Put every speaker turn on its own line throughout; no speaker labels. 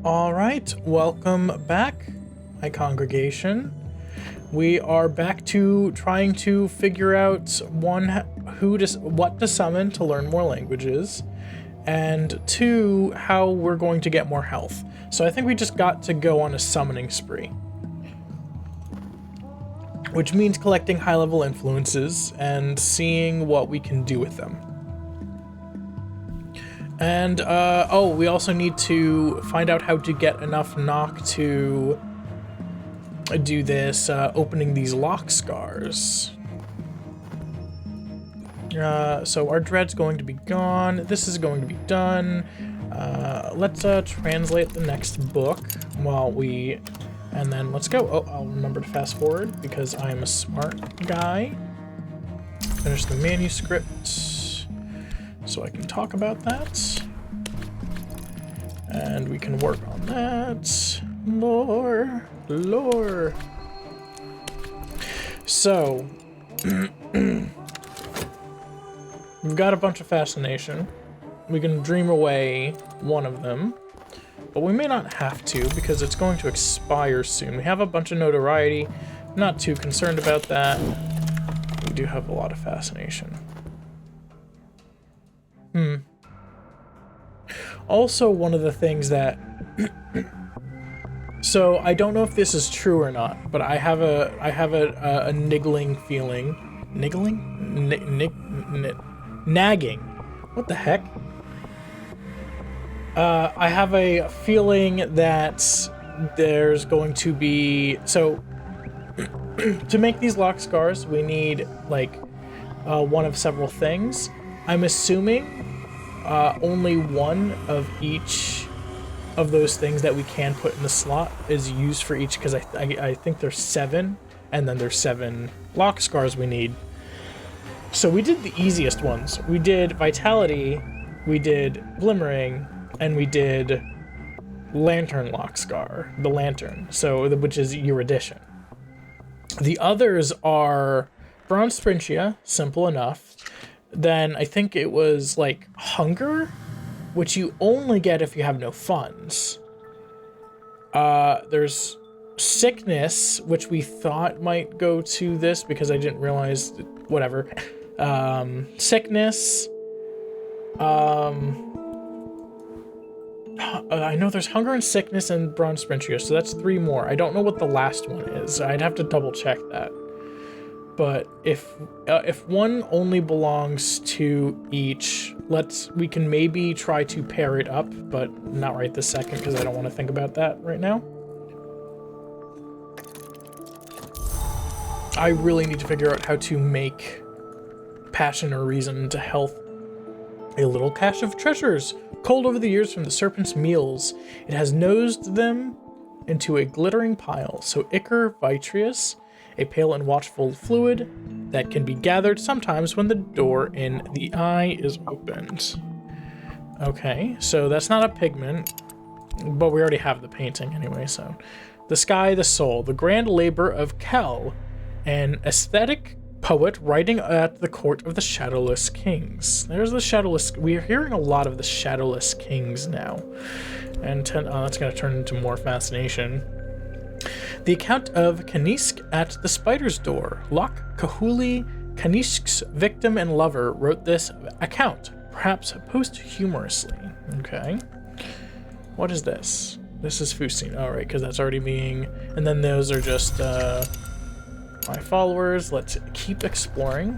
All right, welcome back, my congregation. We are back to trying to figure out what to summon to learn more languages, and two, how we're going to get more health. So I think we just got to go on a summoning spree, which means collecting high-level influences and seeing what we can do with them. And, we also need to find out how to get enough knock to do this, opening these lock scars. So our dread's going to be gone. This is going to be done. Let's translate the next book and then let's go. Oh, I'll remember to fast forward because I'm a smart guy. Finish the manuscript so I can talk about that. And we can work on that. Lore. So, we've got a bunch of fascination. We can dream away one of them, but we may not have to because it's going to expire soon. We have a bunch of notoriety. Not too concerned about that. We do have a lot of fascination. Also, one of the things that so I don't know if this is true or not, but I have a niggling feeling. Nagging. What the heck? I have a feeling that there's going to be to make these lock scars, we need one of several things. I'm assuming only one of each of those things that we can put in the slot is used for each, because I think there's 7, and then there's 7 lock scars we need. So we did the easiest ones. We did Vitality, we did Glimmering, and we did Lantern lock scar, the Lantern, which is your addition. The others are Bronze Sprintia, simple enough. Then I think it was Hunger, which you only get if you have no funds. There's Sickness, which we thought might go to this because I didn't realize, whatever. Sickness. I know there's Hunger and Sickness and Bronze Sprintia, so that's 3 more. I don't know what the last one is. I'd have to double check that. But if one only belongs to each, we can maybe try to pair it up, but not right this second because I don't want to think about that right now. I really need to figure out how to make passion or reason into health. A little cache of treasures, culled over the years from the serpent's meals. It has nosed them into a glittering pile. So ichor vitreous, a pale and watchful fluid that can be gathered sometimes when the door in the eye is opened. Okay, so that's not a pigment, but we already have the painting anyway, so. The sky, the soul, the grand labor of Kel, an aesthetic poet writing at the court of the Shadowless Kings. There's the Shadowless. We are hearing a lot of the Shadowless Kings now. And that's going to turn into more fascination. The account of Kanisk at the Spider's Door. Lok Kahuli, Kanisk's victim and lover, wrote this account, perhaps posthumorously. Okay. What is this? This is Fusine. All right, because that's already being... And then those are just my followers. Let's keep exploring.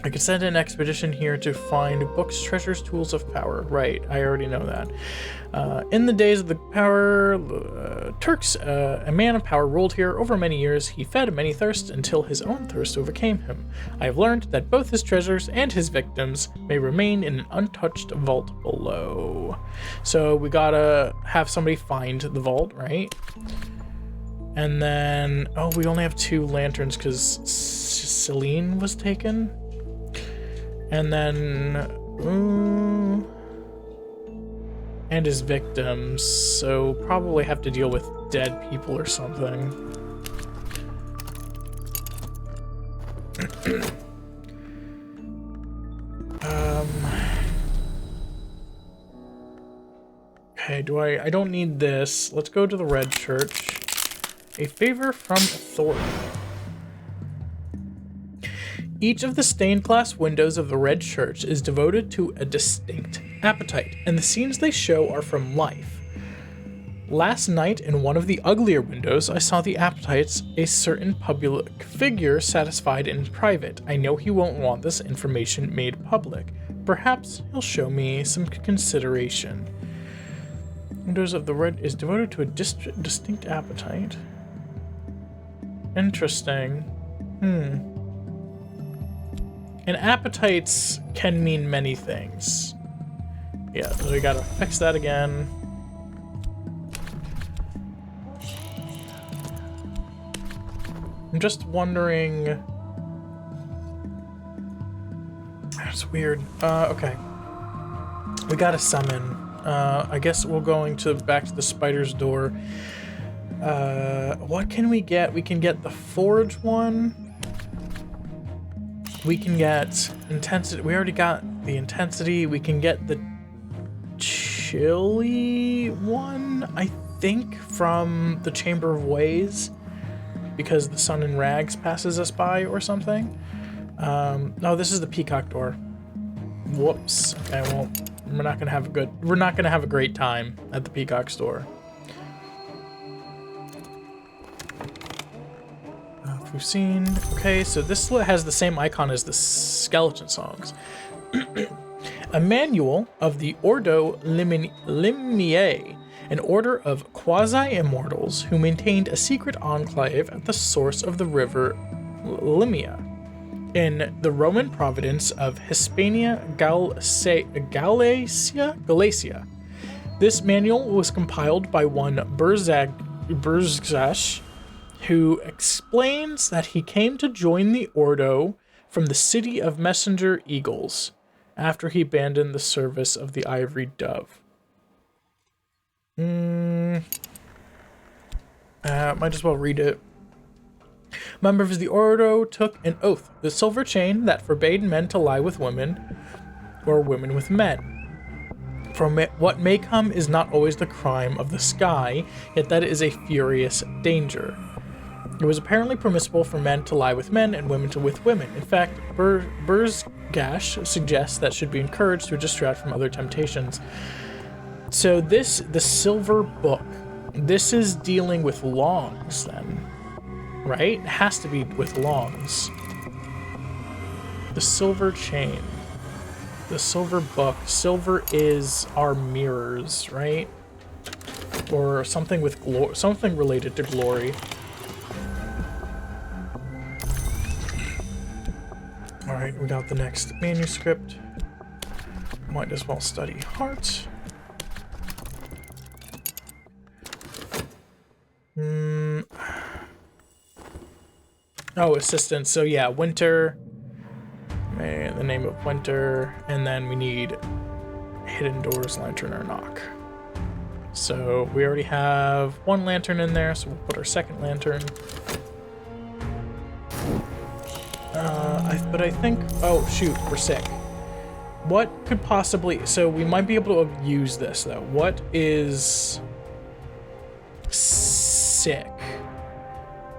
I could send an expedition here to find books, treasures, tools of power. Right, I already know that. In the days of the power, Turks, a man of power, ruled here over many years. He fed many thirsts until his own thirst overcame him. I have learned that both his treasures and his victims may remain in an untouched vault below. So we gotta have somebody find the vault, right? And then, we only have 2 lanterns because Celine was taken. And then, and his victims, so probably have to deal with dead people or something. Okay, I don't need this. Let's go to the red church. A favor from authority. Each of the stained glass windows of the red church is devoted to a distinct appetite, and the scenes they show are from life. Last night, in one of the uglier windows, I saw the appetites a certain public figure satisfied in private. I know he won't want this information made public. Perhaps he'll show me some consideration. Windows of the red is devoted to a distinct appetite. Interesting. And appetites can mean many things. Yeah, so we gotta fix that again. I'm just wondering... That's weird. Okay. We gotta summon. I guess we're going back to the spider's door. What can we get? We can get the forge one. We can get intensity. We already got the intensity. We can get the chili one, I think, from the Chamber of Ways, because the sun in rags passes us by or something. No, this is the peacock door. Whoops. Okay, well, we're not gonna have a great time at the peacock store. We've seen. Okay, so this has the same icon as the skeleton songs. A manual of the Ordo Limiae, an order of quasi-immortals who maintained a secret enclave at the source of the river Limia in the Roman province of Hispania Galatia. This manual was compiled by one Burzgash, who explains that he came to join the Ordo from the city of Messenger Eagles after he abandoned the service of the Ivory Dove. Might as well read it. Members of the Ordo took an oath, the silver chain that forbade men to lie with women or women with men. For what may come is not always the crime of the sky, yet that is a furious danger. It was apparently permissible for men to lie with men and women with women. In fact, Burzgash suggests that should be encouraged to distract from other temptations. So the silver book, this is dealing with longs then, right? It has to be with longs. The silver chain, the silver book, silver is our mirrors, right? Or something with something related to glory. Alright, we got the next manuscript. Might as well study heart. Oh, assistant. So yeah, Winter. And the name of Winter. And then we need hidden doors, lantern, or knock. So we already have one lantern in there, so we'll put our second lantern. But I think... Oh, shoot, we're sick. What could possibly... So we might be able to use this, though. What is... sick?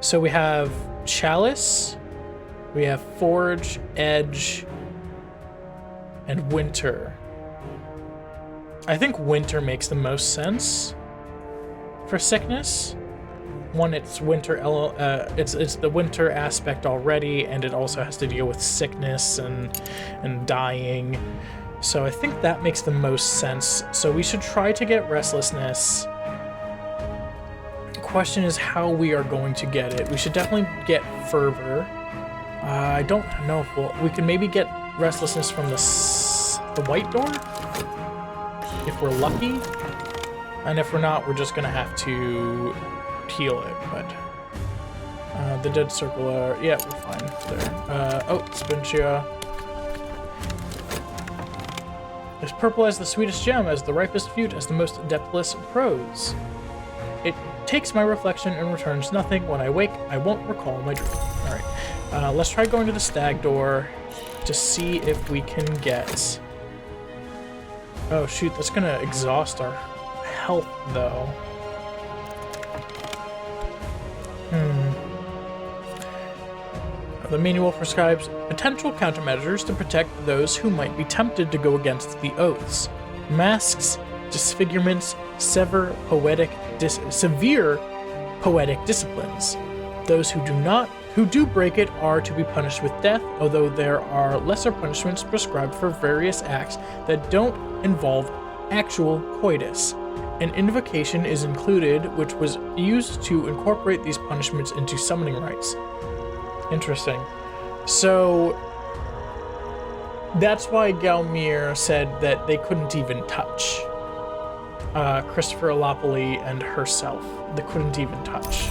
So we have Chalice, we have Forge, Edge, and Winter. I think Winter makes the most sense for sickness. One, it's winter. It's the winter aspect already, and it also has to deal with sickness and dying. So I think that makes the most sense. So we should try to get restlessness. The question is how we are going to get it. We should definitely get fervor. I don't know if we can maybe get restlessness from the white door if we're lucky, and if we're not, we're just gonna have to heal it, but the dead circle yeah, we're fine there. Oh, Spinchia. As purple as the sweetest gem, as the ripest fruit, as the most adeptless prose. It takes my reflection and returns nothing. When I wake, I won't recall my dream. Alright, let's try going to the stag door to see if we can get... Oh shoot, that's gonna exhaust our health, though. The manual prescribes potential countermeasures to protect those who might be tempted to go against the oaths. Masks, disfigurements, severe poetic disciplines. Those who do break it are to be punished with death, although there are lesser punishments prescribed for various acts that don't involve actual coitus. An invocation is included, which was used to incorporate these punishments into summoning rites. Interesting. So that's why Galmir said that they couldn't even touch Christopher Alopoli and herself. They couldn't even touch.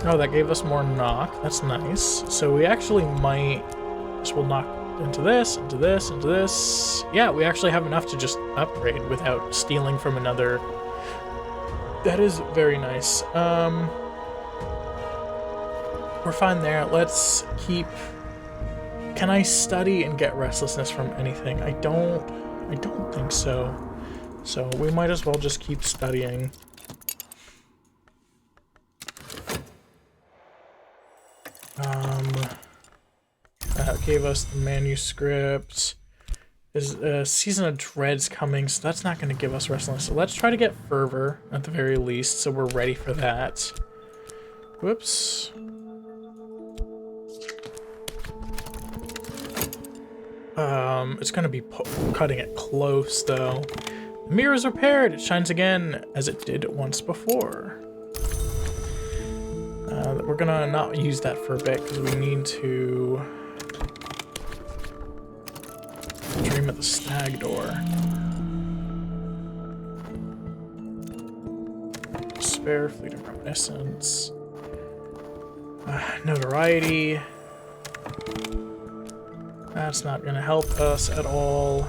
Oh, that gave us more knock. That's nice. So we actually might... This will knock into this, into this, into this. Yeah, we actually have enough to just upgrade without stealing from another. That is very nice. We're fine there. Let's keep... Can I study and get restlessness from anything? I don't think so. So we might as well just keep studying. That gave us the manuscript. Is Season of Dread's coming, so that's not going to give us restlessness. So let's try to get Fervor at the very least, so we're ready for that. Whoops. It's going to be cutting it close, though. The mirror is repaired. It shines again, as it did once before. We're going to not use that for a bit, because we need to... Dream at the Stag Door. Spare, Fleet of Reminiscence. Notoriety. That's not going to help us at all.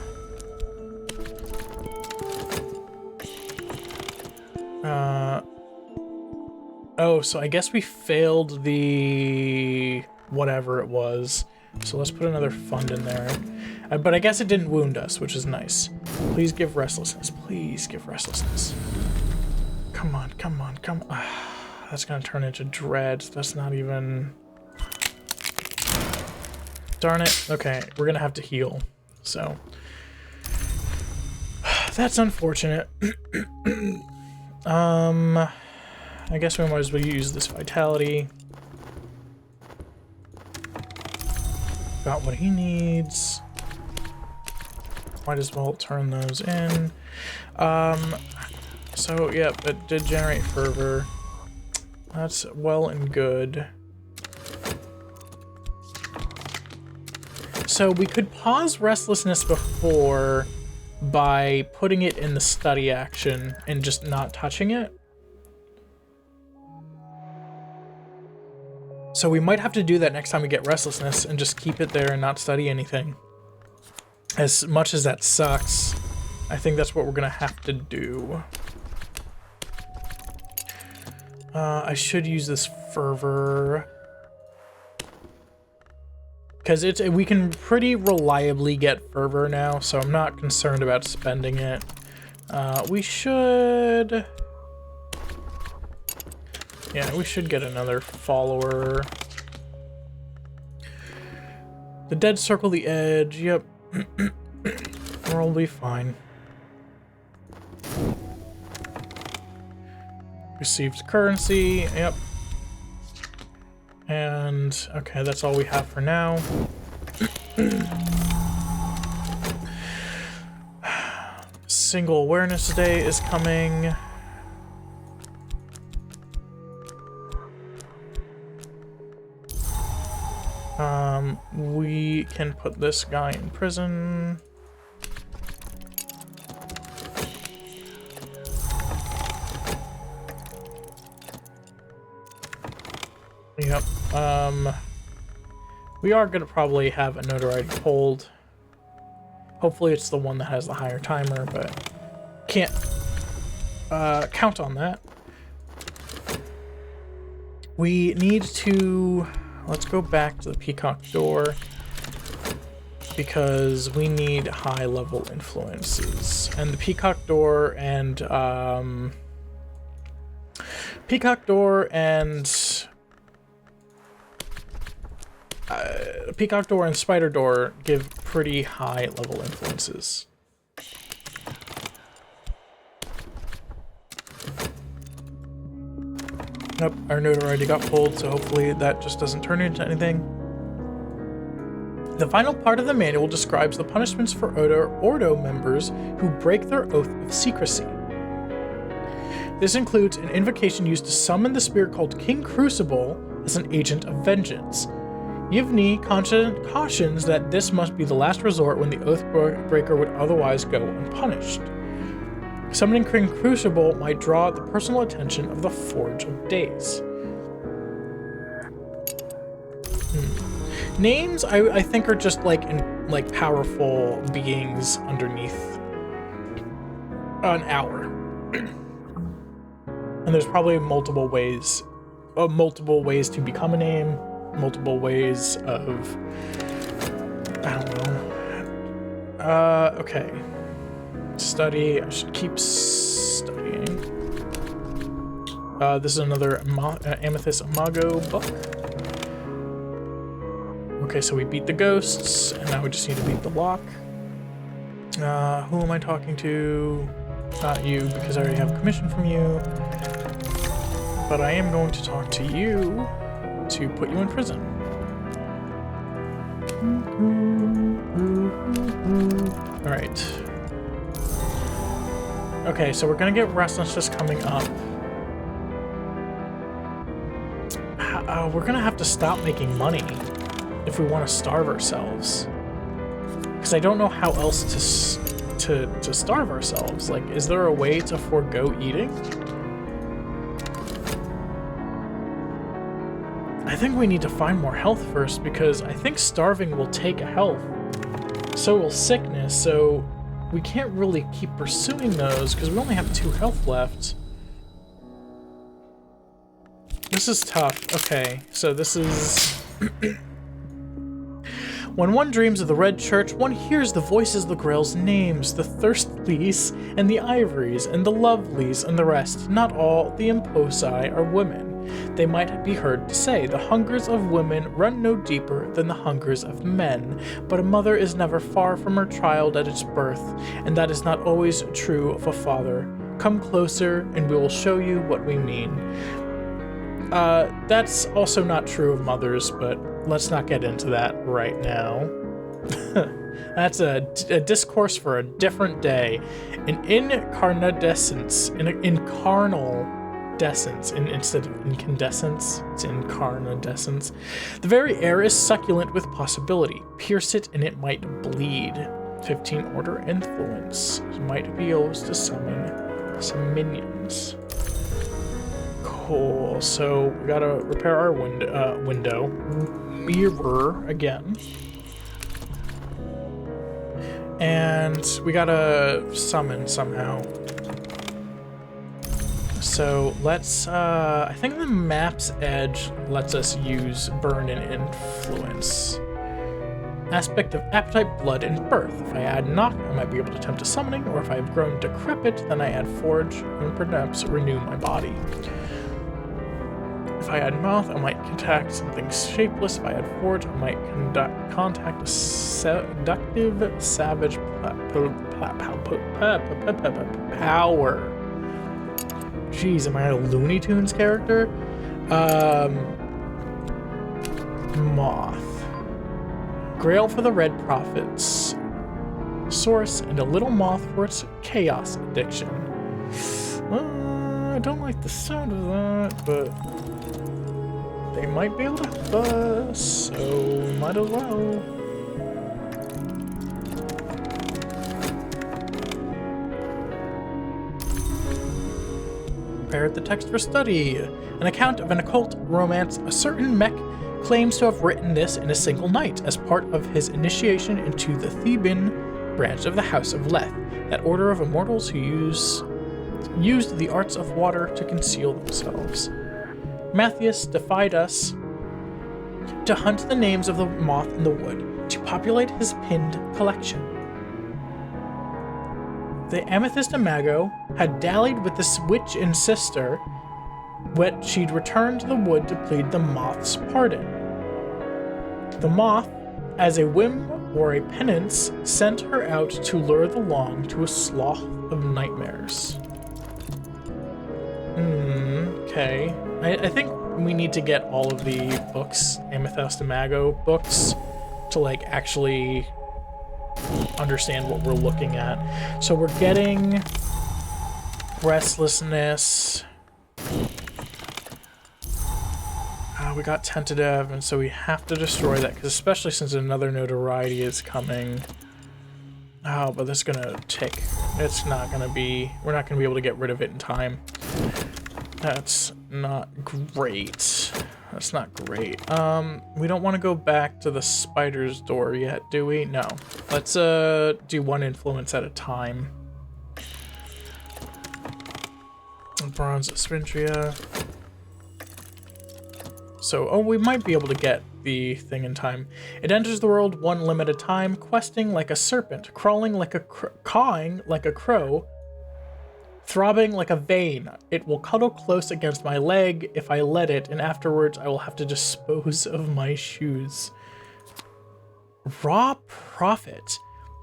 Oh, so I guess we failed the... whatever it was. So let's put another fund in there. But I guess it didn't wound us, which is nice. Please give restlessness. Please give restlessness. Come on, come on, come on. That's going to turn into dread. That's not even... Darn it. Okay, we're going to have to heal. So... That's unfortunate. I guess we might as well use this vitality. Got what he needs. Might as well turn those in. So, yeah, it did generate fervor. That's well and good. So we could pause restlessness before by putting it in the study action and just not touching it. So we might have to do that next time we get restlessness and just keep it there and not study anything. As much as that sucks, I think that's what we're gonna have to do. I should use this fervor. Because we can pretty reliably get fervor now, so I'm not concerned about spending it. We should... Yeah, we should get another follower. The dead circle the edge, yep. We'll be fine. Received currency, yep. And, okay, that's all we have for now. Single Awareness Day is coming. We can put this guy in prison. Yep. We are gonna probably have a notoriety hold. Hopefully it's the one that has the higher timer, but can't count on that. We need to... Let's go back to the Peacock Door. because we need high-level influences. And the Peacock Door and Spider Door give pretty high-level influences. Nope, our notoriety got pulled, so hopefully that just doesn't turn into anything. The final part of the manual describes the punishments for Ordo members who break their oath of secrecy. This includes an invocation used to summon the spirit called King Crucible as an agent of vengeance. Yevgeny cautions that this must be the last resort when the Oathbreaker would otherwise go unpunished. Summoning King Crucible might draw the personal attention of the Forge of Days. Names, I think, are just like powerful beings underneath an hour. And there's probably multiple ways to become a name, multiple ways of, I don't know. Okay. Study. I should keep studying. This is another Amethyst Imago book. Okay, so we beat the ghosts, and now we just need to beat the lock. Who am I talking to? Not you, because I already have a commission from you. But I am going to talk to you to put you in prison. Alright. Okay, so we're gonna get Restlessness coming up. We're gonna have to stop making money if we want to starve ourselves. Because I don't know how else to starve ourselves. Like, is there a way to forego eating? I think we need to find more health first, because I think starving will take a health. So will sickness, so we can't really keep pursuing those because we only have 2 health left. This is tough. Okay, so this is... When one dreams of the Red Church, one hears the voices of the Grail's names, the Thirstlies, and the Ivories, and the Lovelies, and the rest. Not all the Imposi are women. They might be heard to say, the hungers of women run no deeper than the hungers of men, but a mother is never far from her child at its birth, and that is not always true of a father. Come closer, and we will show you what we mean. That's also not true of mothers, but let's not get into that right now. That's a discourse for a different day. An incarnadescence, instead of incandescence, it's incarnadescence. The very air is succulent with possibility. Pierce it and it might bleed. 15 order influence. You might be able to summon some minions. Cool, so we gotta repair our window. Mirror again. And we gotta summon somehow. So let's, I think the map's edge lets us use burn and influence. Aspect of appetite, blood, and birth. If I add knock, I might be able to attempt a summoning, or if I have grown decrepit, then I add forge and perhaps renew my body. If I add moth, I might contact something shapeless. If I add forge, I might contact a seductive savage power. Jeez, am I a Looney Tunes character? Moth. Grail for the Red Prophets. Source, and a little moth for its chaos addiction. I don't like the sound of that, but they might be able to help us, so might as well. Prepare the text for study. An account of an occult romance. A certain mech claims to have written this in a single night as part of his initiation into the Theban branch of the House of Leth, that order of immortals who used the arts of water to conceal themselves. Matthias defied us to hunt the names of the moth in the wood. to populate his pinned collection. The amethyst imago had dallied with the witch and sister, but she'd returned to the wood to plead the moth's pardon. The moth, as a whim or a penance, sent her out to lure the long to a slough of nightmares. Okay. I think we need to get all of the books, Amethyst Imago books, to like actually understand what we're looking at. So we're getting restlessness. We got tentative, and so we have to destroy that, because especially since another notoriety is coming. Oh, but that's gonna take. It's not gonna be. We're not gonna be able to get rid of it in time. That's not great. That's not great. We don't want to go back to the spider's door yet, do we? No. Let's do one influence at a time. Bronze Spintria. So, oh, we might be able to get the thing in time. It enters the world one limb at a time, questing like a serpent, crawling like a cawing like a crow, throbbing like a vein. It will cuddle close against my leg if I let it, and afterwards I will have to dispose of my shoes. Raw prophet.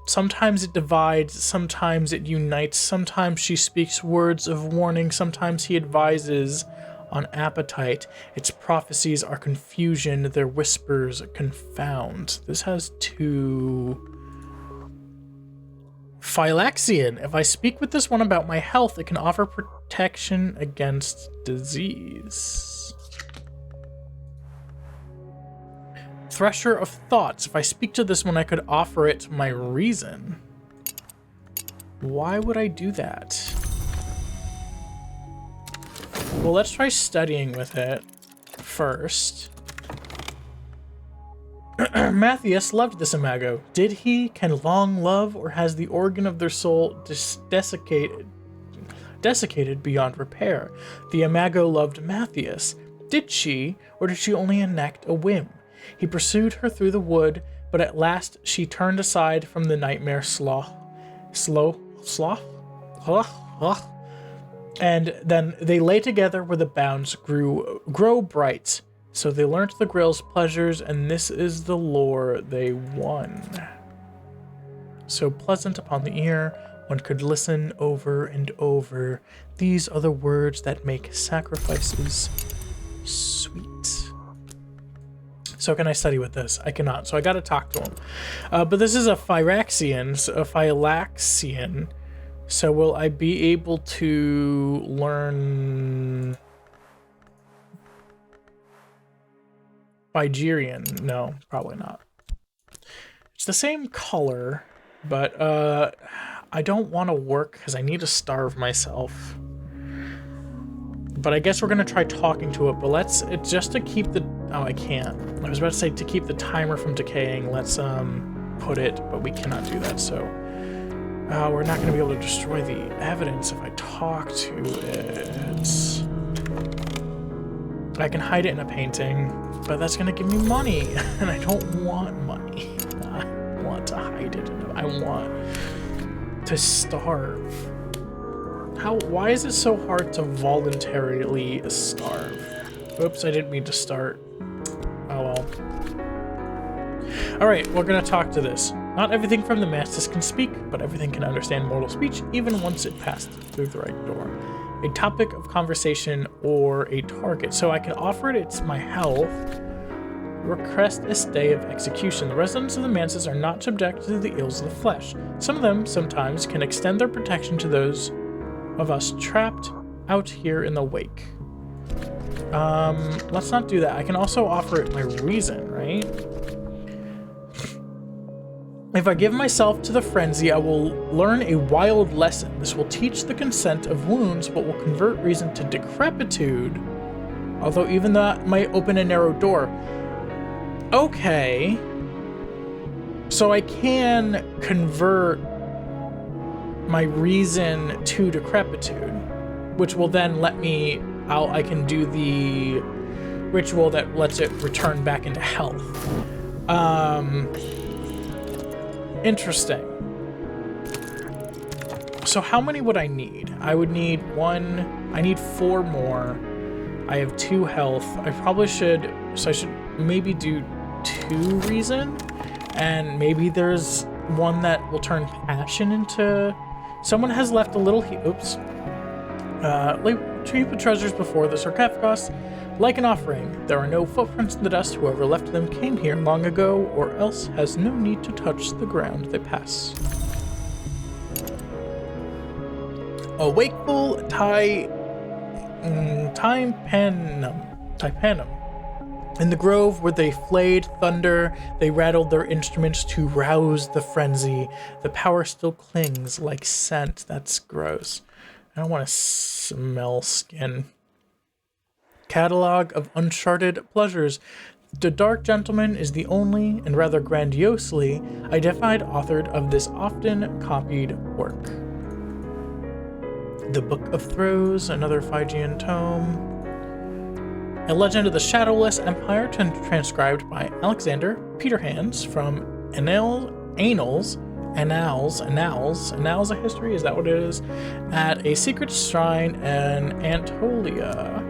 Sometimes it divides, sometimes it unites, sometimes she speaks words of warning, sometimes he advises on appetite. Its prophecies are confusion, their whispers confound. This has two. Phylaxian. If I speak with this one about my health, it can offer protection against disease. Thresher of Thoughts. If I speak to this one, I could offer it my reason. Why would I do that? Well, let's try studying with it first. Matthias loved this imago. Did he? Can long love, or has the organ of their soul desiccated beyond repair? The imago loved Matthias. Did she, or did she only enact a whim? He pursued her through the wood, but at last she turned aside from the nightmare slough. And then they lay together where the bounds grow bright. So they learnt the grill's pleasures, and this is the lore they won. So pleasant upon the ear, one could listen over and over. These are the words that make sacrifices sweet. So can I study with this? I cannot, so I gotta talk to him. But this is a Phylaxian. So will I be able to learn Nigerian? No, probably not. It's the same color, but I don't want to work because I need to starve myself. But I guess we're gonna try talking to it, but let's, it's just to keep the, oh, I can't. I was about to say to keep the timer from decaying, let's put it, but we cannot do that, so. We're not gonna be able to destroy the evidence if I talk to it. I can hide it in a painting, but that's gonna give me money, and I don't want money. I want to hide it, I want to starve. Why is it so hard to voluntarily starve? Oops, I didn't mean to start. Oh well. Alright, we're gonna talk to this. Not everything from the Mantis can speak, but everything can understand mortal speech, even once it passed through the right door. A topic of conversation or a target. So I can offer it, it's my health. Request a stay of execution. The residents of the Mantis are not subject to the ills of the flesh. Some of them, sometimes, can extend their protection to those of us trapped out here in the wake. Let's not do that. I can also offer it my reason, right? If I give myself to the frenzy, I will learn a wild lesson. This will teach the consent of wounds, but will convert reason to decrepitude. Although even that might open a narrow door. Okay. So I can convert my reason to decrepitude, which will then let me, I can do the ritual that lets it return back into health. Interesting. So how many would I need? I would need 1. I need 4 more. I have 2 health. I probably should... So I should maybe do 2 reason. And maybe there's one that will turn passion into... Someone has left a little... Oops. Retrieve the treasures before the sarcophagus. Like an offering, there are no footprints in the dust. Whoever left them came here long ago, or else has no need to touch the ground they pass. A wakeful tympanum. In the grove where they flayed thunder, they rattled their instruments to rouse the frenzy. The power still clings like scent. That's gross. I don't want to smell skin. Catalog of uncharted pleasures. The Dark Gentleman is the only, and rather grandiosely, identified author of this often copied work. The Book of Throws, another Phrygian tome. A Legend of the Shadowless Empire, transcribed by Alexander Peterhands from Annals of History, is that what it is? At a secret shrine in Anatolia.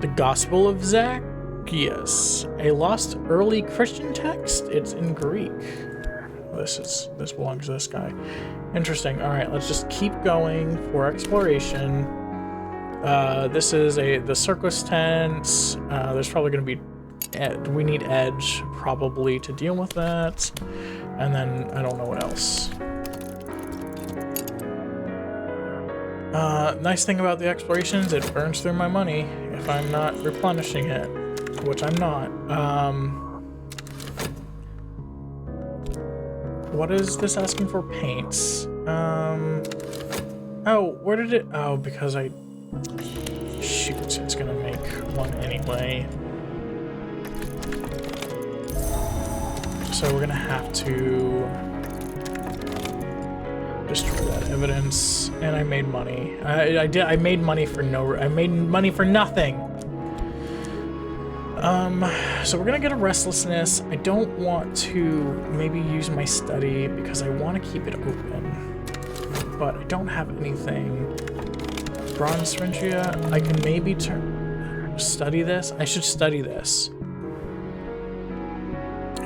The Gospel of Zacchaeus, a lost early Christian text. It's in Greek. This belongs to this guy. Interesting. All right, let's just keep going for exploration. This is the circus tent. There's probably going to be... we need edge, probably, to deal with that. And then, I don't know what else. Nice thing about the explorations, it burns through my money if I'm not replenishing it, which I'm not. What is this asking for? Paints. Oh, where did it... Oh, because I... Shoot, it's gonna make one anyway. So we're gonna have to destroy that evidence, and I made money. I made money for nothing. So we're gonna get a restlessness. I don't want to maybe use my study because I want to keep it open, but I don't have anything. Bronze Syringia. I can maybe study this. I should study this.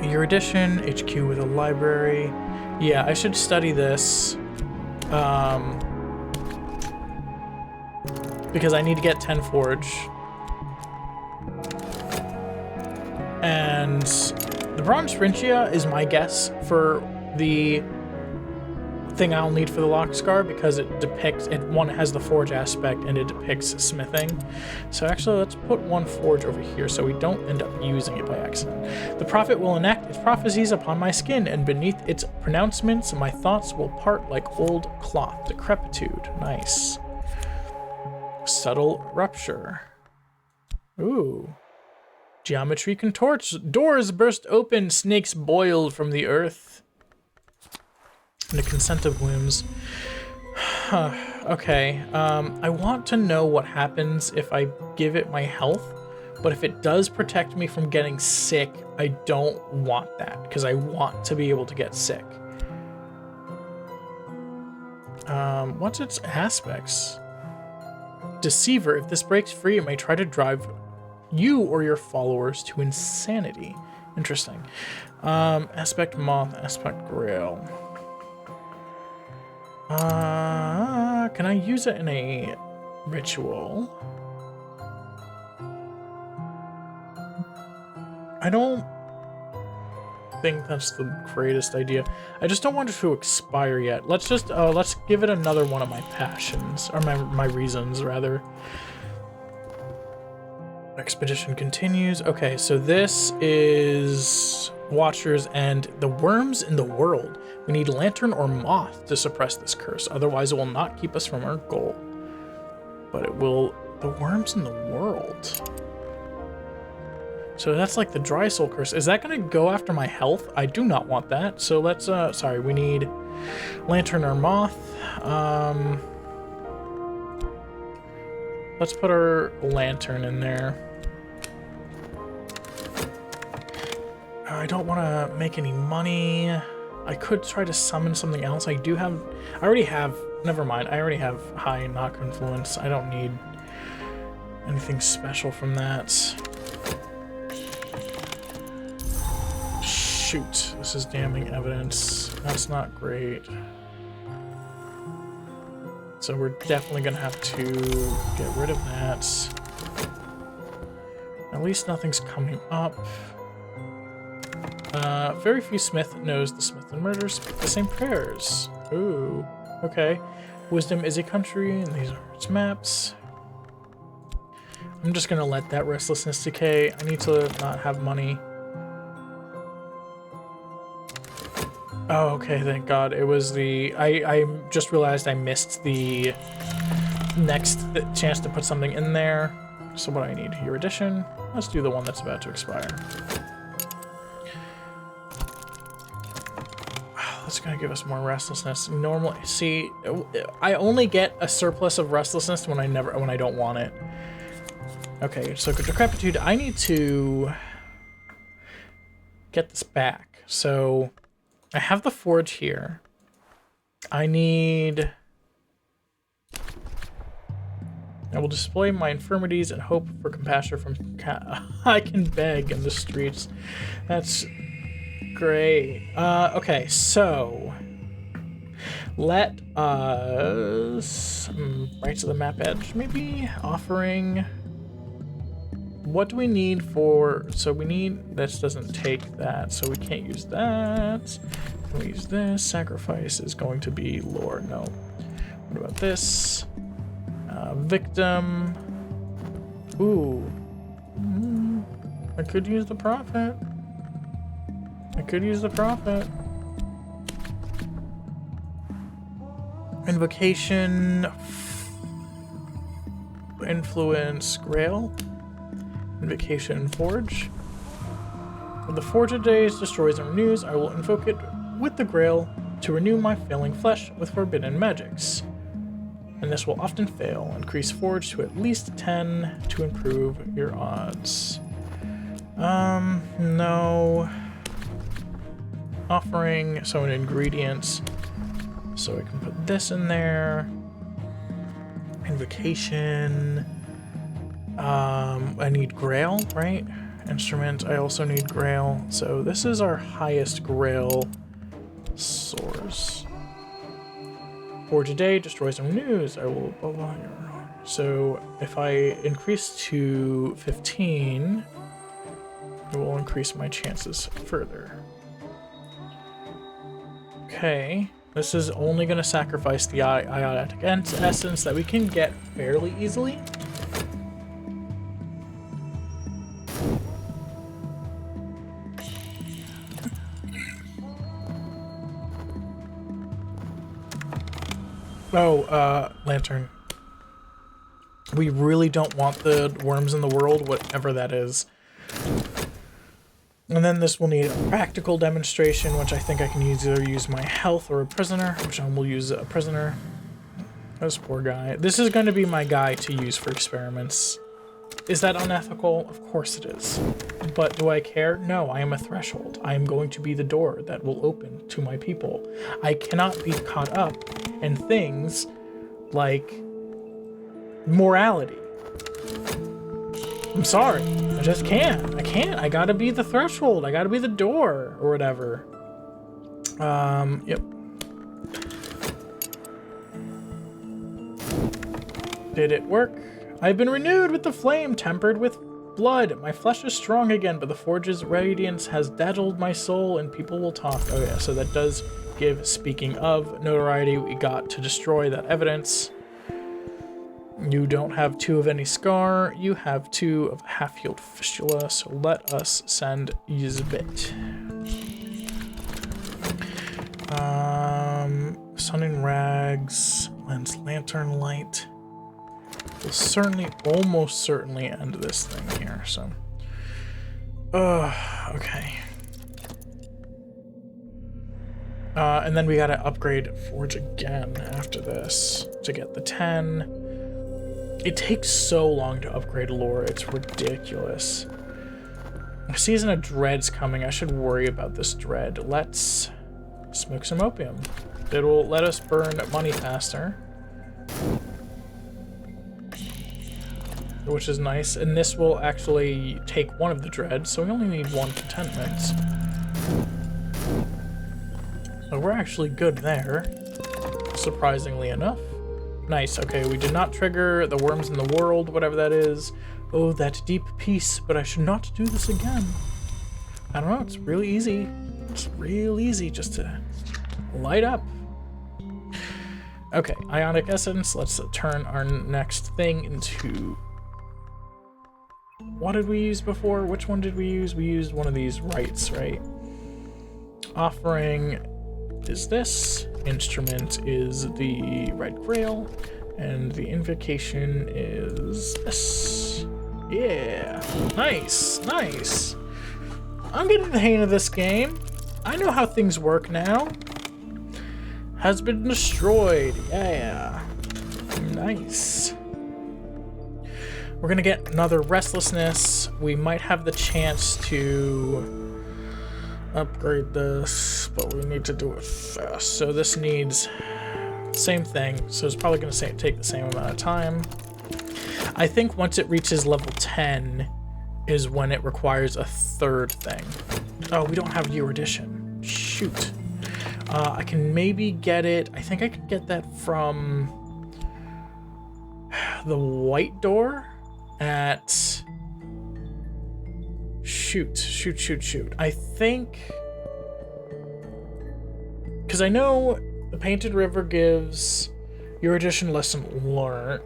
Erudition, HQ with a library. Yeah, I should study this. Because I need to get 10 Forge. And the Bronze Syringia is my guess for the thing I'll need for the lock scar, because it depicts it. One has the forge aspect and it depicts smithing. So actually, let's put 1 forge over here so we don't end up using it by accident. The prophet will enact its prophecies upon my skin, and beneath its pronouncements my thoughts will part like old cloth. Decrepitude. Nice. Subtle rupture. Ooh. Geometry contorts. Doors burst open. Snakes boiled from the earth. The consent of whims. Okay, I want to know what happens if I give it my health, but if it does protect me from getting sick, I don't want that, because I want to be able to get sick. What's its aspects? Deceiver. If this breaks free, it may try to drive you or your followers to insanity. Interesting. Aspect moth, aspect grail. Can I use it in a ritual? I don't think that's the greatest idea. I just don't want it to expire yet. Let's just, let's give it another one of my passions, or my reasons, rather. Expedition continues. Okay, so this is Watchers and the worms in the world. We need lantern or moth to suppress this curse, otherwise it will not keep us from our goal. But it will... The worms in the world. So that's like the dry soul curse. Is that going to go after my health? I do not want that. So let's, sorry, we need lantern or moth. Let's put our lantern in there. I don't want to make any money. I could try to summon something else. I already have, never mind. I already have high knock influence. I don't need anything special from that. Shoot, this is damning evidence. That's not great. So we're definitely gonna have to get rid of that. At least nothing's coming up. Very few Smith knows the Smith and Murder speak the same prayers. Ooh, okay. Wisdom is a country, and these are its maps. I'm just gonna let that restlessness decay. I need to not have money. Oh, okay, thank God. It was the... I just realized I missed the next chance to put something in there. So what do I need? Your addition. Let's do the one that's about to expire. That's gonna give us more restlessness. Normally, see, I only get a surplus of restlessness when I don't want it. Okay, so decrepitude. I need to get this back. So I have the forge here. I will display my infirmities and hope for compassion from I can beg in the streets. That's great. Okay, so let us right to the map edge, maybe offering. What do we need for? So we need, this doesn't take that, so we can't use that. Can we use this? Sacrifice is going to be lore. No. What about this? Victim. Ooh. I could use the prophet. Invocation. Influence. Grail. Invocation. Forge. When the forge of days destroys and renews, I will invoke it with the grail to renew my failing flesh with forbidden magics. And this will often fail. Increase forge to at least 10 to improve your odds. No. Offering, so an ingredients. So I can put this in there. Invocation. I need grail, right? Instrument, I also need grail. So this is our highest grail source. For today, destroys and renews. I will blah blah. So if I increase to 15, it will increase my chances further. Okay, this is only going to sacrifice the iotic essence that we can get fairly easily. Oh, lantern. We really don't want the worms in the world, whatever that is. And then this will need a practical demonstration, which I think I can either use my health or a prisoner, which I will use a prisoner. This poor guy. This is going to be my guy to use for experiments. Is that unethical? Of course it is. But do I care? No, I am a threshold. I am going to be the door that will open to my people. I cannot be caught up in things like morality. I'm sorry. I just can't. I can't. I gotta be the threshold. I gotta be the door or whatever. Yep. Did it work? I've been renewed with the flame, tempered with blood. My flesh is strong again, but the forge's radiance has dazzled my soul, and people will talk. Oh yeah, so that does give, speaking of notoriety, we got to destroy that evidence. You don't have 2 of any scar. You have 2 of half-healed fistula, so let us send Yzbit. Sun in rags, lens lantern light. Will certainly, almost certainly end this thing here, so. Okay. And then we gotta upgrade Forge again after this to get the 10. It takes so long to upgrade lore, it's ridiculous. Season of Dread's coming. I should worry about this Dread. Let's Smoke some opium. It'll let us burn money faster. Which is nice. And this will actually take one of the dreads, so we only need one contentment. So we're actually good there. Surprisingly enough. Nice. Okay, we did not trigger the worms in the world, whatever that is. Oh, that deep peace, but I should not do this again. I don't know, it's really easy. It's real easy just to light up. Okay, ionic essence. Let's turn our next thing into... What did we use before? Which one did we use? We used one of these rites, right? Offering is this. Instrument is the Red Grail. And the invocation is this. Yeah. Nice. Nice. I'm getting the hang of this game. I know how things work now. Has been destroyed. Yeah. Nice. We're gonna get another restlessness. We might have the chance to upgrade this, but we need to do it fast. So this needs same thing. So it's probably gonna take the same amount of time. I think once it reaches level 10 is when it requires a third thing. Oh, we don't have your edition. Shoot. I can maybe get it. I think I could get that from the white door at... Shoot. I think... Because I know the Painted River gives your edition lesson learned.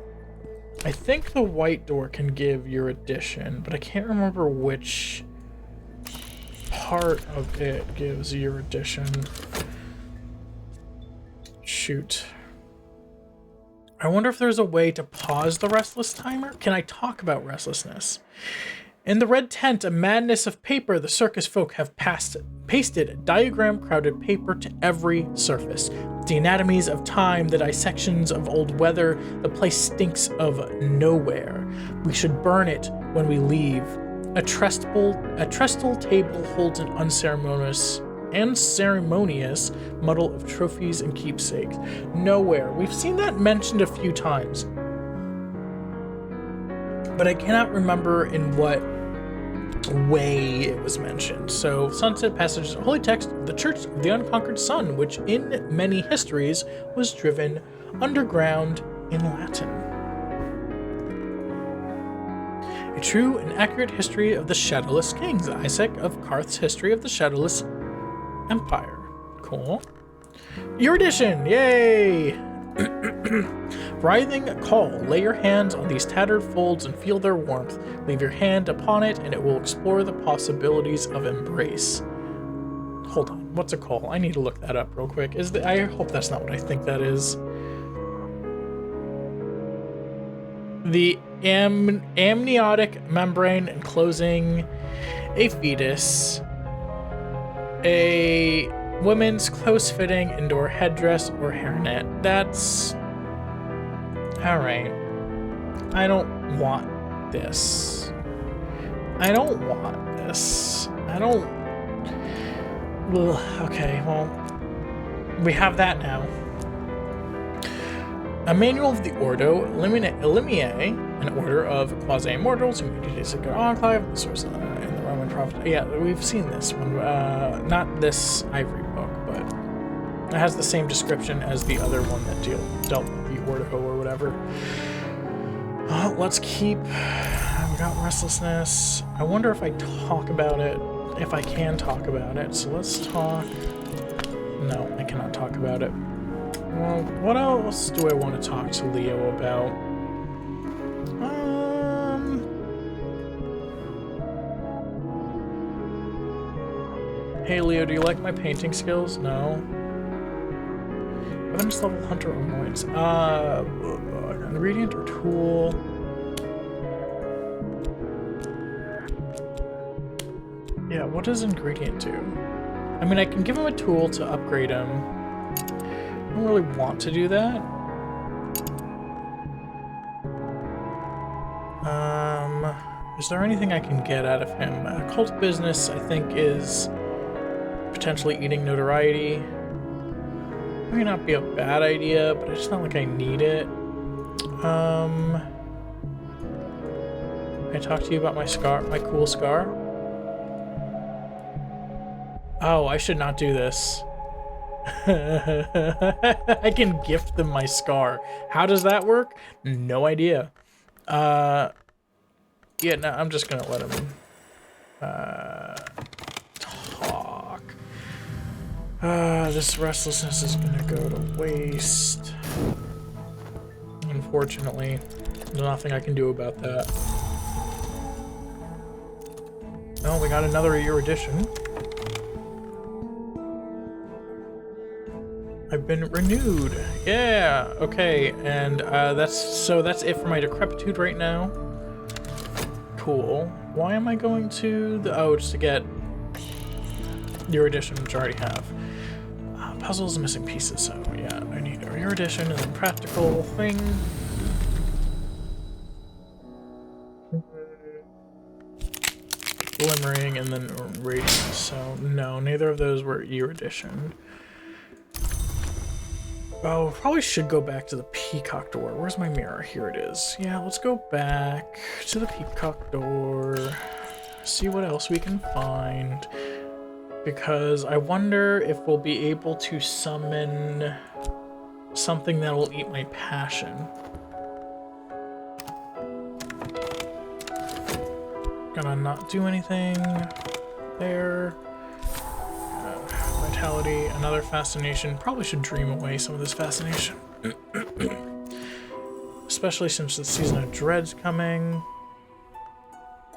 I think the white door can give your edition, but I can't remember which part of it gives your edition. Shoot. I wonder if there's a way to pause the restless timer? Can I talk about restlessness? In the red tent, a madness of paper, the circus folk have pasted diagram-crowded paper to every surface. The anatomies of time, the dissections of old weather, the place stinks of nowhere. We should burn it when we leave. A trestle table holds an unceremonious muddle of trophies and keepsakes. Nowhere. We've seen that mentioned a few times, but I cannot remember in what way it was mentioned. So, Sunset Passage is a holy text of the Church of the Unconquered Sun, which in many histories was driven underground in Latin. A true and accurate history of the Shadowless Kings. Isaac of Karth's History of the Shadowless Empire. Cool. Your edition! Yay! Writhing call. Lay your hands on these tattered folds and feel their warmth. Leave your hand upon it and it will explore the possibilities of embrace. Hold on. What's a call? I need to look that up real quick. I hope that's not what I think that is. The amniotic membrane enclosing a fetus. A women's close-fitting indoor headdress or hairnet. That's... Alright. I don't want this. I don't... Ugh, okay, well... We have that now. A manual of the Ordo Elimiae, an order of quasi-immortals who made a good enclave, the source in the Roman prophet. Yeah, we've seen this one. Not this ivory book, but it has the same description as the other one that dealt with the Ordo or whatever. Let's keep... We got restlessness. I wonder if I talk about it, if I can talk about it. So let's talk... No, I cannot talk about it. Well, what else do I want to talk to Leo about? Hey Leo, do you like my painting skills? No. Evidence level hunter annoyance. Ingredient or tool? Yeah, what does ingredient do? I mean, I can give him a tool to upgrade him. I don't really want to do that. Is there anything I can get out of him? Cult business, I think, is potentially eating notoriety. Might not be a bad idea, but it's not like I need it. Can I talk to you about my scar, my cool scar? Oh, I should not do this. I can gift them my scar. How does that work? No idea. Yeah, no, I'm just gonna let him talk. This restlessness is gonna go to waste. Unfortunately, there's nothing I can do about that. Oh, we got another erudition. I've been renewed. Yeah, okay, and that's it for my decrepitude right now. Cool. Why am I going to the... Oh, just to get erudition, which I already have. Puzzles missing pieces, so yeah, I need erudition and then practical thing. Glimmering and then radiant, so no, neither of those were erudition. Oh, probably should go back to the peacock door. Where's my mirror? Here it is. Yeah, let's go back to the peacock door. See what else we can find. Because I wonder if we'll be able to summon something that will eat my passion. Gonna not do anything there. Vitality, another fascination. Probably should dream away some of this fascination. Especially since the season of dread's coming.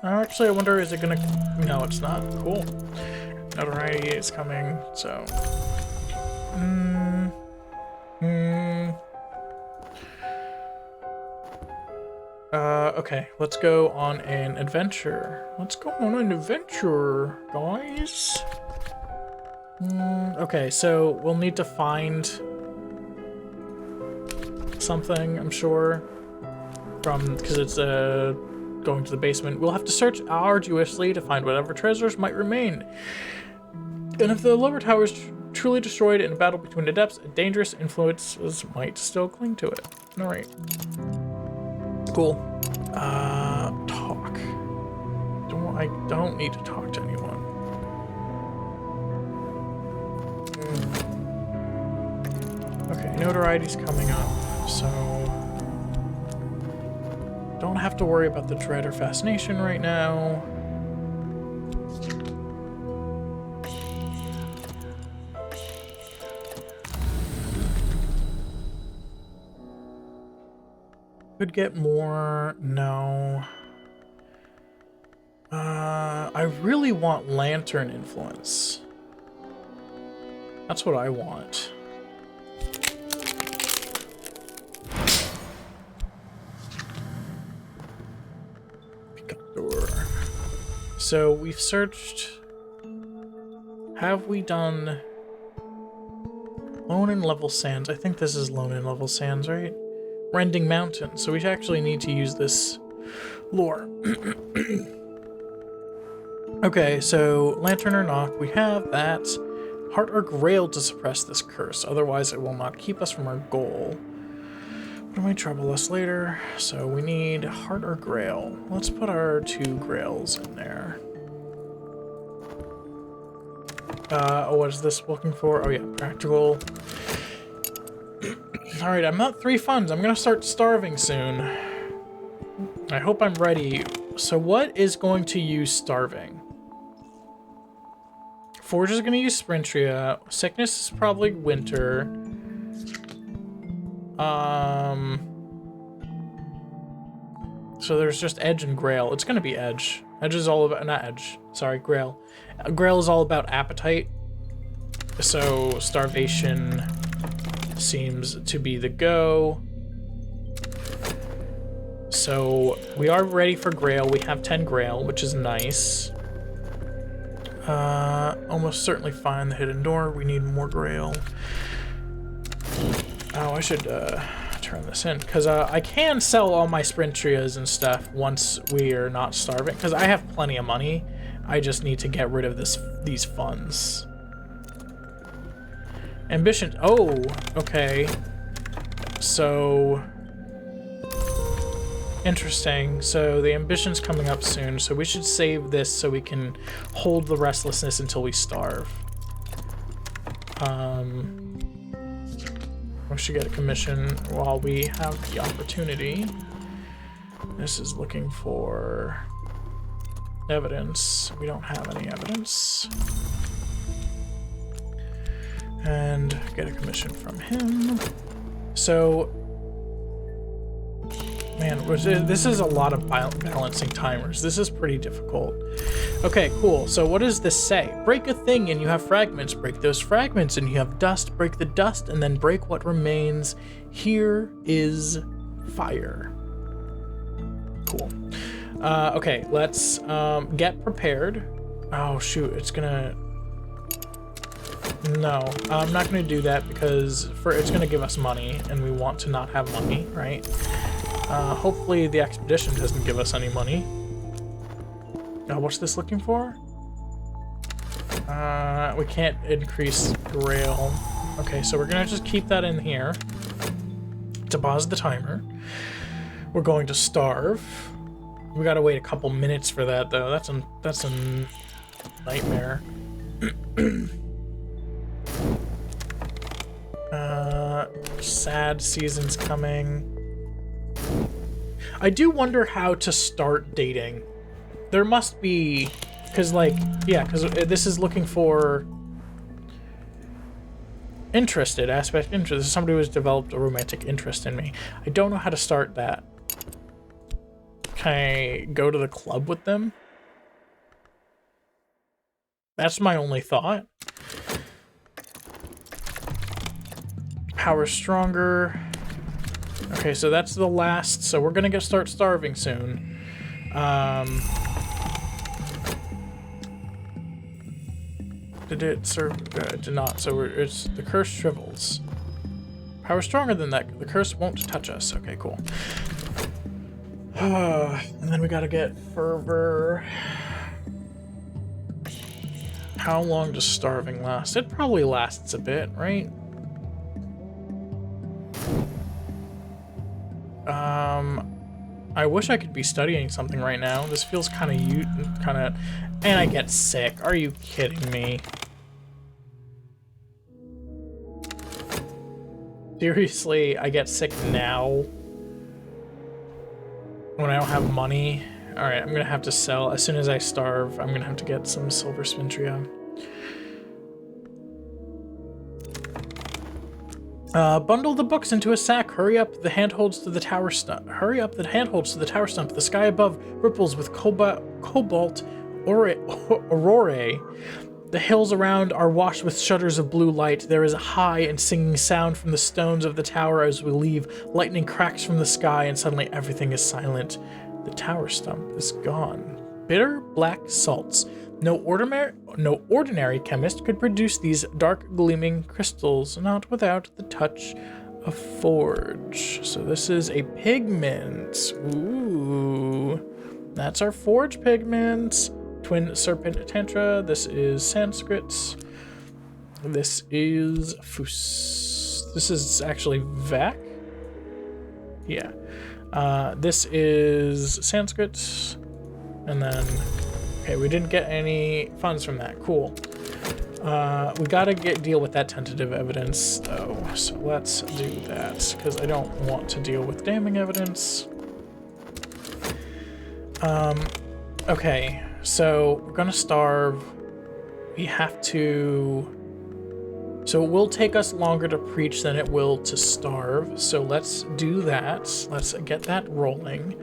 Actually, I wonder, is it gonna... No, it's not. Cool. Notoriety is coming, so... Okay, let's go on an adventure. Let's go on an adventure, guys. Okay, so we'll need to find something, I'm sure, because it's going to the basement. We'll have to search arduously to find whatever treasures might remain. And if the lower tower is truly destroyed in a battle between adepts, dangerous influences might still cling to it. Alright. Cool. Talk. I don't need to talk to anyone. Okay, notoriety's coming up, so don't have to worry about the dread or fascination right now. Could get more. No. I really want lantern influence. That's what I want. Pick up door. So we've searched. Have we done Lone and Level Sands? I think this is Lone and Level Sands, right? Rending Mountain. So we actually need to use this lore. Okay, so Lantern or Knock, we have that. Heart or Grail to suppress this curse, otherwise it will not keep us from our goal. But it might trouble us later, so we need Heart or Grail. Let's put our 2 Grails in there. What is this looking for? Oh yeah, practical. Alright, I'm at 3 funds. I'm gonna start starving soon. I hope I'm ready. So what is going to use starving? Forge is going to use Sprintria. Sickness is probably winter. So there's just Edge and Grail. It's going to be Edge. Edge is all about... Not Edge. Sorry, Grail. Grail is all about appetite. So starvation seems to be the go. So we are ready for Grail. We have 10 Grail, which is nice. Almost certainly find the hidden door. We need more Grail. Oh, I should turn this in, because I can sell all my Sprintrias and stuff once we are not starving, because I have plenty of money. I just need to get rid of these funds. Ambition. Oh, okay. So interesting. So the ambition's coming up soon, so we should save this so we can hold the restlessness until we starve. We should get a commission while we have the opportunity. This is looking for evidence. We don't have any evidence. And get a commission from him. So, man, this is a lot of balancing timers. This is pretty difficult. Okay, cool. So what does this say? Break a thing and you have fragments. Break those fragments and you have dust. Break the dust and then break what remains. Here is fire. Cool. Okay, let's get prepared. Oh, shoot. It's gonna... No, I'm not going to do that because it's going to give us money, and we want to not have money, right? Hopefully the expedition doesn't give us any money. What's this looking for? We can't increase rail. Okay, so we're going to just keep that in here to pause the timer. We're going to starve. We got to wait a couple minutes for that, though. That's a nightmare. Sad season's coming. I do wonder how to start dating. There must be, because this is looking for aspect interest. Somebody who has developed a romantic interest in me. I don't know how to start that. Can I go to the club with them? That's my only thought. Power stronger. Okay, so that's the last. So we're gonna start starving soon. Did it serve? It did not. So it's the curse shrivels. Power stronger than that. The curse won't touch us. Okay, cool. And then we gotta get fervor. How long does starving last? It probably lasts a bit, right? I wish I could be studying something right now. This feels kind of, and I get sick. Are you kidding me? Seriously, I get sick now? When I don't have money? Alright, I'm gonna have to sell. As soon as I starve, I'm gonna have to get some silver spintria. Bundle the books into a sack. Hurry up the handholds to the tower stump. Hurry up the handholds to the tower stump. The sky above ripples with cobalt aurorae. The hills around are washed with shutters of blue light. There is a high and singing sound from the stones of the tower as we leave. Lightning cracks from the sky, and suddenly everything is silent. The tower stump is gone. Bitter black salts. No ordinary chemist could produce these dark gleaming crystals, not without the touch of forge. So this is a pigment. Ooh. That's our forge pigment. Twin serpent tantra. This is Sanskrit. This is Fus. This is actually Vac. Yeah. This is Sanskrit. And then, okay, we didn't get any funds from that. Cool. We gotta deal with that tentative evidence, though. So let's do that, because I don't want to deal with damning evidence. Okay, so we're gonna starve. We have to... So it will take us longer to preach than it will to starve. So let's do that. Let's get that rolling.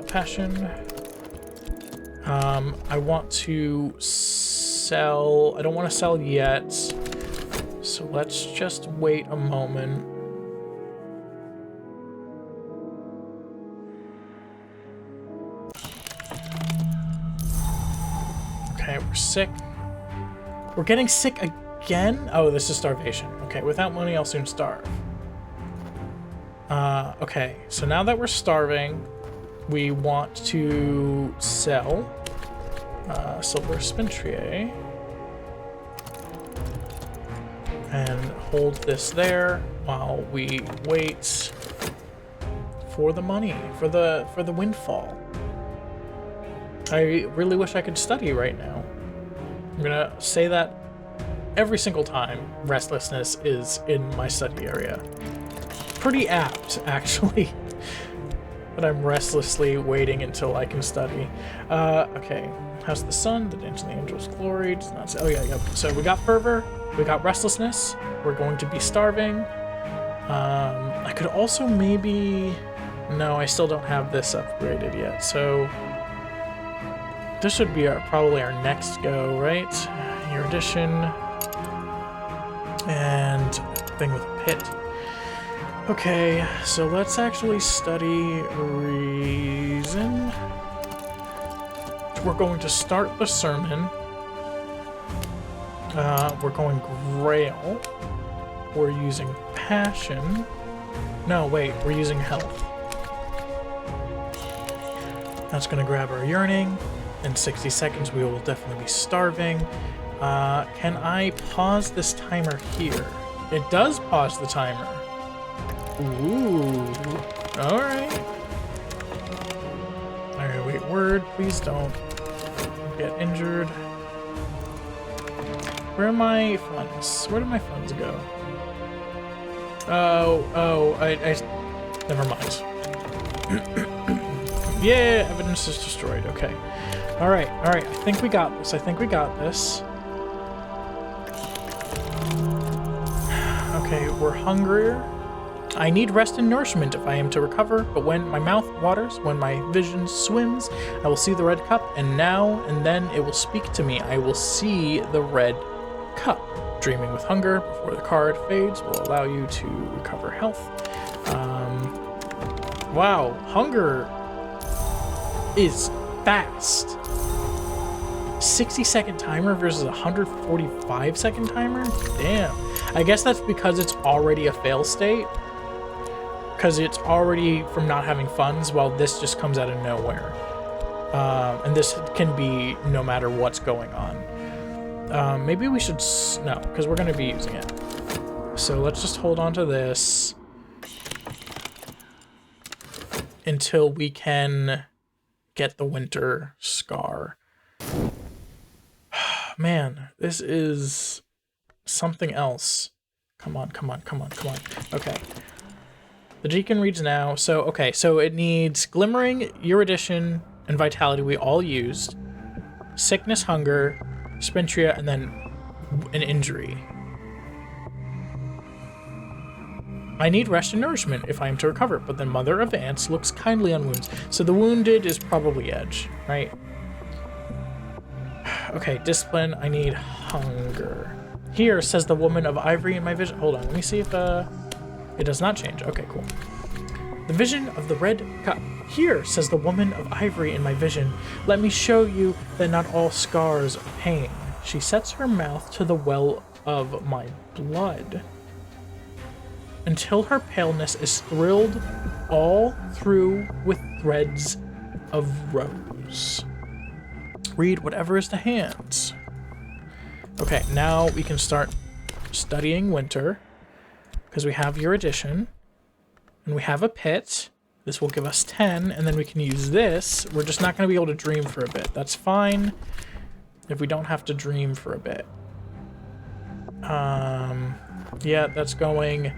Passion. I want to sell. I don't want to sell yet. So let's just wait a moment. Okay, we're sick. We're getting sick again? Oh, this is starvation. Okay, without money, I'll soon starve. Okay, so now that we're starving, we want to sell silver spintrier. And hold this there while we wait for the money, for the windfall. I really wish I could study right now. I'm gonna say that every single time restlessness is in my study area. Pretty apt, actually. But I'm restlessly waiting until I can study. Okay. House of the Sun, the Dance of the Angels' Glory. Does not say. Oh yeah, yep. So we got fervor, we got restlessness. We're going to be starving. I could also maybe. No, I still don't have this upgraded yet. So this should be probably our next go, right? Erudition and thing with a pit. Okay, so let's actually study reason. We're going to start the sermon. We're going Grail. We're using Passion. No, wait, we're using Health. That's going to grab our Yearning. In 60 seconds, we will definitely be starving. Can I pause this timer here? It does pause the timer. Ooh. Alright. Alright, wait, word. Please don't get injured. Where are my funds? Where did my funds go? I never mind. Yeah, evidence is destroyed. Okay. Alright. I think we got this. Okay, we're hungrier. I need rest and nourishment if I am to recover, but when my mouth waters, when my vision swims, I will see the red cup, and now and then it will speak to me. I will see the red cup. Dreaming with hunger before the card fades will allow you to recover health. Wow, hunger is fast. 60-second timer versus 145-second timer? Damn. I guess that's because it's already a fail state. Because it's already from not having funds, while this just comes out of nowhere. And this can be no matter what's going on. Maybe we should... No, because we're going to be using it. So let's just hold on to this until we can get the winter scar. Man, this is something else. Come on. Okay. The Deacon reads now. So, okay, so it needs Glimmering, Erudition, and Vitality we all used. Sickness, Hunger, Spentria, and then an injury. I need rest and nourishment if I am to recover, but then Mother of Ants looks kindly on wounds. So the wounded is probably Edge, right? Okay, Discipline, I need Hunger. Here, says the Woman of Ivory in my vision. Hold on, let me see if it does not change. Okay, cool. The vision of the red cup. Here, says the Woman of Ivory in my vision. Let me show you that not all scars are pain. She sets her mouth to the well of my blood, until her paleness is thrilled all through with threads of rose. Read whatever is to hand. Okay, now we can start studying winter, because we have Erudition, and we have a pit. This will give us 10, and then we can use this. We're just not going to be able to dream for a bit. That's fine if we don't have to dream for a bit. Yeah, that's going.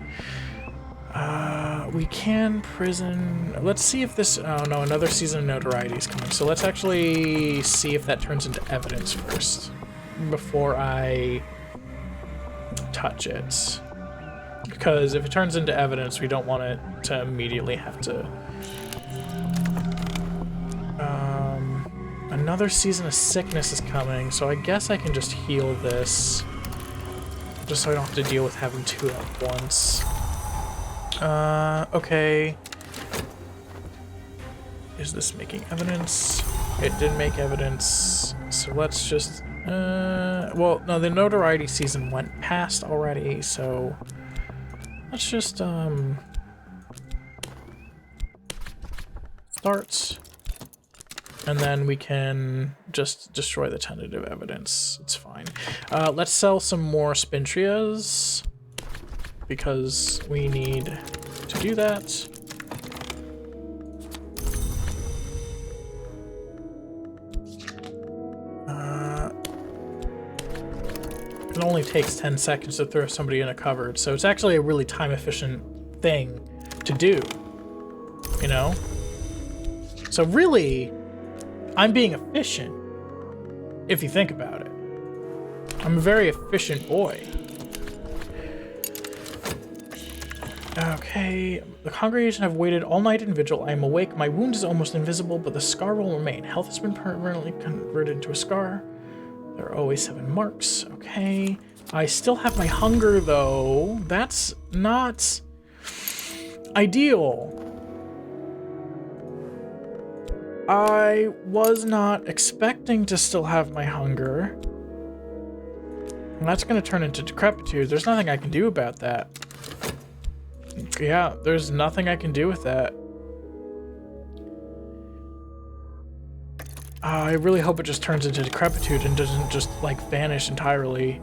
We can prison. Let's see if this. Oh no, another season of notoriety is coming. So let's actually see if that turns into evidence first before I touch it. Because if it turns into evidence, we don't want it to immediately have to. Another season of sickness is coming, so I guess I can just heal this. Just so I don't have to deal with having two at once. Okay. Is this making evidence? It did make evidence. So let's just... well, no, the notoriety season went past already, so... Let's just, start. And then we can just destroy the tentative evidence. It's fine. Let's sell some more Spintrias, because we need to do that. It only takes 10 seconds to throw somebody in a cupboard, so it's actually a really time-efficient thing to do, you know? So really, I'm being efficient, if you think about it. I'm a very efficient boy. Okay, the congregation have waited all night in vigil. I am awake. My wound is almost invisible, but the scar will remain. Health has been permanently converted into a scar. There are always 7 marks. Okay. I still have my hunger, though. That's not ideal. I was not expecting to still have my hunger. And that's going to turn into decrepitude. There's nothing I can do about that. Yeah, there's nothing I can do with that. I really hope it just turns into decrepitude and doesn't just, like, vanish entirely.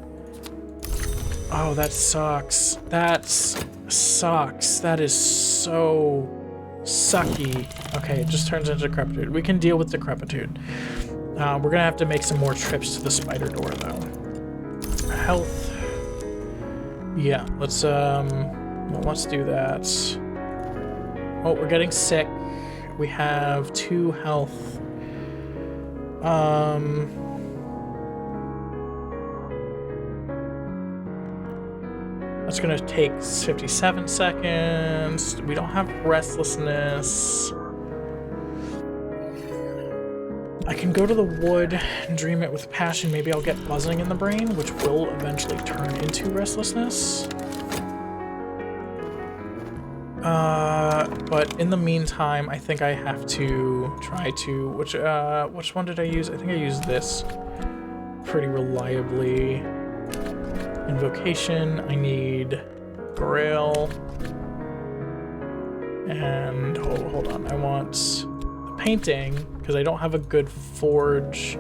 Oh, that sucks. That sucks. That is so sucky. Okay, it just turns into decrepitude. We can deal with decrepitude. We're gonna have to make some more trips to the spider door, though. Health. Yeah, let's do that. Oh, we're getting sick. We have 2 health. That's gonna take 57 seconds. We don't have restlessness. I can go to the wood and dream it with passion. Maybe I'll get buzzing in the brain, which will eventually turn into restlessness. But in the meantime, I think I have to try to, which one did I use? I think I used this pretty reliably. Invocation, I need Grail. And, hold on, I want the painting, because I don't have a good forge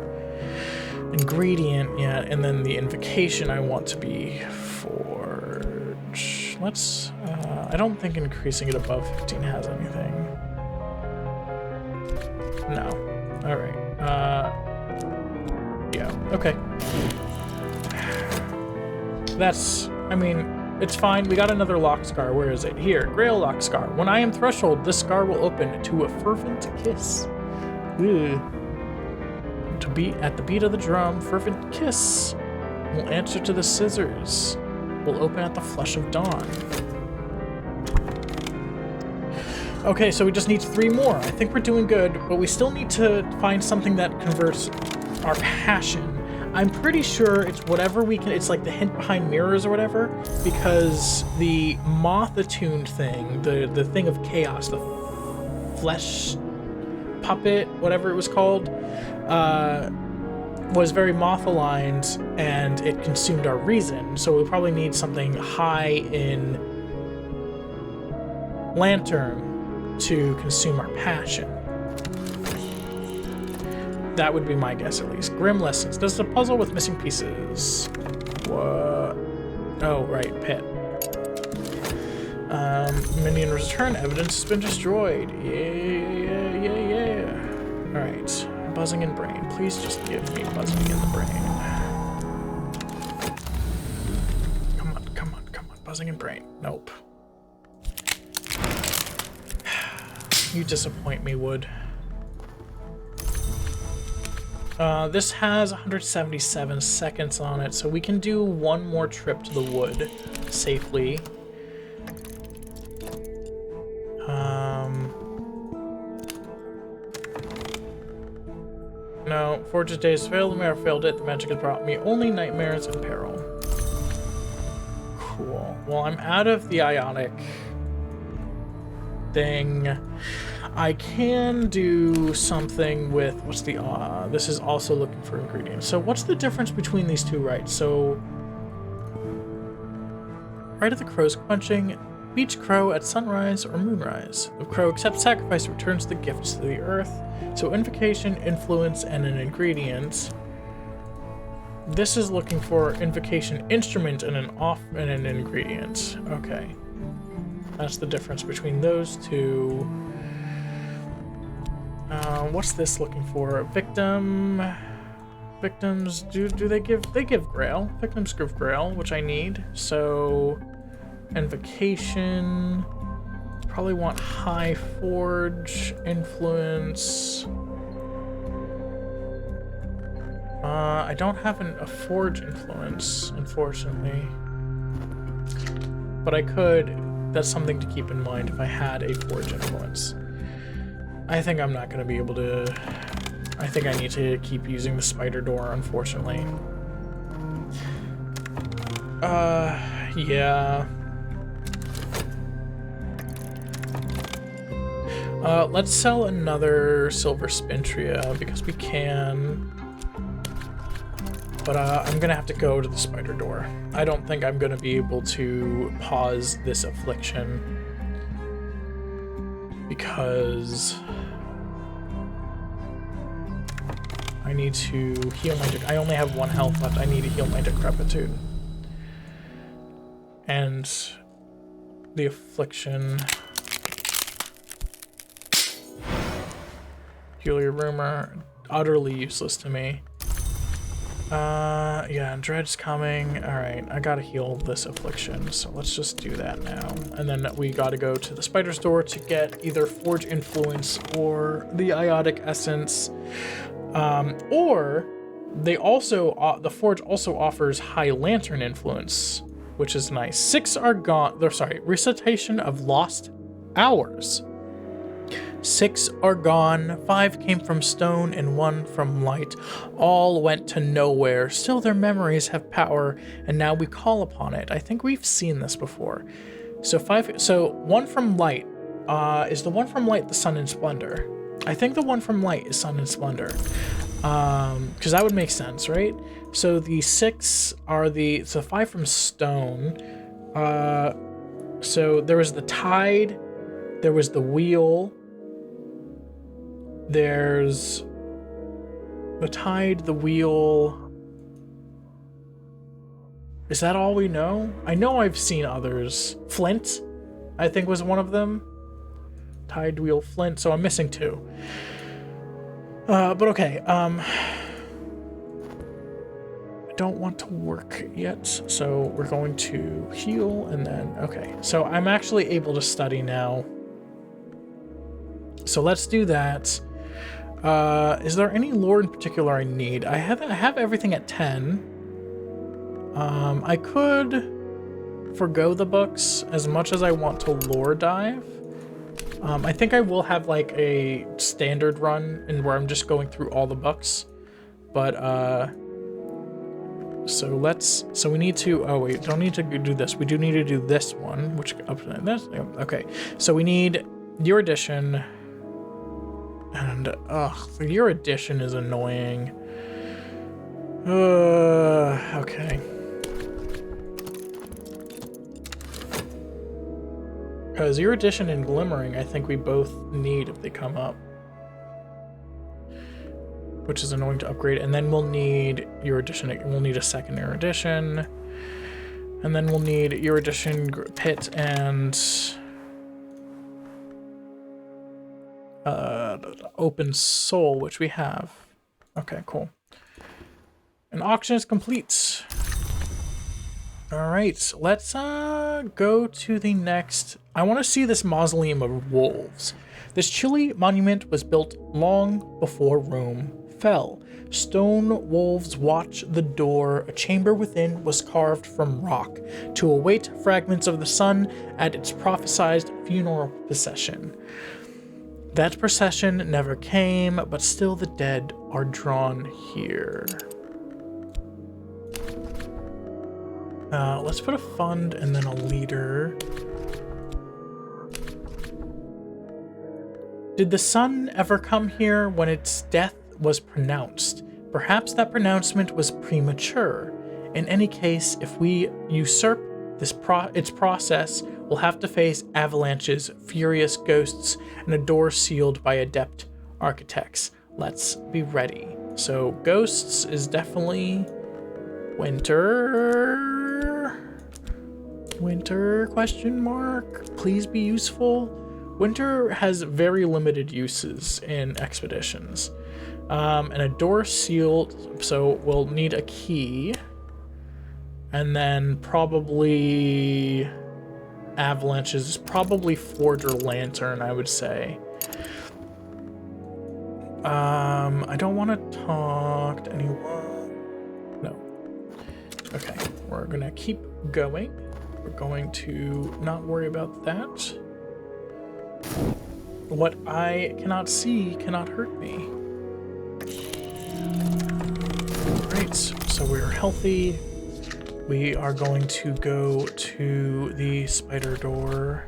ingredient yet, and then the invocation I want to be forge. Let's, I don't think increasing it above 15 has anything. No. Alright. Yeah, okay. That's, I mean, it's fine. We got another lock scar. Where is it? Here, Grail lock scar. When I am threshold, this scar will open to a fervent kiss. Ugh. To beat at the beat of the drum, fervent kiss will answer to the scissors. Will open at the flush of dawn. Okay, so we just need 3 more. I think we're doing good, but we still need to find something that converts our passion. I'm pretty sure it's whatever we can, it's like the hint behind mirrors or whatever, because the moth-attuned thing, the thing of chaos, the flesh puppet, whatever it was called, was very moth-aligned, and it consumed our reason, so we probably need something high in lantern to consume our passion. That would be my guess, at least. Grim lessons. Does the puzzle with missing pieces? What? Oh, right, pit. Minion return. Evidence has been destroyed. Yeah. Alright. Buzzing in brain. Please just give me buzzing in the brain. Come on. Buzzing in brain. Nope. You disappoint me, Wood. This has 177 seconds on it, so we can do 1 more trip to the wood safely. No, Forge's days failed, the mirror failed it, the magic has brought me only nightmares and peril. Cool. Well, I'm out of the ionic thing. I can do something with, what's the, this is also looking for ingredients. So what's the difference between these two rites? So, Rite of the Crow's Quenching, each crow at sunrise or moonrise. The crow accepts sacrifice and returns the gifts to the earth. So invocation, influence, and an ingredient. This is looking for invocation instrument and an ingredient. Okay. That's the difference between those two. What's this looking for? Victim. Victims, do they give Grail. Victims give Grail, which I need. So invocation. Probably want high forge, influence. I don't have a forge influence, unfortunately. But I could. That's something to keep in mind if I had a forge influence. I think I'm not going to be able to... I think I need to keep using the spider door, unfortunately. Yeah. Let's sell another silver spintria because we can. But I'm gonna have to go to the spider door. I don't think I'm gonna be able to pause this affliction because I need to heal my... I only have 1 health left. I need to heal my decrepitude. And the affliction. Heal your rumor. Utterly useless to me. Yeah, Dread's coming. Alright, I gotta heal this affliction, so let's just do that now. And then we gotta go to the spider store to get either Forge Influence or the Iotic Essence. Or they also, the Forge also offers High Lantern Influence, which is nice. 6 are gone, Recitation of Lost Hours. 6 are gone, 5 came from stone and 1 from light. All went to nowhere, still their memories have power, and now we call upon it. I think we've seen this before. So 1 from light, is the 1 from light the sun and splendor? I think the 1 from light is sun and splendor. Because that would make sense, right? So the 6 are so 5 from stone. So there was the tide, there was the wheel, there's the tide, the wheel. Is that all we know? I know I've seen others. Flint, I think, was one of them. Tide, wheel, flint. So I'm missing 2. But okay. I don't want to work yet, so we're going to heal and then... Okay, so I'm actually able to study now. So let's do that. Is there any lore in particular I need? I have everything at 10. I could forgo the books as much as I want to lore dive. I think I will have like a standard run and where I'm just going through all the books. But so we need to... Oh wait, don't need to do this. We do need to do this one, which this. Okay, so we need your edition. And your edition is annoying. Okay. Because your edition and glimmering, I think we both need if they come up. Which is annoying to upgrade. And then we'll need your edition. We'll need a second edition. And then we'll need your edition, pit, and open soul, which we have. Okay, cool. An auction is complete. All right, let's go to the next. I want to see this mausoleum of wolves. This chilly monument was built long before Rome fell. Stone wolves watch the door. A chamber within was carved from rock to await fragments of the sun at its prophesied funeral procession. That procession never came, but still the dead are drawn here. Let's put a fund and then a leader. Did the sun ever come here when its death was pronounced? Perhaps that pronouncement was premature. In any case, if we usurp its process, We'll have to face avalanches, furious ghosts, and a door sealed by adept architects. Let's be ready. So ghosts is definitely winter. Winter question mark? Please be useful. Winter has very limited uses in expeditions. And a door sealed, so we'll need a key. And then probably avalanches, probably forge or lantern, I would say. I don't want to talk to anyone. No. Okay, we're gonna keep going. We're going to not worry about that. What I cannot see cannot hurt me. Great, so we're healthy. We are going to go to the spider door,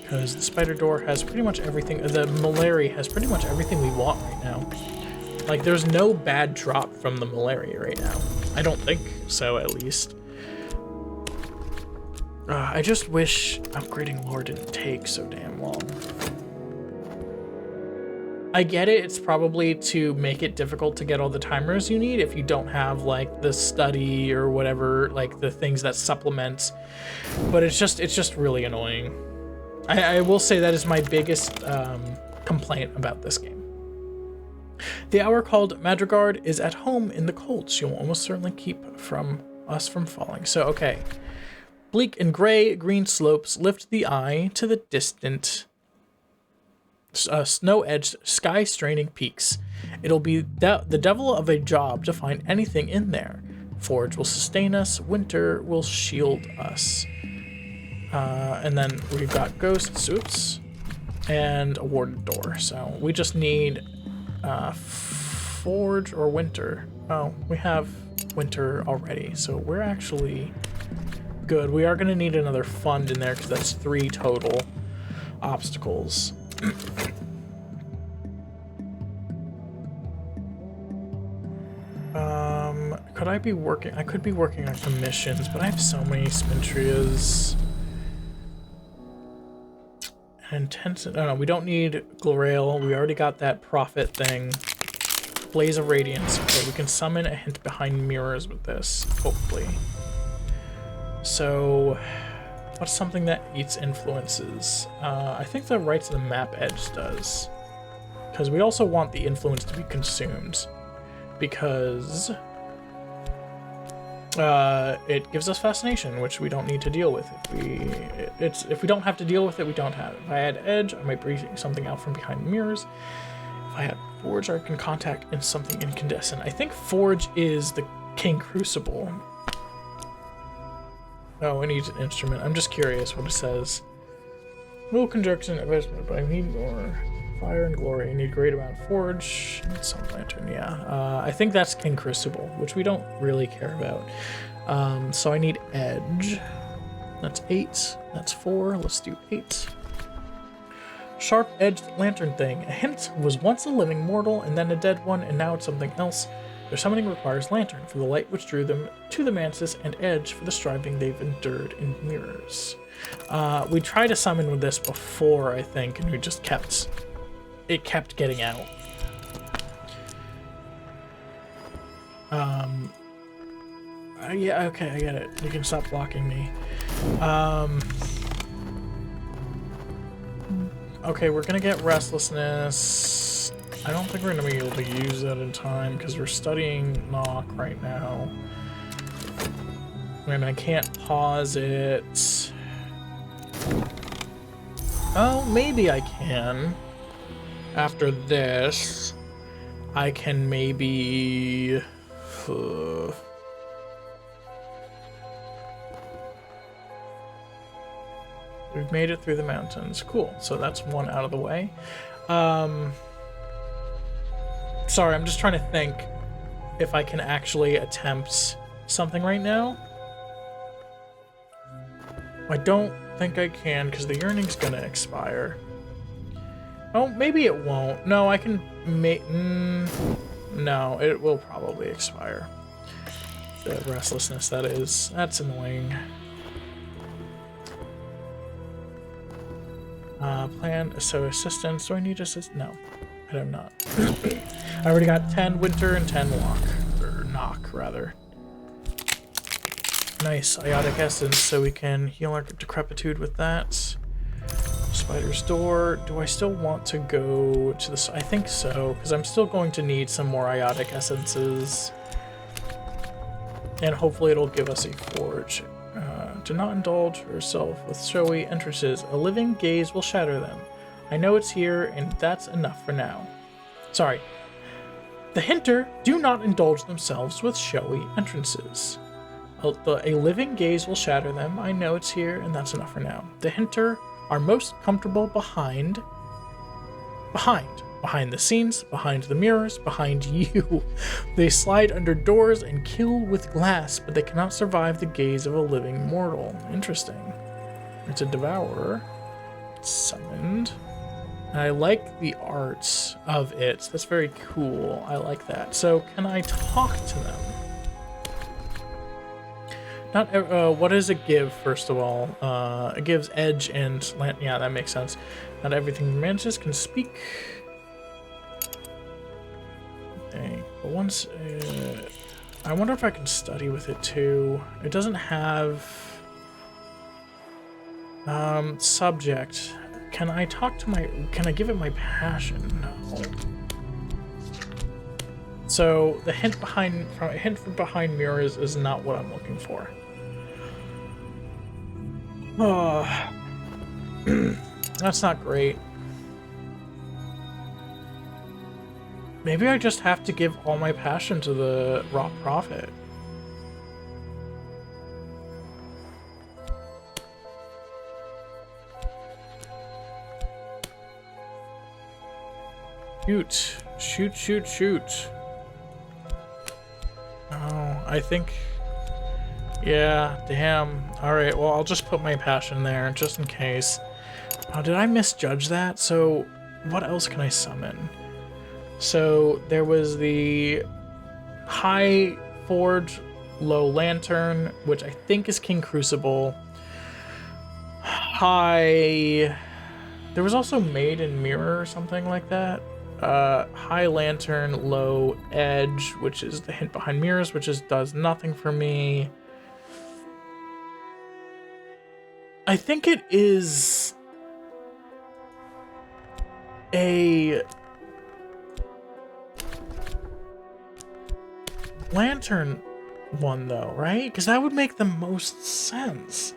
because the spider door has pretty much everything. The malaria has pretty much everything we want right now. Like, there's no bad drop from the malaria right now. I don't think so, at least. I just wish upgrading lore didn't take so damn long. I get it, it's probably to make it difficult to get all the timers you need if you don't have, like, the study or whatever, like, the things that supplement. But it's just really annoying. I will say that is my biggest complaint about this game. The hour called Madrigard is at home in the cold. She will almost certainly keep us from falling. So, okay. Bleak and gray-green slopes lift the eye to the distant snow-edged, sky-straining peaks. It'll be the devil of a job to find anything in there. Forge will sustain us. Winter will shield us. And then we've got ghosts, oops, and a warded door. So we just need forge or winter. Oh, we have winter already, so we're actually good. We are going to need another fund in there because that's 3 total obstacles. Could I be working? I could be working on commissions, but I have so many Spintrias. Intensive. Oh no, we don't need Glorale. We already got that profit thing. Blaze of Radiance. Okay, we can summon a hint behind mirrors with this, hopefully. So, what's something that eats influences? I think the right to the map edge does. Because we also want the influence to be consumed. Because it gives us fascination, which we don't need to deal with. If we don't have to deal with it, we don't have it. If I had edge, I might bring something out from behind the mirrors. If I had forge, I can contact in something incandescent. I think forge is the King Crucible. Oh, I need an instrument. I'm just curious what it says. Little conjunction investment, but I need more fire and glory. I need a great amount of forge and some lantern. Yeah, I think that's King Crucible, which we don't really care about. So I need edge. That's 8. That's 4. Let's do 8. Sharp-edged lantern thing. A hint was once a living mortal and then a dead one, and now it's something else. Their summoning requires lantern for the light which drew them to the mantis, and edge for the striving they've endured in mirrors. We tried to summon with this before, I think, and we just kept getting out. Yeah, okay, I get it. You can stop blocking me. Okay, we're gonna get restlessness. I don't think we're gonna be able to use that in time because we're studying knock right now. I mean, I can't pause it. Oh, maybe I can. After this, I can maybe... We've made it through the mountains. Cool. So that's one out of the way. Sorry, I'm just trying to think if I can actually attempt something right now. I don't think I can because the yearning's gonna expire. Oh, maybe it won't. No, I can no, it will probably expire. The restlessness, that is. That's annoying. Plan, so assistance. Do I need assist? No, I do not. I already got 10 winter and 10 walk. Or knock, rather. Nice, iotic essence, so we can heal our decrepitude with that. Spider's door. Do I still want to go to the... I think so, because I'm still going to need some more iotic essences. And hopefully it'll give us a forge. Do not indulge yourself with showy entrances. A living gaze will shatter them. I know it's here, and that's enough for now. Sorry. The hinter do not indulge themselves with showy entrances. A living gaze will shatter them. I know it's here, and that's enough for now. The hinter are most comfortable behind the scenes, behind the mirrors, behind you. They slide under doors and kill with glass, but they cannot survive the gaze of a living mortal. Interesting. It's a devourer. It's summoned. And I like the arts of it. That's very cool. I like that. So can I talk to them? Not what does it give, first of all? It gives edge and land. Yeah, that makes sense. Not everything manages can speak. Okay, but once... I wonder if I can study with it too. It doesn't have... subject. Can I talk to my... Can I give it my passion? No. So, the hint from behind mirrors is not what I'm looking for. Oh, that's not great. Maybe I just have to give all my passion to the raw prophet. Shoot. Shoot, shoot, shoot. Oh, I think... Yeah, damn. Alright, well, I'll just put my passion there, just in case. Oh, did I misjudge that? So, what else can I summon? So, there was the High Forge, Low Lantern, which I think is King Crucible. High... There was also Maiden Mirror or something like that. High Lantern, Low Edge, which is the hint behind mirrors, which does nothing for me. I think it is a lantern one though, right? Because that would make the most sense.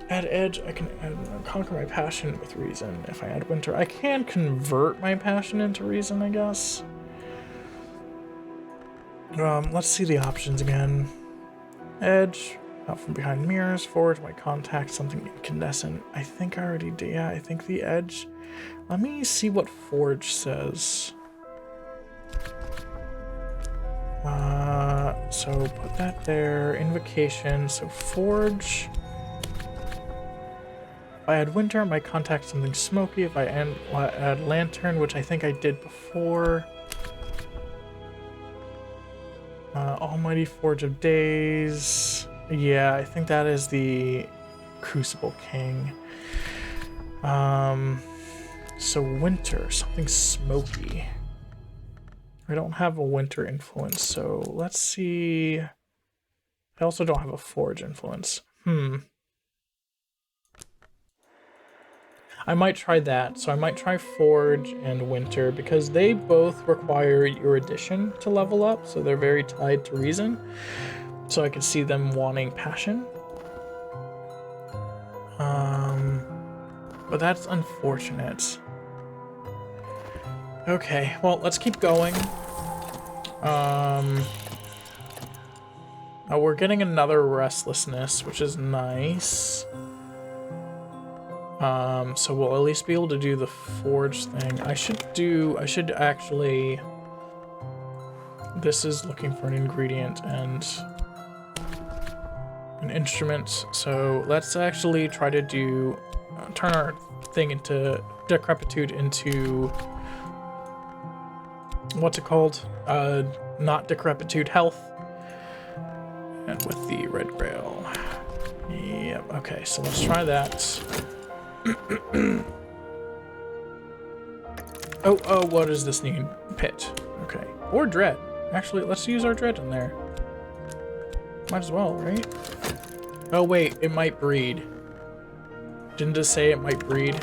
Add edge, I can conquer my passion with reason. If I add winter, I can convert my passion into reason, I guess. Let's see the options again. Edge. Out from behind mirrors, forward my contact, something incandescent. I think I already did. Yeah, I think the edge. Let me see what forge says. So put that there. Invocation. So forge. If I add winter, my contact something smoky. If I add lantern, which I think I did before. Almighty Forge of Days. Yeah, I think that is the Crucible King. So winter, something smoky. I don't have a winter influence, so let's see. I also don't have a forge influence. I might try that. So I might try forge and winter because they both require your addition to level up, so they're very tied to reason. So I could see them wanting passion. But that's unfortunate. Okay, well, let's keep going. Oh, we're getting another restlessness, which is nice. So we'll at least be able to do the forge thing. I should actually... This is looking for an ingredient and... an instrument, so let's actually try to do turn our thing into decrepitude into what's it called, not decrepitude, health, and with the red grail. Yep. Okay, so let's try that. Oh, what does this need? Pit. Okay. Or dread. Actually, let's use our dread in there. Might as well, right? Oh, wait. It might breed. Didn't it say it might breed?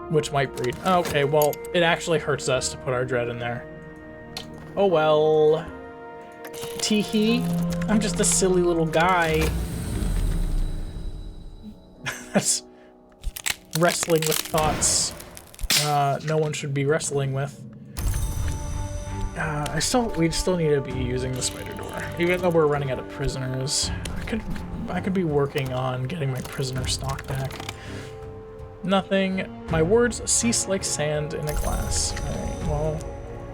Which might breed. Oh, okay, well, it actually hurts us to put our dread in there. Oh, well. Teehee. I'm just a silly little guy. That's wrestling with thoughts no one should be wrestling with. We still need to be using the spider door, even though we're running out of prisoners. I could be working on getting my prisoner stock back. Nothing. My words cease like sand in a glass. Alright, well,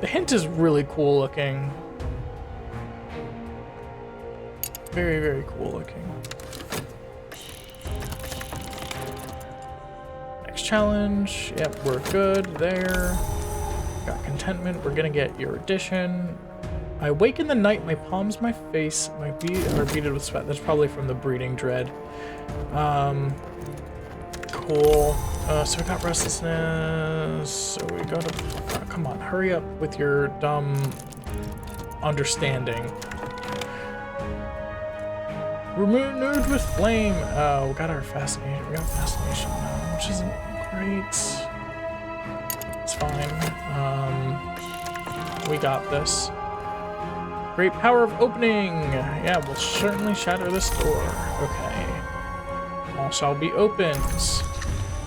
the hint is really cool looking. Very, very cool looking. Challenge. Yep, we're good there. Got contentment. We're gonna get your addition. I wake in the night, my palms, my face, my feet are beaded with sweat. That's probably from the breeding dread. Cool. So we got restlessness. So we gotta... come on, hurry up with your dumb understanding. Renewed with flame. Oh, we got our fascination. We got fascination now, which isn't great. It's fine. We got this. Great power of opening. Yeah, we'll certainly shatter this door. Okay. All shall be opened.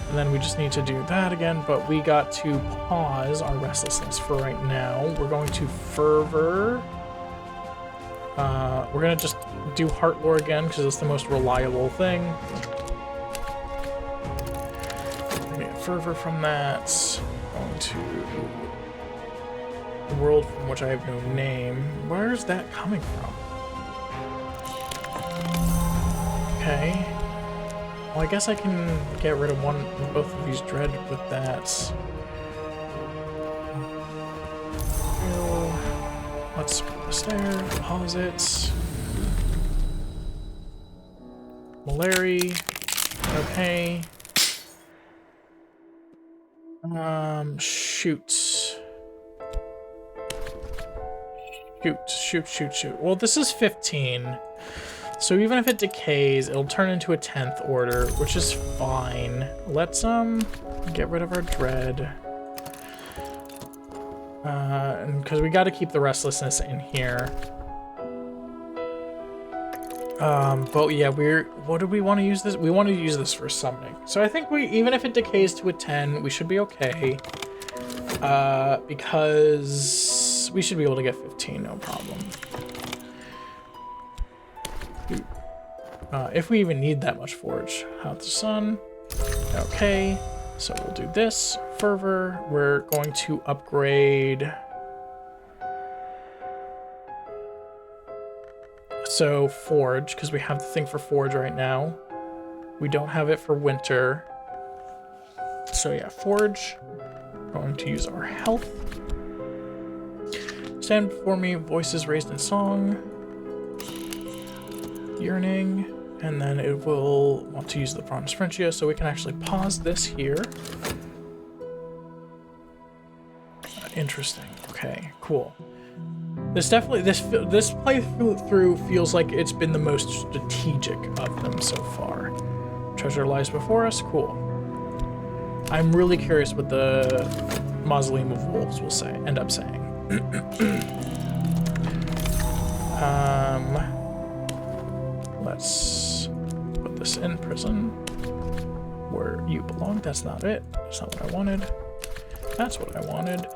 And then we just need to do that again, but we got to pause our restlessness for right now. We're going to fervor. We're gonna just do heart lore again because it's the most reliable thing. We're gonna get fervor from that. Going to the world from which I have no name. Where's that coming from? Okay. Well, I guess I can get rid of both of these dread with that. Let's put this there, pause it. Malari. Okay. Shoot. Well, this is 15. So even if it decays, it'll turn into a 10th order, which is fine. Let's, get rid of our dread. Because we got to keep the restlessness in here. But yeah, what do we want to use this? We want to use this for summoning. So I think even if it decays to a 10, we should be okay. Because we should be able to get 15, no problem. If we even need that much forge. Out the sun. Okay. So we'll do this. Fervor. We're going to upgrade. So forge, because we have the thing for forge right now. We don't have it for winter. So yeah, forge. Going to use our health. Stand before me, voices raised in song. Yearning. And then it will want to use the bronze Frenchia, so we can actually pause this here. Interesting. Okay, cool. This playthrough feels like it's been the most strategic of them so far. Treasure lies before us. Cool. I'm really curious what the Mausoleum of Wolves will end up saying. Let's put this in prison where you belong. That's not it. That's not what I wanted. That's what I wanted.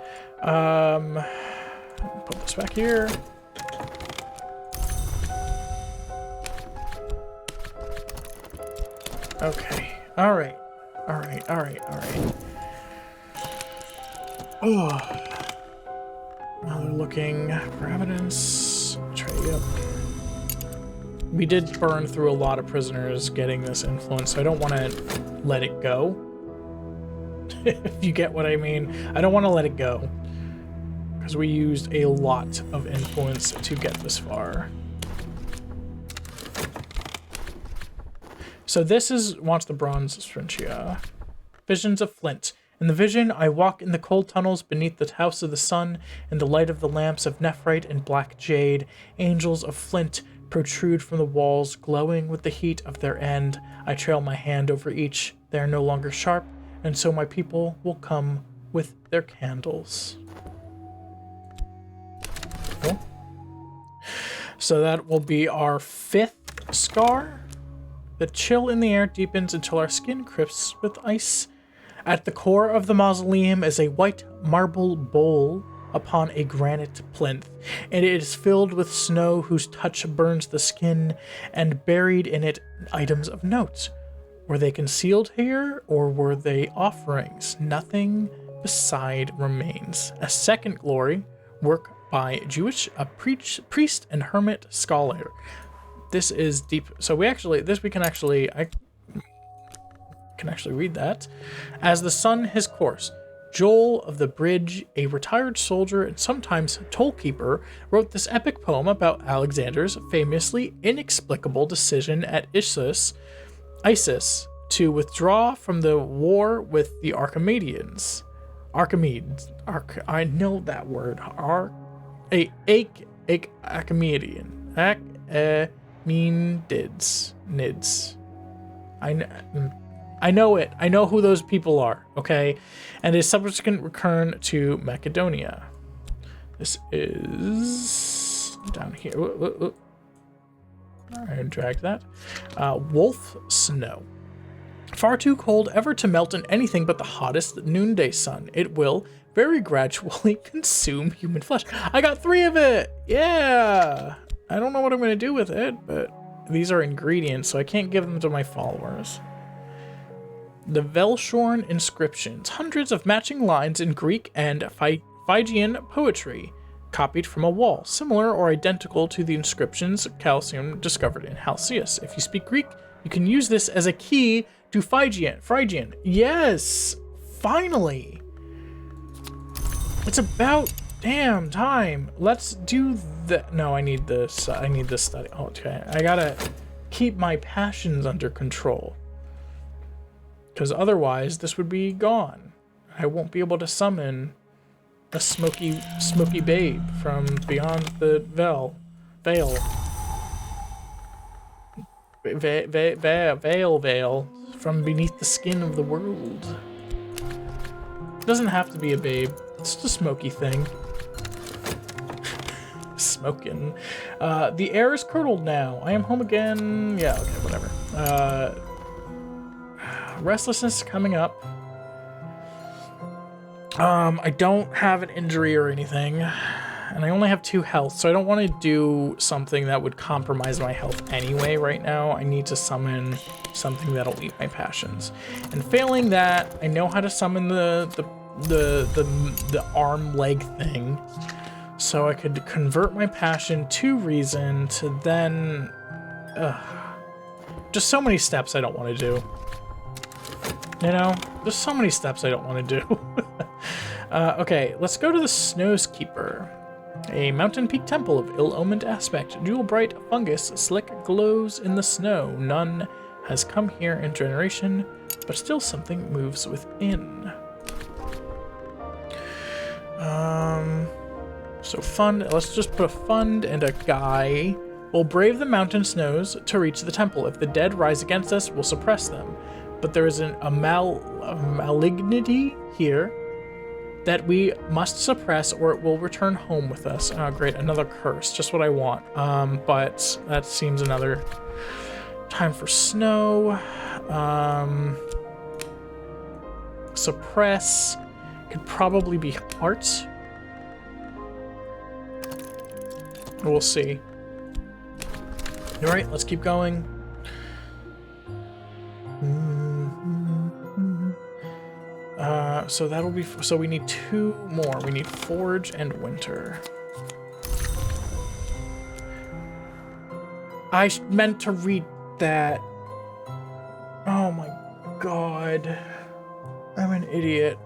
Put this back here. Okay. All right. Oh. Now they're looking for evidence. Trade up. We did burn through a lot of prisoners getting this influence, so I don't want to let it go. If you get what I mean. I don't want to let it go. Because we used a lot of influence to get this far. So this wants the bronze Strintia. Visions of Flint. In the vision, I walk in the cold tunnels beneath the house of the sun, in the light of the lamps of nephrite and black jade. Angels of flint protrude from the walls, glowing with the heat of their end. I trail my hand over each. They are no longer sharp, and so my people will come with their candles. Cool. So that will be our 5th scar. The chill in the air deepens until our skin crisps with ice. At the core of the mausoleum is a white marble bowl upon a granite plinth, and it is filled with snow whose touch burns the skin, and buried in it items of note. Were they concealed here, or were they offerings? Nothing beside remains. A second glory, work by a priest and hermit scholar. This is deep. So I can actually read that. As the sun his course, Joel of the Bridge, a retired soldier and sometimes tollkeeper, wrote this epic poem about Alexander's famously inexplicable decision at Isis to withdraw from the war with the Archimedes. I know that word. Archimedean. Nids. I know it. I know who those people are, okay? And his subsequent return to Macedonia. This is down here. All right, drag that. Wolf Snow. Far too cold ever to melt in anything but the hottest noonday sun. It will very gradually consume human flesh. I got 3 of it! Yeah! I don't know what I'm going to do with it, but these are ingredients, so I can't give them to my followers. The Velshorn inscriptions. Hundreds of matching lines in Greek and Phrygian poetry, copied from a wall, similar or identical to the inscriptions Calcium discovered in Halcyon. If you speak Greek, you can use this as a key to Phrygian. Yes! Finally! It's about damn time. Let's do that. No, I need this. I need this study. Oh, okay. I gotta keep my passions under control. Because otherwise, this would be gone. I won't be able to summon a smoky babe from beyond the veil. Veil from beneath the skin of the world. It doesn't have to be a babe. It's just a smoky thing. Smoking. The air is curdled now. I am home again. Yeah, okay, whatever. Restlessness coming up. I don't have an injury or anything, and I only have 2 health, so I don't want to do something that would compromise my health anyway right now. I need to summon something that'll eat my passions. And failing that, I know how to summon the arm leg thing, so I could convert my passion to reason to then just so many steps I don't want to do. You know, there's so many steps I don't want to do. Okay, let's go to the Snowskeeper. A mountain peak temple of ill-omened aspect. Jewel bright fungus slick glows in the snow. None has come here in generation, but still something moves within. So fund, let's just put a fund and a guy. We'll brave the mountain snows to reach the temple. If the dead rise against us, we'll suppress them. But there is a malignity here that we must suppress or it will return home with us. Oh, great, another curse, just what I want. But that seems another time for snow. Suppress could probably be heart. We'll see. All right, let's keep going. So that'll be, so we need 2 more. We need Forge and Winter. I meant to read that. Oh my god. I'm an idiot.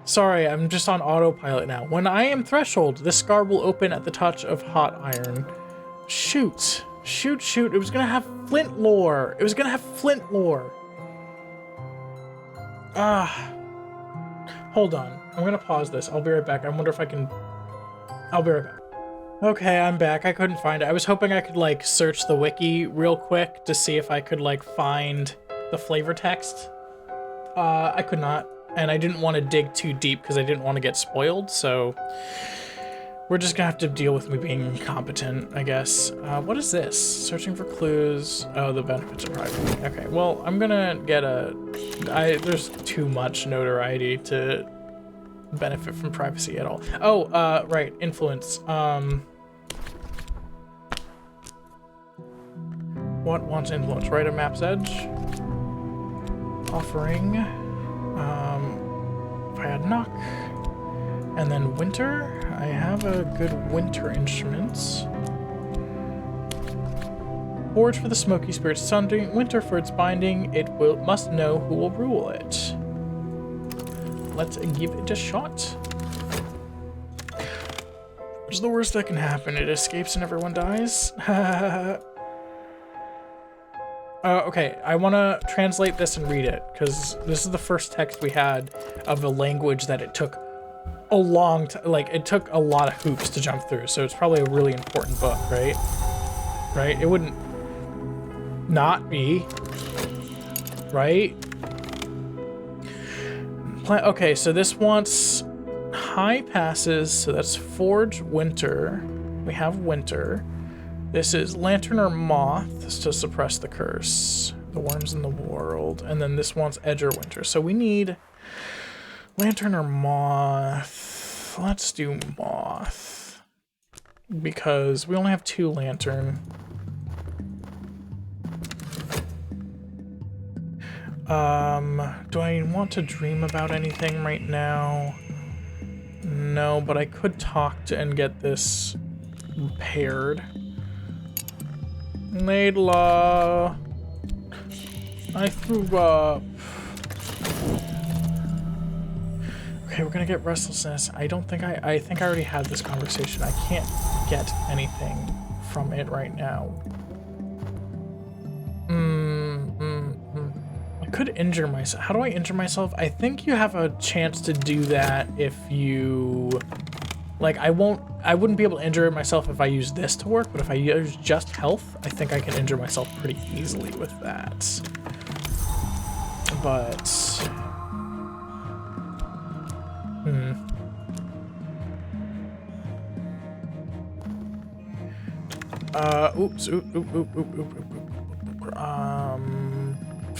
Sorry, I'm just on autopilot now. When I am threshold, this scar will open at the touch of hot iron. Shoot. Shoot, shoot. It was gonna have flint lore. It was gonna have flint lore. Ah. Hold on. I'm gonna pause this. I'll be right back. I wonder if I can... I'll be right back. Okay, I'm back. I couldn't find it. I was hoping I could, like, search the wiki real quick to see if I could, like, find the flavor text. I could not. And I didn't want to dig too deep because I didn't want to get spoiled, so... We're just gonna have to deal with me being incompetent, I guess. What is this? Searching for clues. Oh, the benefits of privacy. Okay, well, I'm gonna get there's too much notoriety to benefit from privacy at all. Oh, right, influence. What wants influence? Right at map's edge. Offering. If I had knock. And then winter. I have a good winter instruments. Forge for the smoky spirit's sundering. Winter for its binding. It must know who will rule it. Let's give it a shot. What's the worst that can happen? It escapes and everyone dies? Okay, I want to translate this and read it, because this is the first text we had of a language that it took a long time, like, it took a lot of hoops to jump through, so it's probably a really important book, right? Right? It wouldn't not be, right? Okay, so this wants high passes, so that's Forge Winter. We have Winter. This is Lantern or Moth to suppress the curse. The worms in the world. And then this wants Edge or Winter. So we need Lantern or Moth. Let's do Moth. Because we only have 2 Lantern. Do I want to dream about anything right now? No, but I could talk to and get this repaired. Laidlaw, I threw up. Okay, we're gonna get restlessness. I don't think I think I already had this conversation. I can't get anything from it right now. I could injure myself. How do I injure myself? I think you have a chance to do that if you... Like, I wouldn't be able to injure myself if I use this to work, but if I use just health, I think I can injure myself pretty easily with that. But... Oops.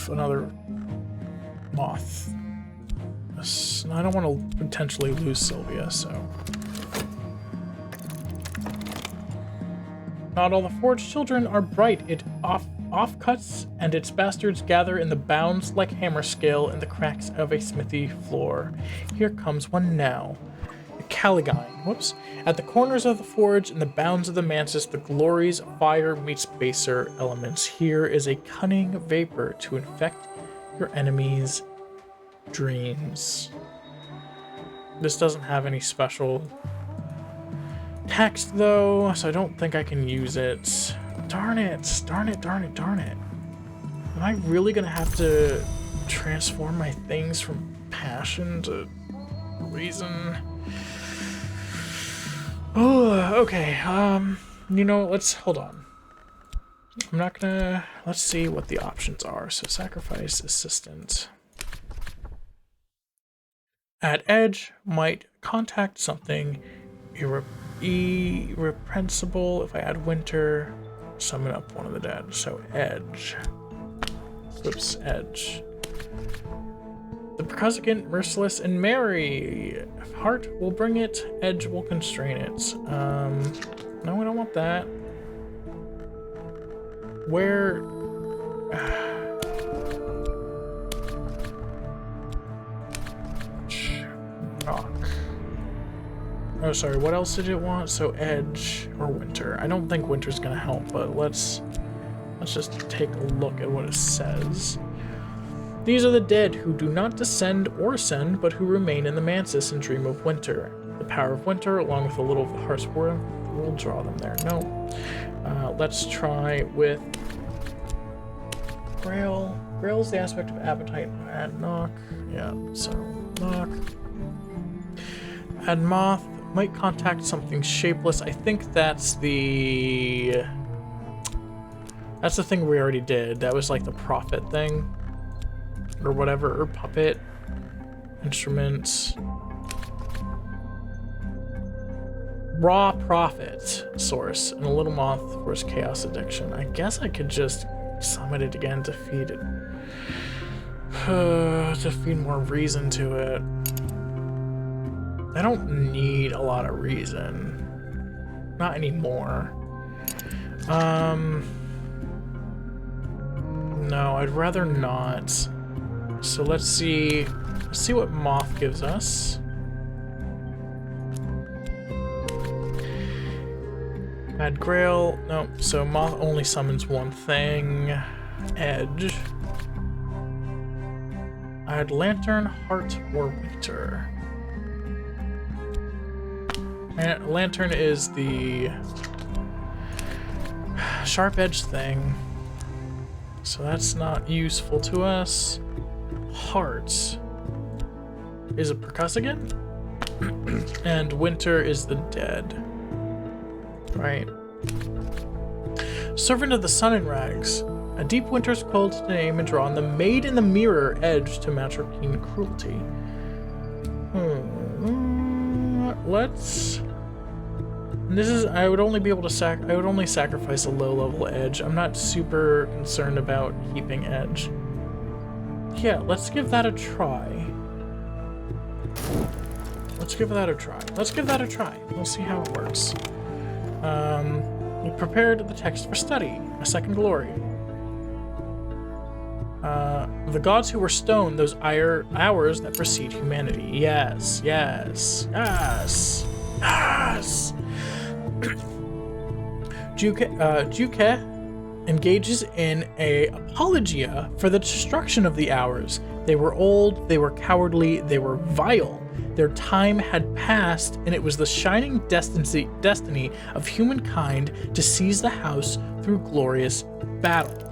Another moth. I don't want to potentially lose Sylvia, so... Not all the forged children are bright. It offcuts, and its bastards gather in the bounds like hammer scale in the cracks of a smithy floor. Here comes one now. The Caligine. Whoops. At the corners of the forge, in the bounds of the mantis, the glories of fire meets baser elements. Here is a cunning vapor to infect your enemies' dreams. This doesn't have any special text though, so I don't think I can use it. Darn it. Darn it. Am I really gonna have to transform my things from passion to reason? Oh, okay. You know, let's hold on. I'm not gonna... Let's see what the options are. So sacrifice, assistant. At edge, might contact something irrepressible. If I add winter, summon up one of the dead. So edge. Whoops, edge. The Percussicant, merciless, and merry. Heart will bring it, edge will constrain it. No, we don't want that. Where... Knock. Oh, sorry, what else did it want? So edge or winter. I don't think winter's gonna help, but let's just take a look at what it says. These are the dead who do not descend or ascend, but who remain in the mantis and dream of winter. The power of winter, along with a little of the heart's warmth, will draw them there. No. Let's try with Grail. Grail's the aspect of appetite. Add knock. Yeah, so knock. Add moth. Might contact something shapeless. I think that's the thing we already did. That was like the prophet thing. Or whatever. Or puppet. Instruments. Raw profit source. And a little moth for his chaos addiction. I guess I could just summon it again to feed it. To feed more reason to it. I don't need a lot of reason. Not anymore. No, I'd rather not. So let's see what moth gives us. Add Grail. No, so moth only summons one thing. Edge. Add lantern, heart, or winter. And lantern is the sharp edge thing, so that's not useful to us. Heart is a percussive, and winter is the dead. Right. Servant of the sun in rags. A deep winter's cold to name and draw on the maid in the mirror edge to match her keen cruelty. Let's. This is. I would only be able to I would only sacrifice a low-level edge. I'm not super concerned about keeping edge. Yeah, let's give that a try. Let's give that a try. We'll see how it works. We prepared the text for study. A second glory. The gods who were stoned, those hours that precede humanity. Yes. Juke engages in a apologia for the destruction of the hours. They were old, they were cowardly, they were vile. Their time had passed, and it was the shining destiny of humankind to seize the house through glorious battle.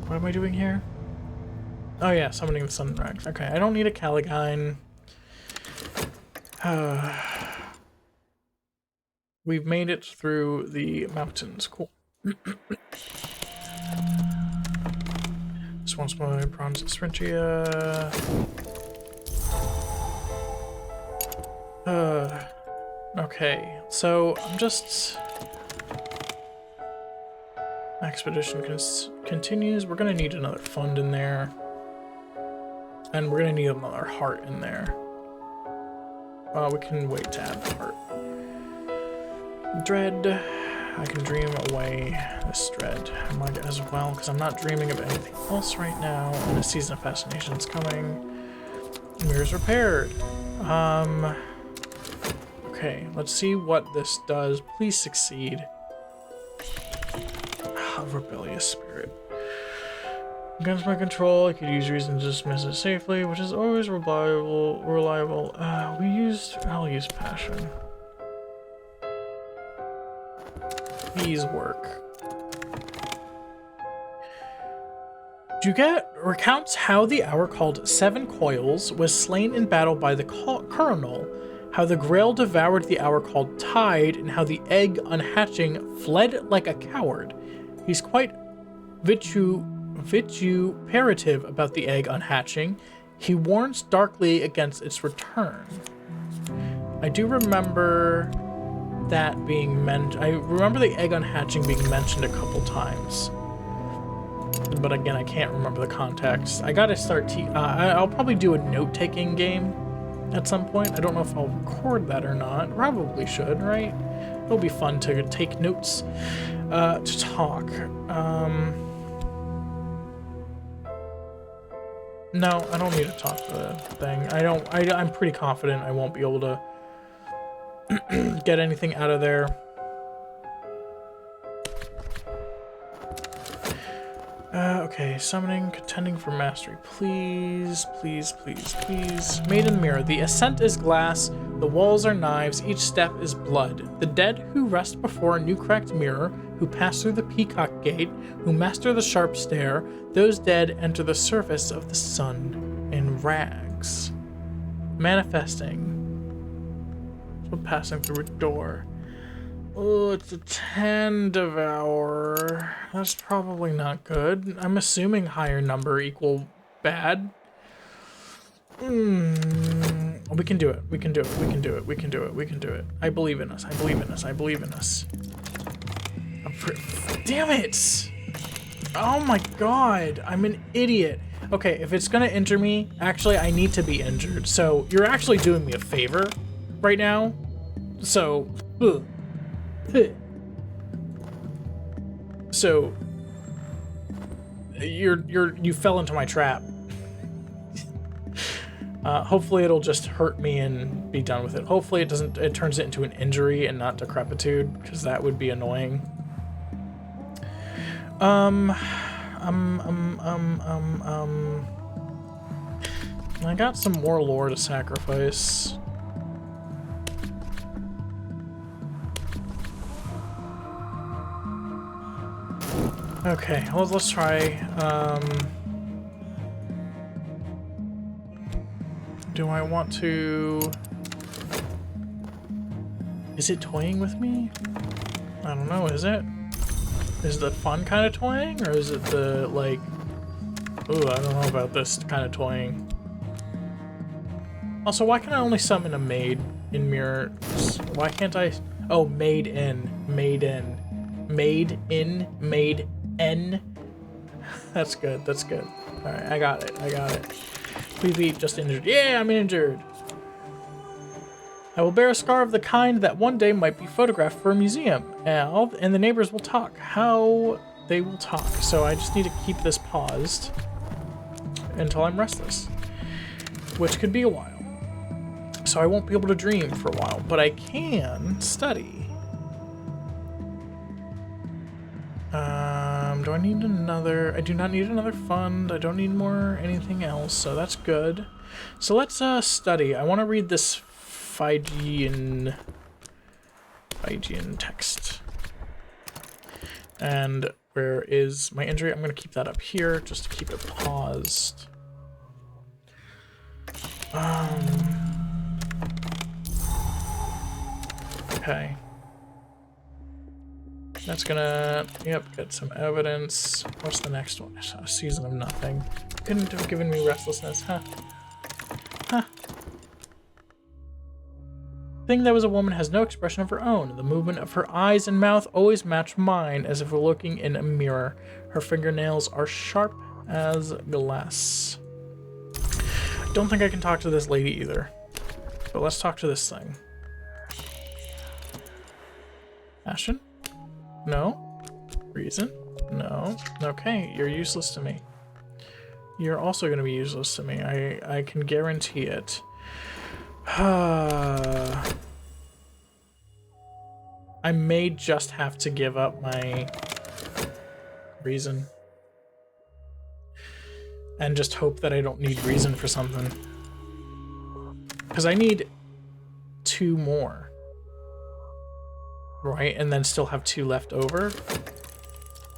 What am I doing here? Oh yeah, summoning the sun rags. Okay, I don't need a Caligine. We've made it through the mountains. Cool. This one's my bronze Sprintia. Okay, so I'm just... Expedition continues. We're gonna need another fund in there. And we're gonna need another heart in there. We can wait to add the heart. Dread. I can dream away this dread. I might as well, because I'm not dreaming of anything else right now. And a season of fascination is coming. Mirrors repaired. Okay, let's see what this does. Please succeed. Rebellious spirit. Against my control, I could use reason to dismiss it safely, which is always reliable. I'll use passion. These work. Juget recounts how the hour called Seven Coils was slain in battle by the Coronal, how the Grail devoured the hour called Tide, and how the egg unhatching fled like a coward. He's quite vituperative about the egg unhatching. He warns darkly against its return. I do remember that being mentioned. I remember the egg unhatching being mentioned a couple times. But again, I can't remember the context. I gotta start I'll probably do a note-taking game at some point. I don't know if I'll record that or not. Probably should, right? It'll be fun to take notes, to talk. No, I don't need to talk to the thing. I'm pretty confident I won't be able to get anything out of there. Okay, summoning, contending for mastery. Please, please, please, please. Maiden mirror. The ascent is glass, the walls are knives, each step is blood. The dead who rest before a new cracked mirror, who pass through the peacock gate, who master the sharp stair, those dead enter the surface of the sun in rags. Manifesting. So passing through a door. Oh, it's a 10 devour. That's probably not good. I'm assuming higher number equal bad. We can do it. We can do it. We can do it. We can do it. We can do it. I believe in us. I believe in us. I believe in us. Damn it! Oh my god. I'm an idiot. Okay, if it's gonna injure me, actually, I need to be injured. So, you're actually doing me a favor right now. So, So, you fell into my trap. Hopefully it'll just hurt me and be done with it. Hopefully it turns it into an injury and not decrepitude, because that would be annoying. I got some more lore to sacrifice. Okay, well, let's try. Do I want to... Is it toying with me? I don't know, is it? Is it the fun kind of toying, or is it the, like... Ooh, I don't know about this kind of toying. Also, why can I only summon a maid in mirrors? Why can't I... Oh, maid in. Maid in. Maid in. Maid N. That's good. That's good. Alright, I got it. I got it. Please be just injured. Yeah, I'm injured. I will bear a scar of the kind that one day might be photographed for a museum. And the neighbors will talk. How they will talk. So I just need to keep this paused until I'm restless, which could be a while. So I won't be able to dream for a while, but I can study. Do I need another? I do not need another fund. I don't need more anything else, so that's good. So let's study. I want to read this Phrygian text. And where is my injury? I'm going to keep that up here just to keep it paused. Okay. That's gonna, yep, get some evidence. What's the next one? A season of nothing. Couldn't have given me restlessness, huh? Huh. Thing that was a woman has no expression of her own. The movement of her eyes and mouth always match mine, as if we're looking in a mirror. Her fingernails are sharp as glass. I don't think I can talk to this lady either. But let's talk to this thing. Ashen? No? Reason? No. Okay, you're useless to me. You're also going to be useless to me. I can guarantee it. I may just have to give up my reason. And just hope that I don't need reason for something. Because I need 2 more. Right, and then still have 2 left over.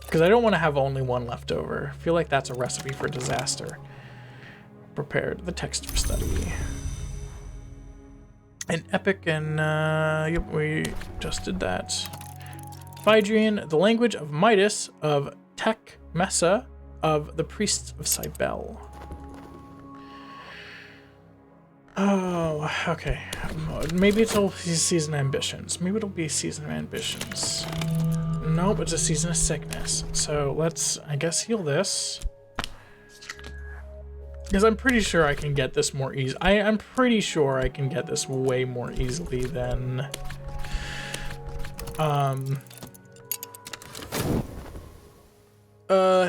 Because I don't want to have only 1 left over. I feel like that's a recipe for disaster. Prepared the text for study. An epic, and yep, we just did that. Phrygian, the language of Midas, of Tech Mesa, of the priests of Cybele. Oh, okay. Maybe it'll be season ambitions. Maybe it'll be season of ambitions. Nope, it's a season of sickness. So let's, I guess, heal this. Because I'm pretty sure I can get this more easy. I'm pretty sure I can get this way more easily than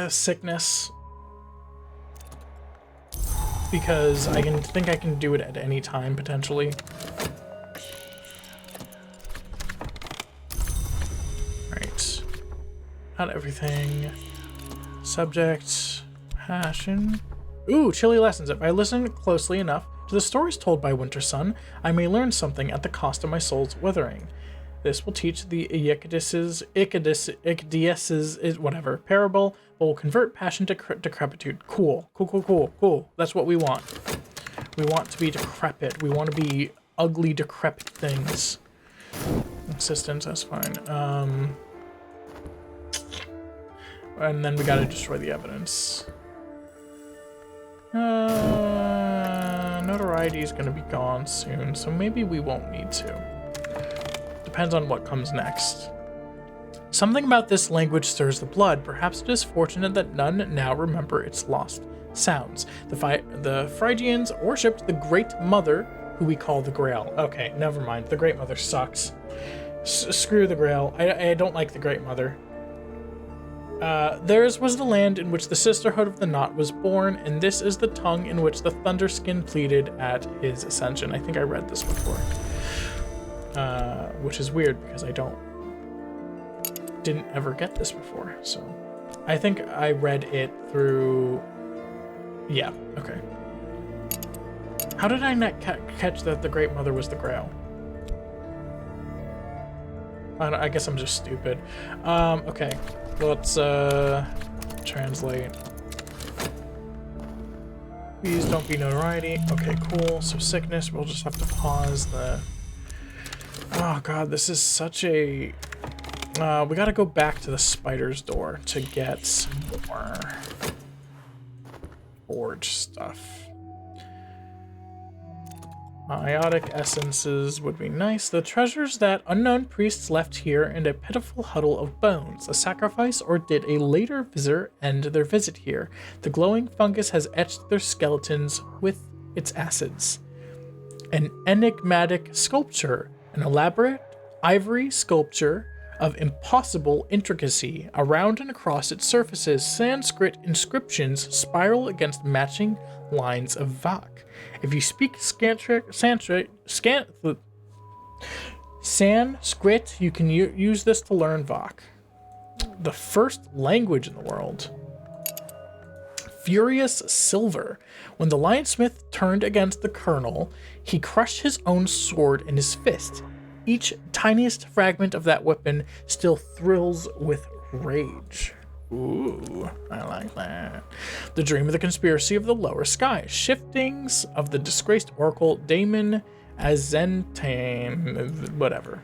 sickness. Because I think I can do it at any time, potentially. Right. Not everything. Subject, passion. Ooh, chilly lessons. If I listen closely enough to the stories told by Winter Sun, I may learn something at the cost of my soul's withering. This will teach the Ichdiuses, whatever, parable, but will convert passion to decrepitude. Cool. That's what we want. We want to be decrepit. We want to be ugly, decrepit things. Assistance, that's fine. And then we gotta destroy the evidence. Notoriety is gonna be gone soon, so maybe we won't need to. Depends on what comes next. Something about this language stirs the blood. Perhaps it is fortunate that none now remember its lost sounds. The Phrygians worshipped the Great Mother, who we call the Grail. Okay, never mind. The Great Mother sucks. Screw the Grail. I don't like the Great Mother. Theirs was the land in which the Sisterhood of the Knot was born, and this is the tongue in which the Thunderskin pleaded at his ascension. I think I read this before. Which is weird because I didn't ever get this before, so I think I read it through. Yeah, okay. How did I not catch that the Great Mother was the Grail? I guess I'm just stupid. Okay, let's translate. Please don't be notoriety. Okay, cool. So sickness, we'll just have to pause the. Oh god, this is such a. We gotta go back to the spider's door to get some more forge stuff. Iotic essences would be nice. The treasures that unknown priests left here and a pitiful huddle of bones. A sacrifice, or did a later visitor end their visit here? The glowing fungus has etched their skeletons with its acids. An enigmatic sculpture. An elaborate ivory sculpture of impossible intricacy. Around and across its surfaces, Sanskrit inscriptions spiral against matching lines of Vak. If you speak Sanskrit, you can use this to learn Vak. The first language in the world. Furious silver. When the lionsmith turned against the colonel, he crushed his own sword in his fist. Each tiniest fragment of that weapon still thrills with rage. Ooh, I like that. The dream of the conspiracy of the lower skies. Shiftings of the disgraced oracle Damon Azentame, whatever.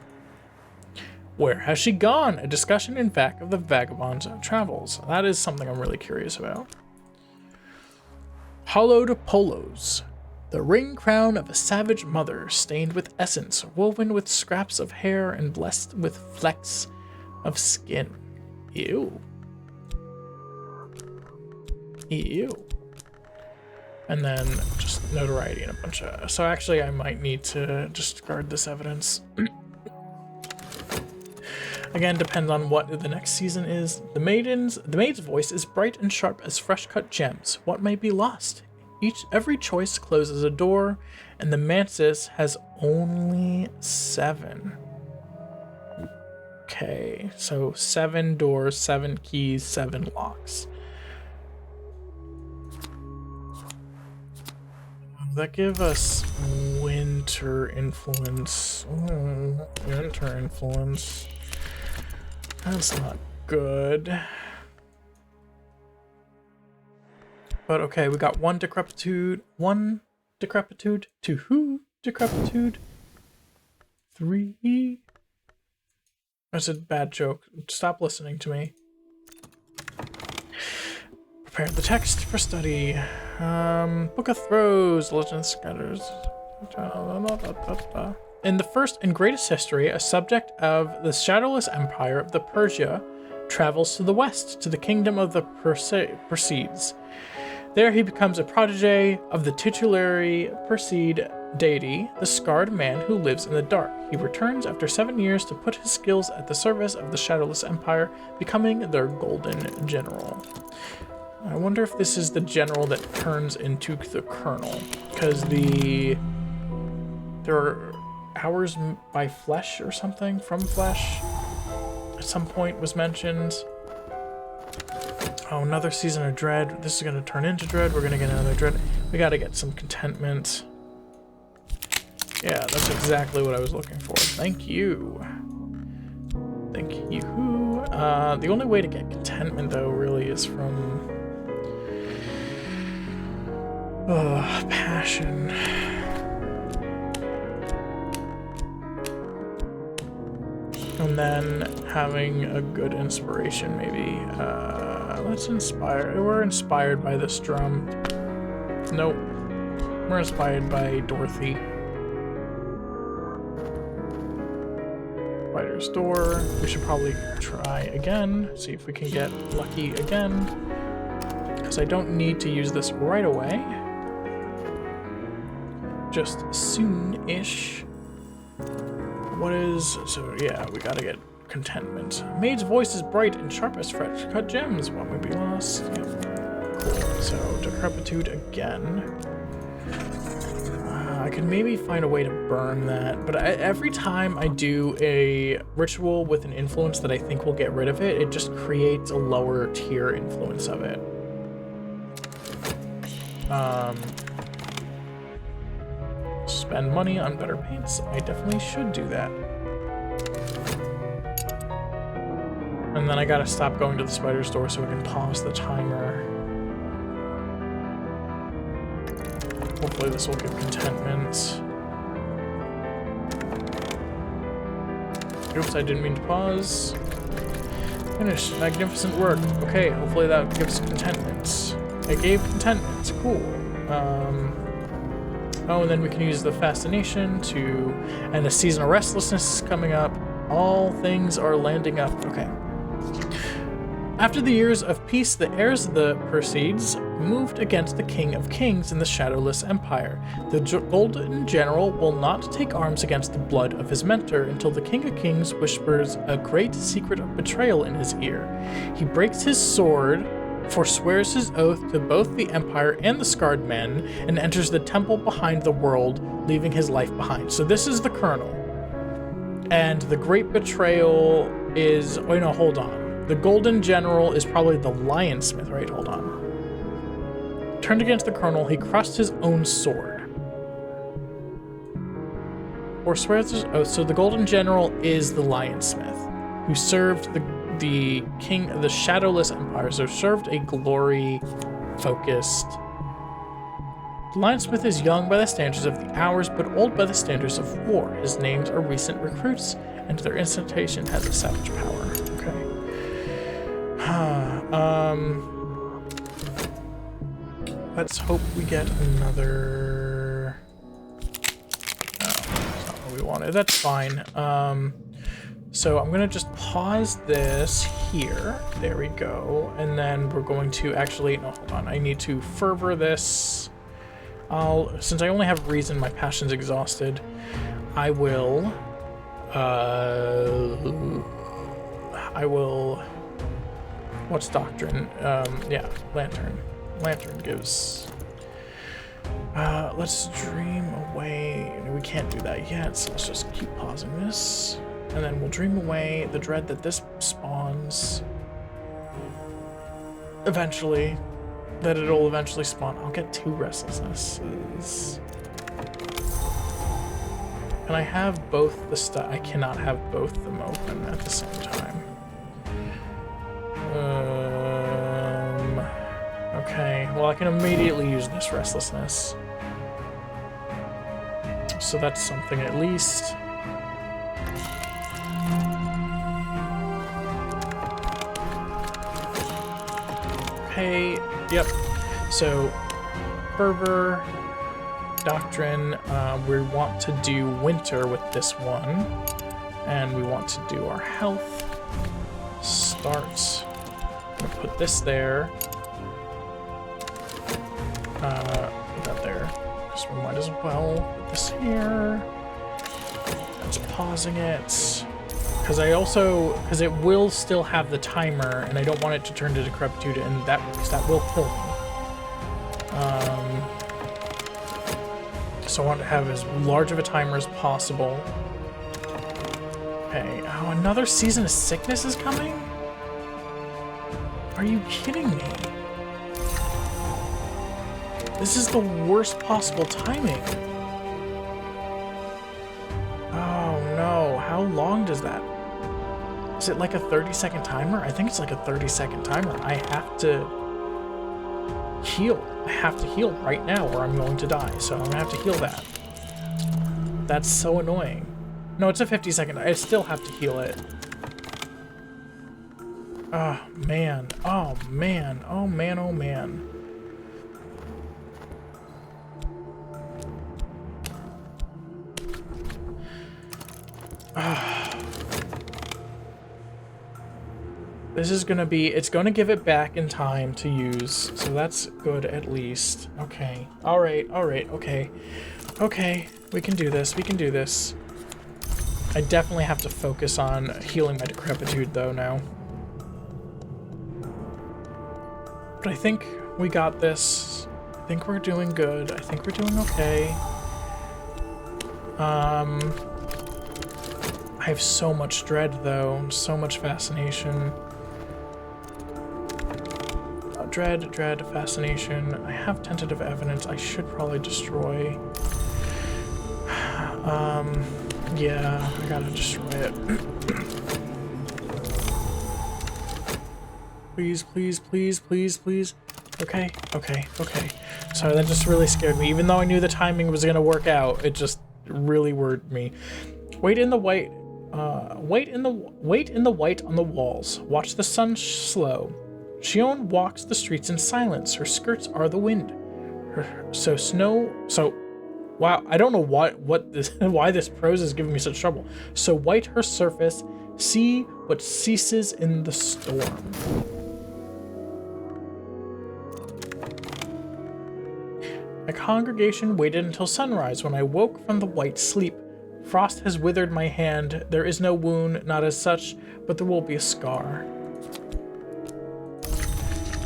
Where has she gone? A discussion, in fact, of the vagabond's travels. That is something I'm really curious about. Hollowed polos. The ring crown of a savage mother, stained with essence, woven with scraps of hair and blessed with flecks of skin. Ew. Ew. And then just notoriety and a bunch of. So actually, I might need to discard this evidence. Again, depends on what the next season is. The maid's voice is bright and sharp as fresh-cut gems. What may be lost? Every choice closes a door, and the mantis has only 7. Okay, so 7 doors, 7 keys, 7 locks. That give us winter influence. Winter influence. That's not good. But okay, we got 1 decrepitude, 2 decrepitude, 3. That's a bad joke. Stop listening to me. Prepare the text for study. Book of Throws, Legend Scatters. In the first and greatest history, a subject of the shadowless empire of the Persia travels to the west, to the kingdom of the Perseids. There he becomes a protege of the titulary Perseid deity, the scarred man who lives in the dark. He returns after 7 years to put his skills at the service of the shadowless empire, becoming their golden general. I wonder if this is the general that turns into the colonel, because there are hours by flesh or something from flesh at some point was mentioned. Oh, another season of dread. This is going to turn into dread. We're going to get another dread. We got to get some contentment. Yeah, that's exactly what I was looking for. Thank you. Thank you. The only way to get contentment, though, really is from... passion. And then having a good inspiration, maybe. Let's inspire. We're inspired by this drum. Nope. We're inspired by Dorothy. Spider's door. We should probably try again. See if we can get lucky again. Because I don't need to use this right away. Just soon-ish. What is... So, yeah, we gotta get contentment. Maid's voice is bright and sharp as fresh cut gems. What may be lost? Yep. Cool. So, decrepitude again. I could maybe find a way to burn that, but every time I do a ritual with an influence that I think will get rid of it, it just creates a lower tier influence of it. Spend money on better paints. I definitely should do that. And then I gotta stop going to the spider's door so we can pause the timer. Hopefully this will give contentment. Oops, I didn't mean to pause. Finished. Magnificent work. Okay, hopefully that gives contentment. It gave contentment. Cool. Oh, and then we can use the fascination to... And the season of restlessness is coming up. All things are landing up. Okay. After the years of peace, the heirs of the Perseids moved against the King of Kings in the Shadowless Empire. The Golden General will not take arms against the blood of his mentor until the King of Kings whispers a great secret of betrayal in his ear. He breaks his sword, forswears his oath to both the Empire and the Scarred Men, and enters the temple behind the world, leaving his life behind. So this is the Colonel. And the great betrayal is... Oh, no, hold on. The Golden General is probably the Lionsmith, right? Hold on. Turned against the Colonel, he crushed his own sword. Forswears his oath. So the Golden General is the Lionsmith, who served the king of the Shadowless Empire, so served a glory-focused... The Lionsmith is young by the standards of the hours, but old by the standards of war. His names are recent recruits, and their incitation has a savage power. Let's hope we get another... No, that's not what we wanted. That's fine. So I'm gonna just pause this here. There we go. And then we're going to actually... No, hold on. I need to fervor this. Since I only have reason, my passion's exhausted, I will... What's Doctrine? Yeah, Lantern. Lantern gives... let's dream away... We can't do that yet, so let's just keep pausing this. And then we'll dream away the dread that this spawns. Eventually. That it'll eventually spawn. I'll get 2 restlessnesses. Can I have both the stuff? I cannot have both of them open at the same time. Okay, well, I can immediately use this restlessness. So that's something at least. Okay, yep. So, Fervor, Doctrine, we want to do Winter with this one. And we want to do our health. Start. I'm gonna put this there. Put that there. Just we might as well put this here. That's pausing it. Because it will still have the timer, and I don't want it to turn to decrepitude, and because that will kill me. So I want to have as large of a timer as possible. Okay, oh, another season of sickness is coming? Are you kidding me? This is the worst possible timing. Oh no, how long does that? Is it like a 30-second timer? I think it's like a 30-second timer. I have to heal. I have to heal right now or I'm going to die. So I'm gonna have to heal that. That's so annoying. No, it's a 50-second. I still have to heal it. Oh man. Oh man. Oh man. Oh man. This is gonna be, it's gonna give it back in time to use, so that's good at least. Okay, alright, okay. Okay, we can do this, we can do this. I definitely have to focus on healing my decrepitude though now. But I think we got this. I think we're doing good. I think we're doing okay. I have so much dread though, so much fascination. Dread, fascination. I have tentative evidence. I should probably destroy. Yeah, I gotta destroy it. Please, please, please, please, please. Okay, okay, okay. Sorry, that just really scared me. Even though I knew the timing was gonna work out, it just really worried me. Wait in the white. Wait in the white on the walls. Watch the sun slow. Shion walks the streets in silence. Her skirts are the wind. Wow, I don't know why this prose is giving me such trouble. So white her surface, see what ceases in the storm. My congregation waited until sunrise when I woke from the white sleep. Frost has withered my hand. There is no wound, not as such, but there will be a scar.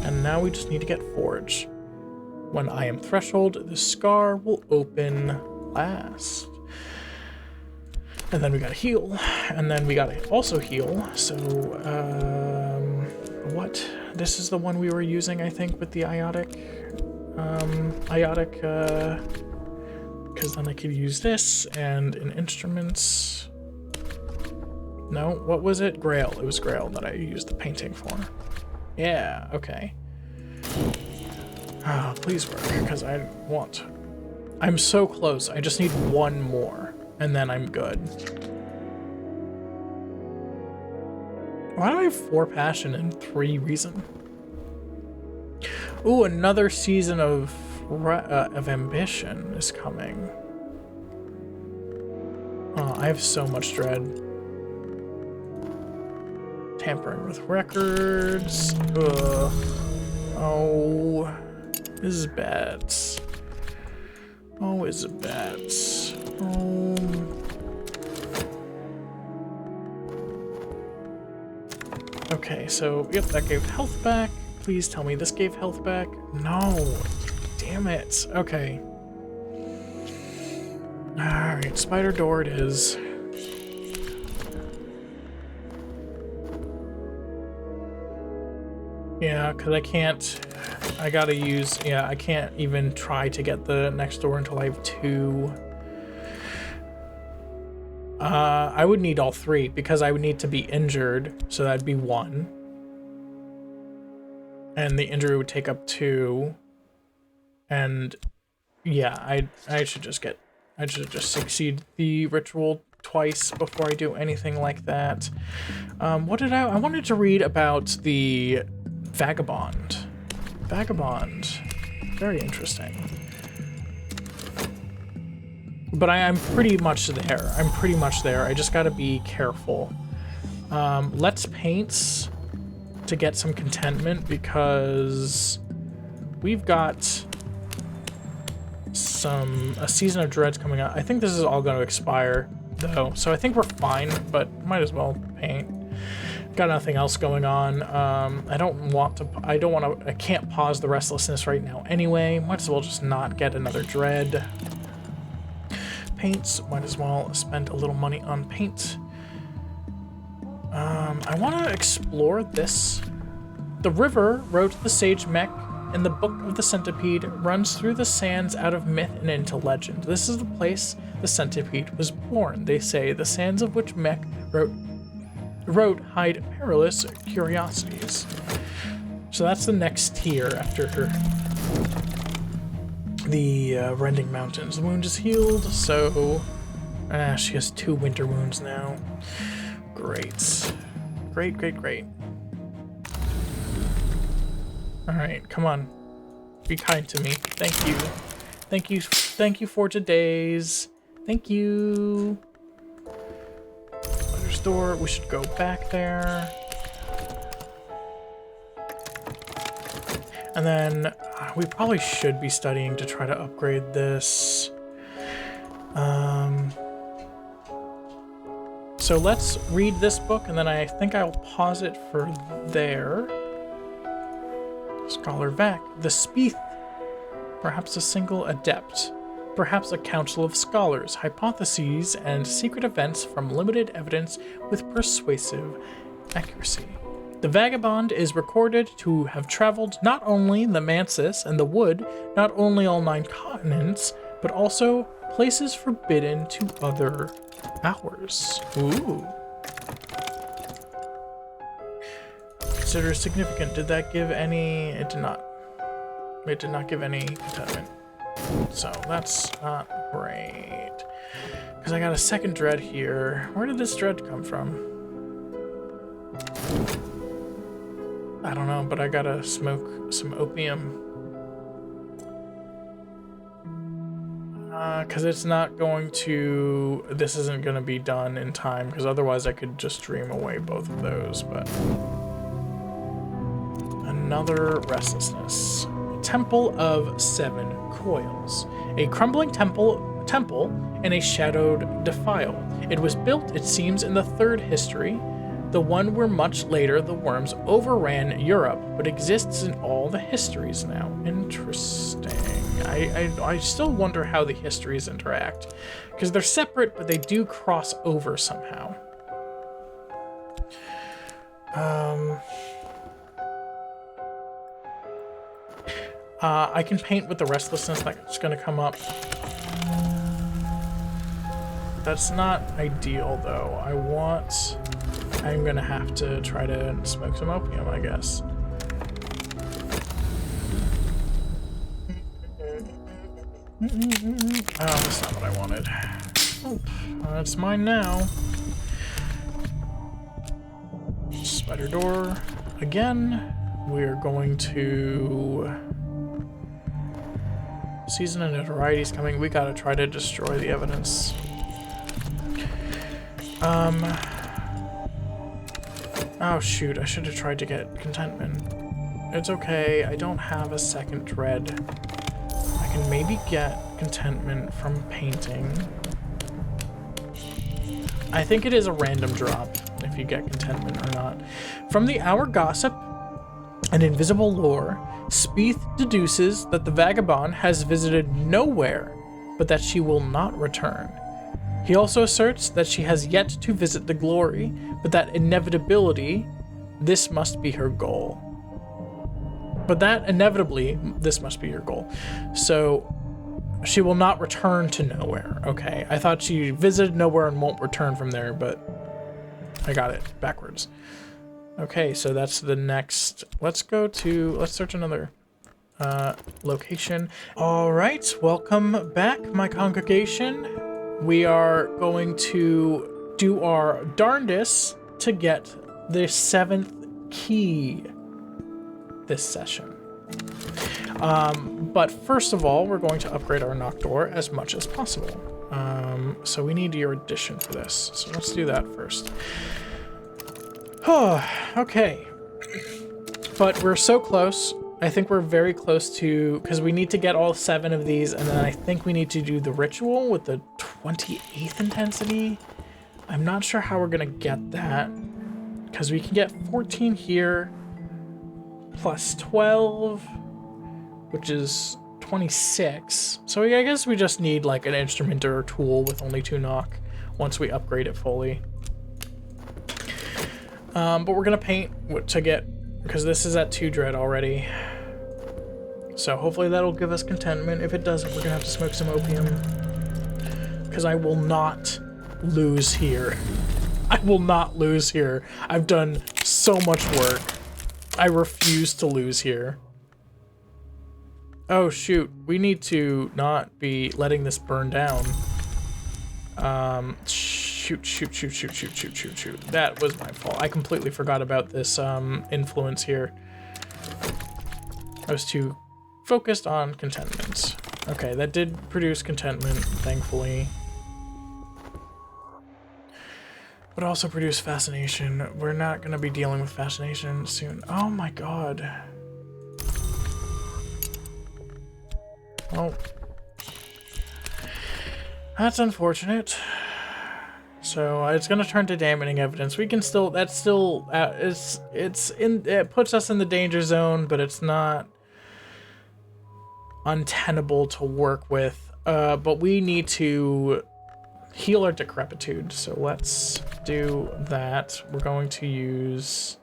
And now we just need to get Forge. When I am threshold, the scar will open last. And then we gotta heal. And then we gotta also heal. So, what? This is the one we were using, I think, with the iotic. Because then I could use this and in instruments. No, what was it? Grail. It was Grail that I used the painting for. Yeah, okay. Oh, please work, because I'm so close. I just need one more, and then I'm good. Why do I have 4 passion and 3 reason? Ooh, another season of ambition is coming. Oh, I have so much dread. Tampering with records. Ugh. Oh, this is bad. Oh, is it bad? Oh. Okay, so yep, that gave health back. Please tell me this gave health back. No, damn it. Okay. All right, spider door it is. Yeah, because I gotta use, yeah, I can't even try to get the next door until I have 2. I would need all 3 because I would need to be injured, so that'd be 1. And the injury would take up 2. And yeah, I should just succeed the ritual twice before I do anything like that. What did I wanted to read about the Vagabond. Very interesting. But I'm pretty much there. I just gotta be careful. Let's paint to get some contentment because we've got a season of dreads coming up. I think this is all going to expire though, so I think we're fine, but might as well paint. Got nothing else going on. I can't pause the restlessness right now anyway. Might as well just not get another dread. Paints, might as well spend a little money on paint. I want to explore this The river, wrote the sage Mech, in the Book of the Centipede, runs through the sands out of myth and into legend. This is the place the centipede was born. They say the sands of which Mech wrote hide perilous curiosities. So that's the next tier after the Rending Mountains. The wound is healed, so she has 2 winter wounds now. Great. Great. Alright, come on. Be kind to me. Thank you. Thank you for today's. Thank you. Store. We should go back there. And then we probably should be studying to try to upgrade this. So let's read this book, and then I think I'll pause it for there. Scholar Vac. The Speeth. Perhaps a single adept. Perhaps a council of scholars, hypotheses, and secret events from limited evidence with persuasive accuracy. The vagabond is recorded to have traveled not only the Mansis and the Wood, not only all 9 continents, but also places forbidden to other hours. Ooh. Consider significant. Did that give any? It did not. It did not give any contentment. So that's not great. Because I got a second dread here. Where did this dread come from? I don't know, but I gotta smoke some opium. Because it's not going to... This isn't going to be done in time, because otherwise I could just dream away both of those, but... Another restlessness. Temple of 7 Coils. A crumbling temple in a shadowed defile. It was built, it seems, in the 3rd history, the one where much later the worms overran Europe, but exists in all the histories now. Interesting. I still wonder how the histories interact, because they're separate, but they do cross over somehow. I can paint with the restlessness that's going to come up. That's not ideal, though. I'm going to have to try to smoke some opium, I guess. Oh, that's not what I wanted. Oh, it's mine now. Spider door. Again, we're going to... Season and notoriety's coming. We gotta try to destroy the evidence. Oh shoot, I should have tried to get contentment. It's okay, I don't have a second dread. I can maybe get contentment from painting. I think it is a random drop if you get contentment or not. From the Hour Gossip and Invisible Lore, Speeth deduces that the vagabond has visited nowhere, but that she will not return. He also asserts that she has yet to visit the glory, but that inevitably, this must be her goal. So, she will not return to nowhere. Okay, I thought she visited nowhere and won't return from there, but I got it backwards. Okay, so that's the next. Let's search another location. All right, welcome back, my congregation. We are going to do our darndest to get the 7th key this session. But first of all, we're going to upgrade our knock door as much as possible. So we need your addition for this. So let's do that first. Oh, okay. But we're so close. I think we're very close to, because we need to get all 7 of these, and then I think we need to do the ritual with the 28th intensity. I'm not sure how we're gonna get that, because we can get 14 here, plus 12, which is 26. So I guess we just need like an instrument or a tool with only 2 knock once we upgrade it fully. But we're gonna paint to get because this is at 2 dread already. So hopefully that'll give us contentment. If it doesn't, we're gonna have to smoke some opium. Because I will not lose here. I will not lose here. I've done so much work. I refuse to lose here. Oh shoot, we need to not be letting this burn down. Shoot. That was my fault. I completely forgot about this influence here. I was too focused on contentment. Okay, that did produce contentment, thankfully. But also produce fascination. We're not gonna be dealing with fascination soon. Oh my god. Oh. That's unfortunate. So it's gonna turn to damning evidence. We can still, that's still, it puts us in the danger zone, but it's not untenable to work with. But we need to heal our decrepitude. So let's do that. We're going to use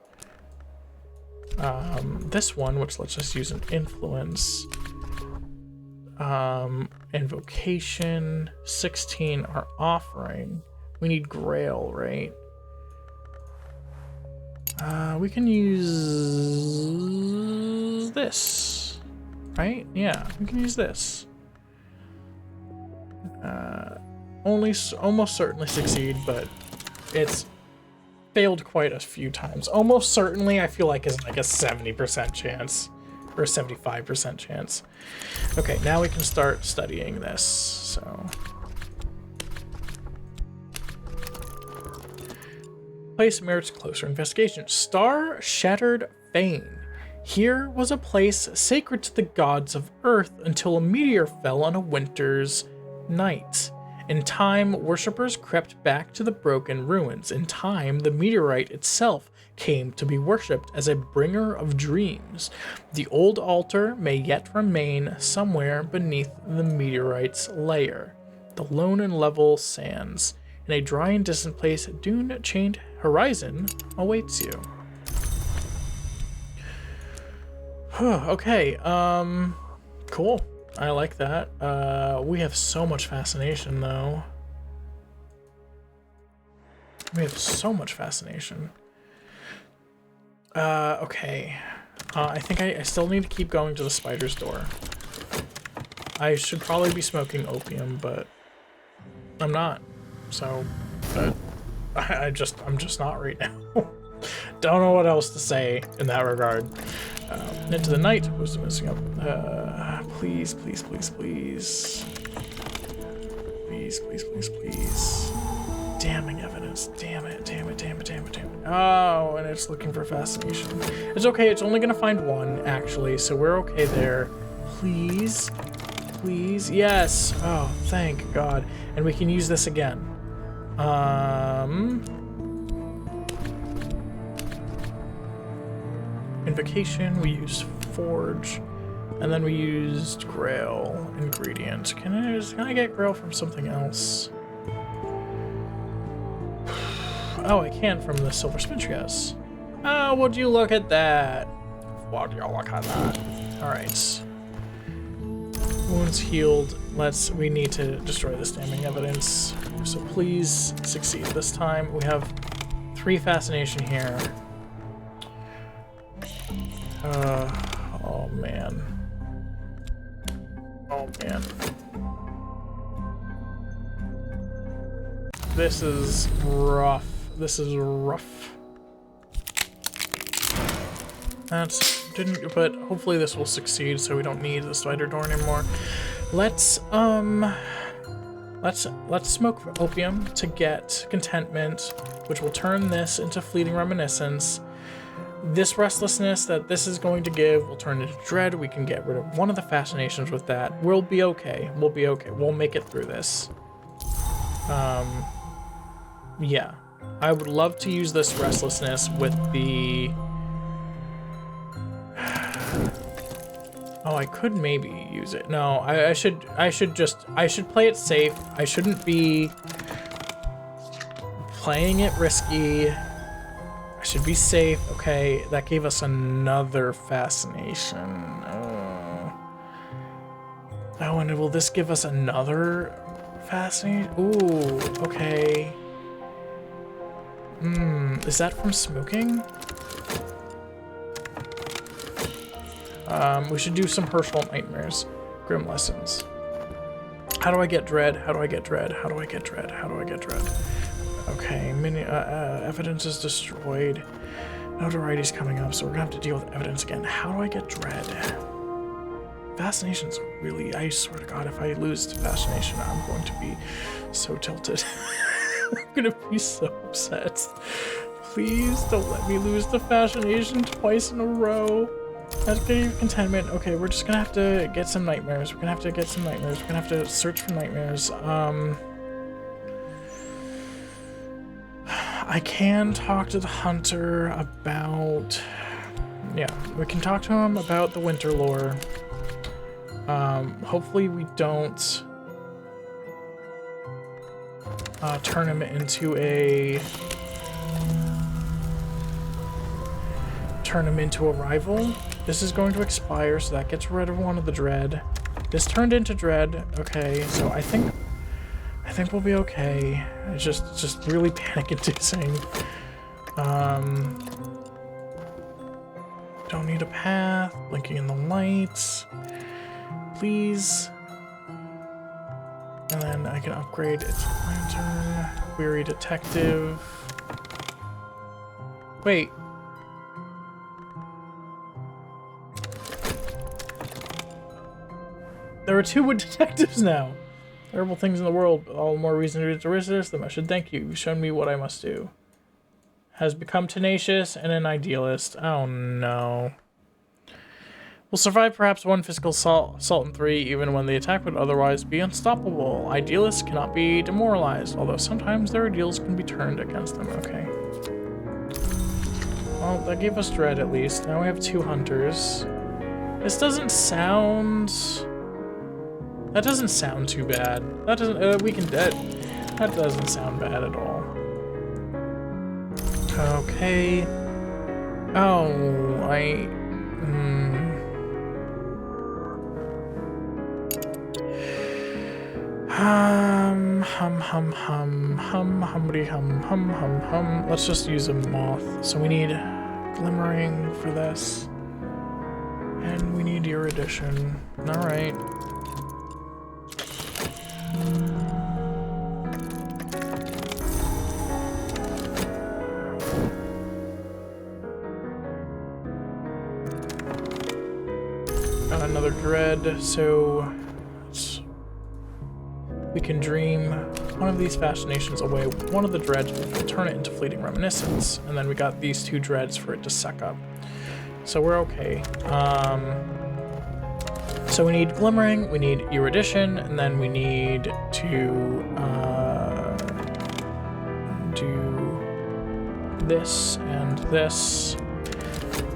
this one, which lets us use an influence. Invocation, 16, our offering. We need Grail, right? We can use this, right? Yeah, we can use this. Almost certainly succeed, but it's failed quite a few times. Almost certainly, I feel like is like a 70% chance. Or a 75% chance. Okay, now we can start studying this, so. Place merits closer investigation. Star Shattered Fane. Here was a place sacred to the gods of Earth until a meteor fell on a winter's night. In time, worshippers crept back to the broken ruins. In time, the meteorite itself came to be worshipped as a bringer of dreams. The old altar may yet remain somewhere beneath the meteorite's layer. The lone and level sands. In a dry and distant place, dune-chained horizon awaits you. Okay, cool. I like that. We have so much fascination, though. We have so much fascination. Okay. I think I still need to keep going to the spider's door. I should probably be smoking opium, but I'm not. So, I'm just not right now. Don't know what else to say in that regard. Into the night. Who's missing up? Please. Please. Damning evidence. Damn it. Oh, and it's looking for fascination. It's okay, it's only gonna find one, actually, so we're okay there. Please. Yes. Oh, thank God. And we can use this again. Invocation, we use Forge, and then we used Grail ingredient. Can I get Grail from something else? Oh, I can from the silver spinch, yes. Oh, would you look at that? Would you look at that? Alright. Wounds healed. We need to destroy this damning evidence. So please succeed this time. We have 3 fascination here. Oh man. This is rough. But hopefully this will succeed so we don't need the spider door anymore. Let's smoke opium to get contentment, which will turn this into fleeting reminiscence. This restlessness that this is going to give will turn into dread. We can get rid of one of the fascinations with that. We'll be okay. We'll make it through this. Yeah. I would love to use this restlessness with the... Oh, I could maybe use it. No, I should play it safe. I shouldn't be playing it risky. I should be safe. Okay, that gave us another fascination. Oh, and will this give us another fascination? Ooh, okay. Is that from smoking? We should do some Herschel nightmares. Grim lessons. How do I get dread? How do I get dread? How do I get dread? How do I get dread? Okay, evidence is destroyed. Notoriety's coming up, so we're gonna have to deal with evidence again. How do I get dread? Fascination's really, I swear to God, if I lose to fascination, I'm going to be so tilted. I'm gonna be so upset. Please don't let me lose to fascination twice in a row. That's gonna be contentment. Okay, we're just gonna have to get some nightmares. We're gonna have to get some nightmares. We're gonna have to search for nightmares. I can talk to the hunter about... Yeah, we can talk to him about the winter lore. Hopefully we don't turn him into a... Turn him into a rival. This is going to expire, so that gets rid of one of the dread. This turned into dread. Okay, so I think we'll be okay. It's just really panic-inducing. Don't need a path. Blinking in the lights. Please. And then I can upgrade its lantern. Weary detective. Wait. There are 2 wood detectives now. Terrible things in the world, all the more reason to resist them. I should thank you. You've shown me what I must do. Has become tenacious and an idealist. Oh no. Will survive perhaps one physical assault in 3, even when the attack would otherwise be unstoppable. Idealists cannot be demoralized, although sometimes their ideals can be turned against them. Okay. Well, that gave us dread at least. Now we have 2 hunters. This doesn't sound... That doesn't sound too bad. That doesn't, that doesn't sound bad at all. Okay. Oh, hum. Let's just use a moth. So we need glimmering for this. And we need erudition. Alright. Another dread, so we can dream one of these fascinations away, one of the dreads, will turn it into fleeting reminiscence, and then we got these 2 dreads for it to suck up. So we're okay. So we need glimmering, we need erudition, and then we need to do this and this.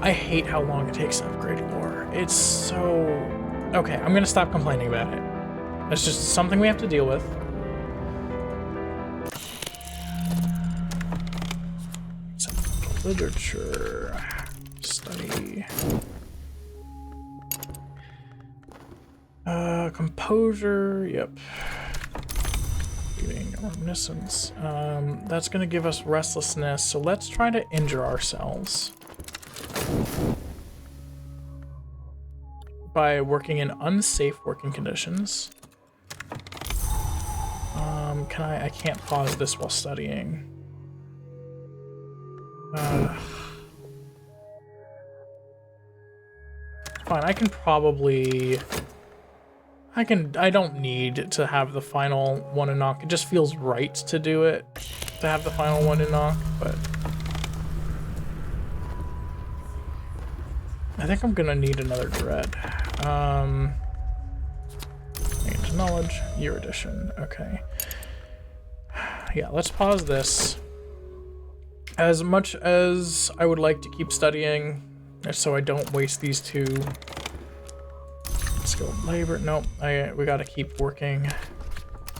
I hate how long it takes to upgrade lore. It's so... Okay, I'm gonna stop complaining about it. It's just something we have to deal with. Literature. Study. Composure, yep. Reading reminiscence. That's gonna give us restlessness, so let's try to injure ourselves. By working in unsafe working conditions. I can't pause this while studying. Fine, I can probably... I don't need to have the final one in knock. It just feels right to do it, to have the final one in knock, but... I think I'm gonna need another dread. Gained knowledge, erudition, okay. Yeah, let's pause this. As much as I would like to keep studying, so I don't waste these 2. Skilled labor, nope, we gotta keep working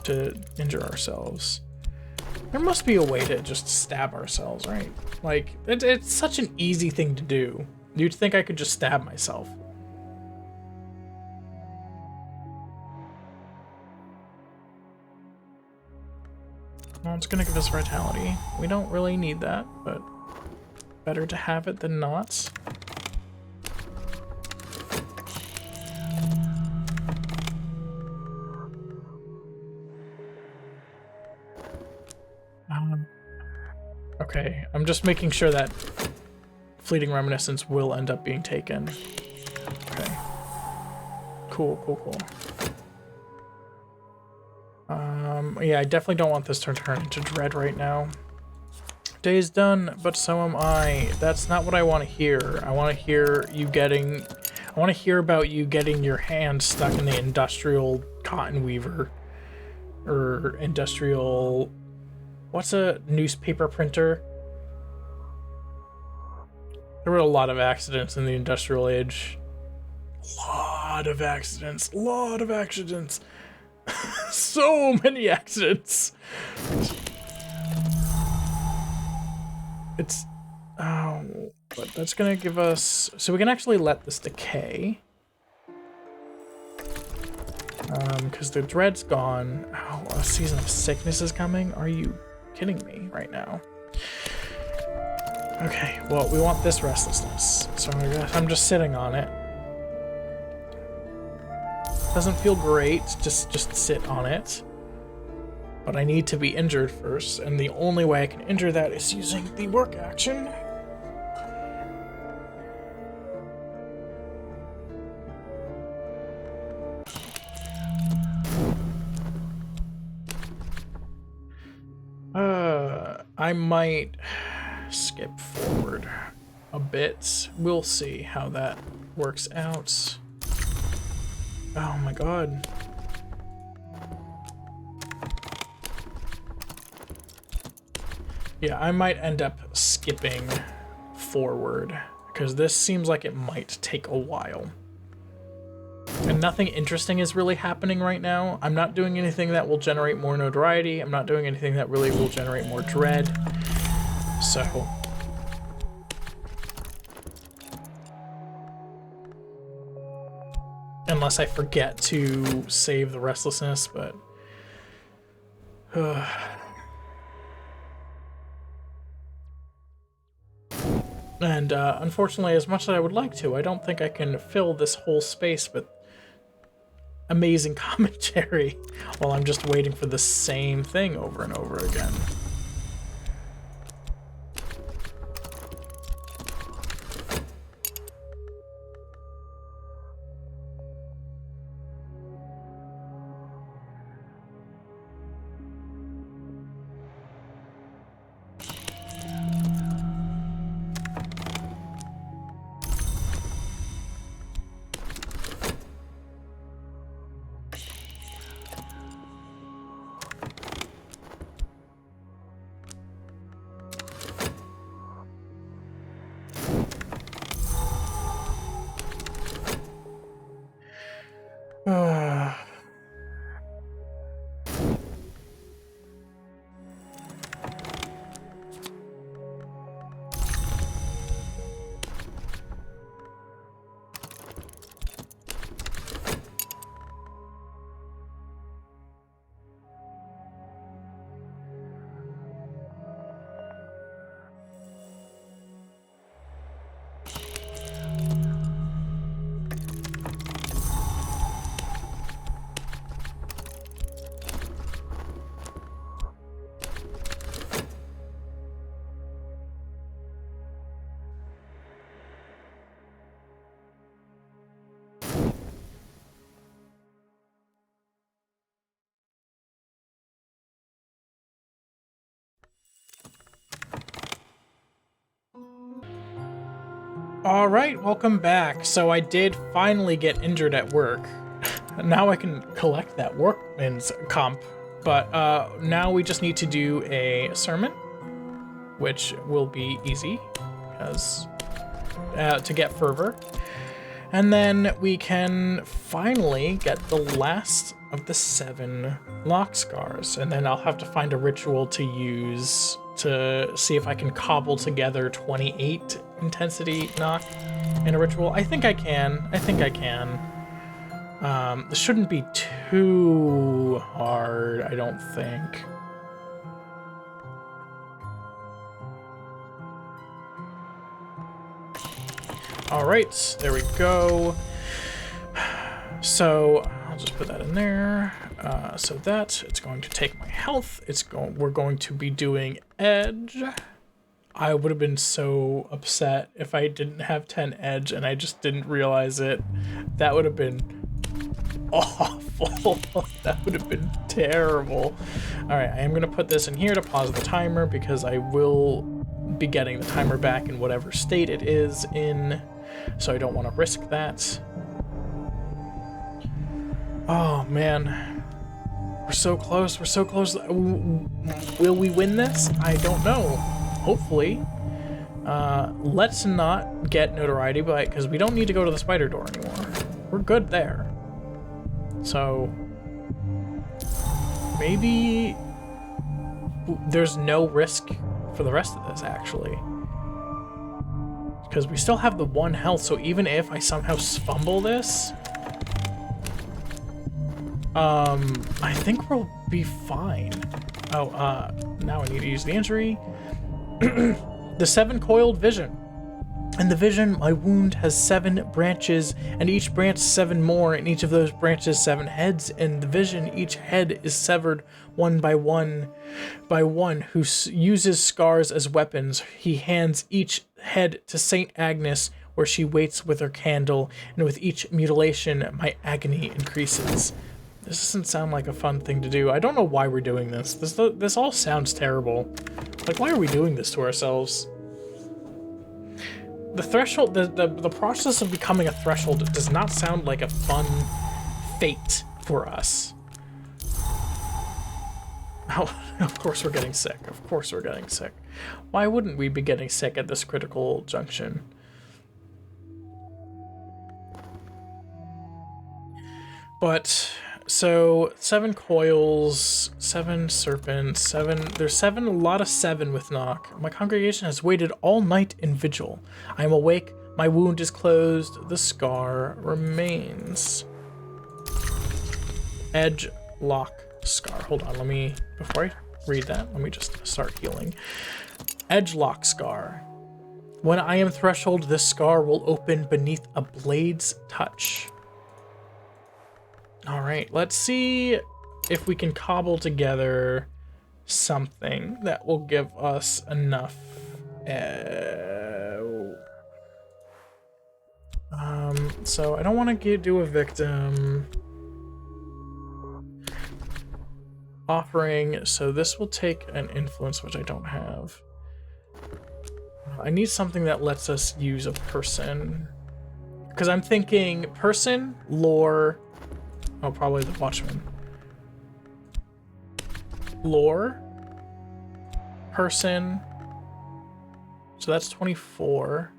to injure ourselves. There must be a way to just stab ourselves, right? Like, it's such an easy thing to do. You'd think I could just stab myself. Well, it's gonna give us vitality. We don't really need that, but better to have it than not. Okay, I'm just making sure that Fleeting Reminiscence will end up being taken. Okay. Cool, cool, cool. Yeah, I definitely don't want this to turn into dread right now. Day's done, but so am I. That's not what I want to hear. I want to hear you getting... I want to hear about you getting your hand stuck in the industrial cotton weaver. Or industrial... What's a newspaper printer? There were a lot of accidents in the industrial age. Lot of accidents. So many accidents. It's... Oh, but that's gonna give us... So we can actually let this decay. Because the dread's gone. Oh, a season of sickness is coming? Are you kidding me right now? Okay, well, we want this restlessness. So I'm just sitting on it. Doesn't feel great, just sit on it. But I need to be injured first, and the only way I can injure that is using the work action. I might skip forward a bit. We'll see how that works out. Oh my god. Yeah, I might end up skipping forward, because this seems like it might take a while. And nothing interesting is really happening right now. I'm not doing anything that will generate more notoriety. I'm not doing anything that really will generate more dread. So... Unless I forget to save the restlessness, but... And unfortunately, as much as I would like to, I don't think I can fill this whole space with amazing commentary while I'm just waiting for the same thing over and over again. Alright, welcome back. So I did finally get injured at work. Now I can collect that workman's comp. But now we just need to do a sermon, which will be easy, because to get fervor. And then we can finally get the last of the 7 lock scars. And then I'll have to find a ritual to use to see if I can cobble together 28 intensity knock in a ritual. I think I can. This shouldn't be too hard, I don't think. All right, there we go. So I'll just put that in there. So that it's going to take my health. We're going to be doing edge. I would have been so upset if I didn't have 10 edge and I just didn't realize it. That would have been awful. That would have been terrible. All right, I am going to put this in here to pause the timer because I will be getting the timer back in whatever state it is in. So I don't want to risk that. Oh, man. We're so close. We're so close. Will we win this? I don't know. Hopefully. Let's not get notoriety because we don't need to go to the spider door anymore. We're good there. So maybe there's no risk for the rest of this, actually. Because we still have the 1 health, so even if I somehow fumble this, I think we'll be fine. Oh, now I need to use the injury. The 7 coiled vision. In the vision, my wound has 7 branches, and each branch 7 more, and each of those branches 7 heads. In the vision, each head is severed one by one who uses scars as weapons. He hands each head to Saint Agnes, where she waits with her candle, and with each mutilation, my agony increases. This doesn't sound like a fun thing to do. I don't know why we're doing this. This all sounds terrible. Like, why are we doing this to ourselves? The threshold, the process of becoming a threshold does not sound like a fun fate for us. Oh, of course we're getting sick. Of course we're getting sick. Why wouldn't we be getting sick at this critical junction? But, so, 7 coils, 7 serpents, 7... There's 7, a lot of 7 with knock. My congregation has waited all night in vigil. I am awake, my wound is closed, the scar remains. Edge, lock, scar. Hold on, before I read that, let me just start healing. Edge, lock, scar. When I am threshold, this scar will open beneath a blade's touch. All right, let's see if we can cobble together something that will give us enough. So I don't want to do a victim offering, so this will take an influence, which I don't have. I need something that lets us use a person, because I'm thinking person, lore. Oh, probably the Watchman. Lore. Person. So that's 24.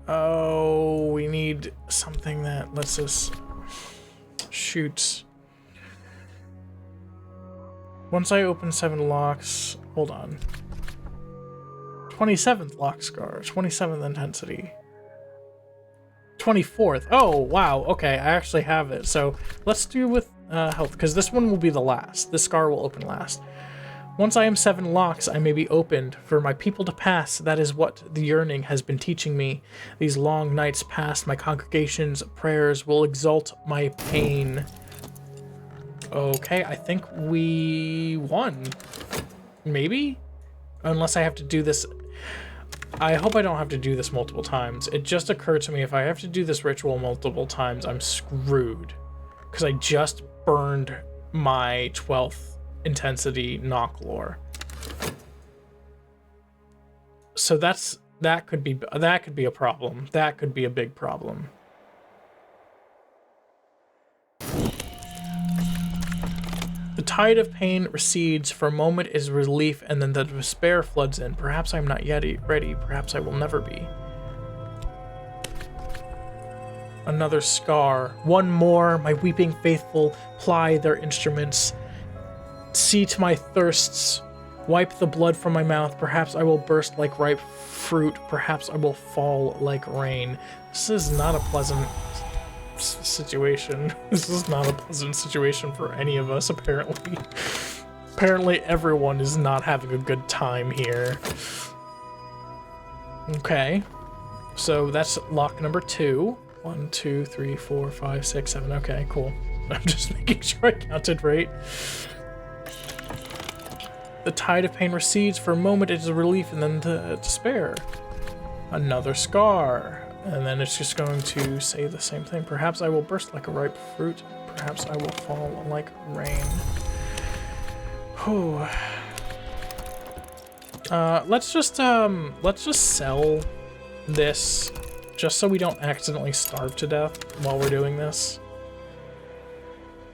Oh, we need something that lets us shoot. Once I open 7 locks, hold on. 27th lock scar, 27th intensity. 24th. Oh, wow. Okay, I actually have it. So let's do with health, because this one will be the last. This scar will open last. Once I am 7 locks, I may be opened. For my people to pass, that is what the yearning has been teaching me. These long nights past, my congregation's prayers will exalt my pain. Okay, I think we won. Maybe? Unless I have to do this... I hope I don't have to do this multiple times. It just occurred to me if I have to do this ritual multiple times, I'm screwed. Because I just burned my 12th intensity knock lore. So that could be a problem. That could be a big problem. The tide of pain recedes, for a moment is relief, and then the despair floods in. Perhaps I'm not yet ready, perhaps I will never be. Another scar. One more. My weeping faithful ply their instruments. See to my thirsts. Wipe the blood from my mouth. Perhaps I will burst like ripe fruit. Perhaps I will fall like rain. This is not a pleasant situation. This is not a pleasant situation for any of us, apparently. Apparently everyone is not having a good time here. Okay. So that's lock number 2. 1, 2, 3, 4, 5, 6, 7. Okay, cool. I'm just making sure I counted right. The tide of pain recedes. For a moment it is a relief and then the despair. Another scar. And then it's just going to say the same thing. Perhaps I will burst like a ripe fruit. Perhaps I will fall like rain. Whew. Let's just sell this just so we don't accidentally starve to death while we're doing this.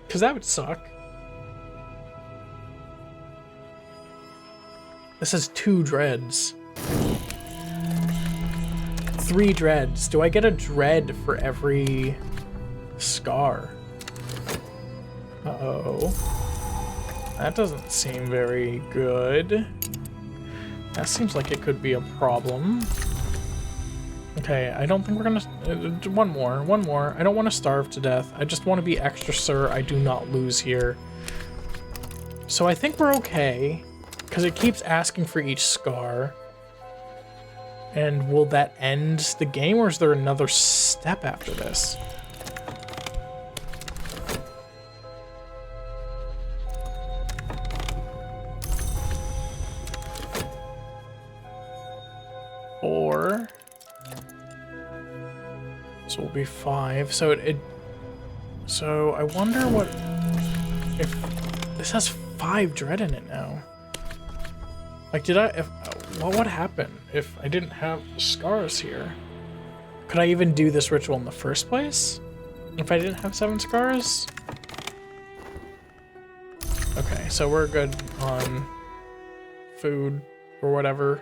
Because that would suck. This is 2 dreads. 3 dreads. Do I get a dread for every scar? Uh-oh. That doesn't seem very good. That seems like it could be a problem. Okay, I don't think we're gonna... one more. I don't want to starve to death. I just want to be extra sure I do not lose here. So I think we're okay, because it keeps asking for each scar. And will that end the game, or is there another step after this? Or... this will be 5. So so I wonder what... if... this has 5 dread in it now. Like, what would happen if I didn't have scars here? Could I even do this ritual in the first place? If I didn't have 7 scars? Okay, so we're good on food or whatever.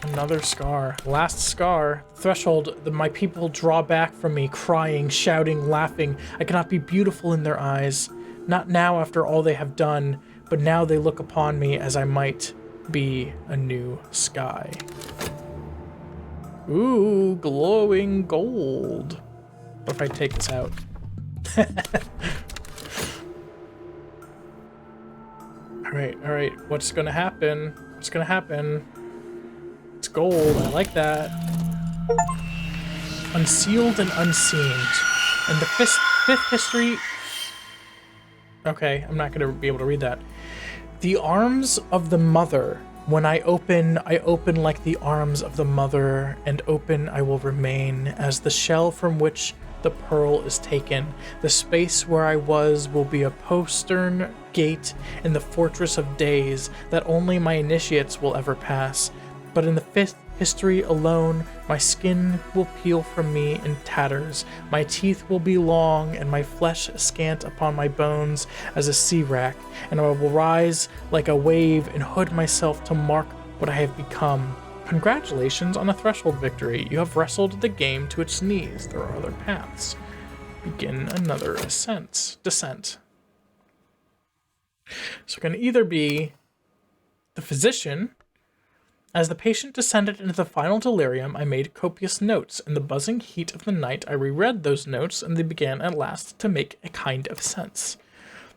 Another scar. Last scar. Threshold. My people draw back from me, crying, shouting, laughing. I cannot be beautiful in their eyes. Not now after all they have done, but now they look upon me as I might be a new sky. Ooh, glowing gold. What if I take this out? Alright, what's gonna happen? What's gonna happen? It's gold, I like that. Unsealed and unseen. And the fifth history... okay, I'm not gonna be able to read that. The arms of the mother. When I open like the arms of the mother, and open I will remain, as the shell from which the pearl is taken. The space where I was will be a postern gate in the fortress of days that only my initiates will ever pass. But in the 5th history alone, my skin will peel from me in tatters, my teeth will be long, and my flesh scant upon my bones as a sea wrack, and I will rise like a wave and hood myself to mark what I have become. Congratulations on a threshold victory. You have wrestled the game to its knees. There are other paths. Begin another descent. So it can either be the physician. As the patient descended into the final delirium, I made copious notes. In the buzzing heat of the night, I reread those notes, and they began at last to make a kind of sense.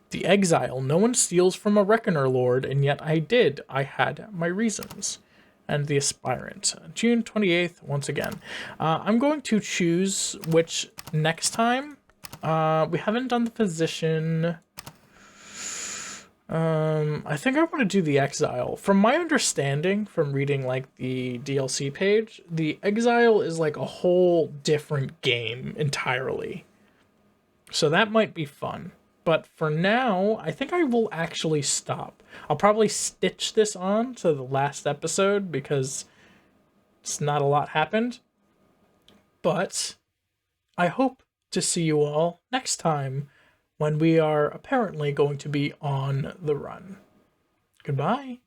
The exile. No one steals from a reckoner lord, and yet I did. I had my reasons. And the aspirant. June 28th, once again. I'm going to choose which next time. We haven't done the physician... I think I want to do the exile. From my understanding, from reading like the DLC page, the exile is like a whole different game entirely. So that might be fun. But for now, I think I will actually stop. I'll probably stitch this on to the last episode because it's not a lot happened. But I hope to see you all next time, when we are apparently going to be on the run. Goodbye.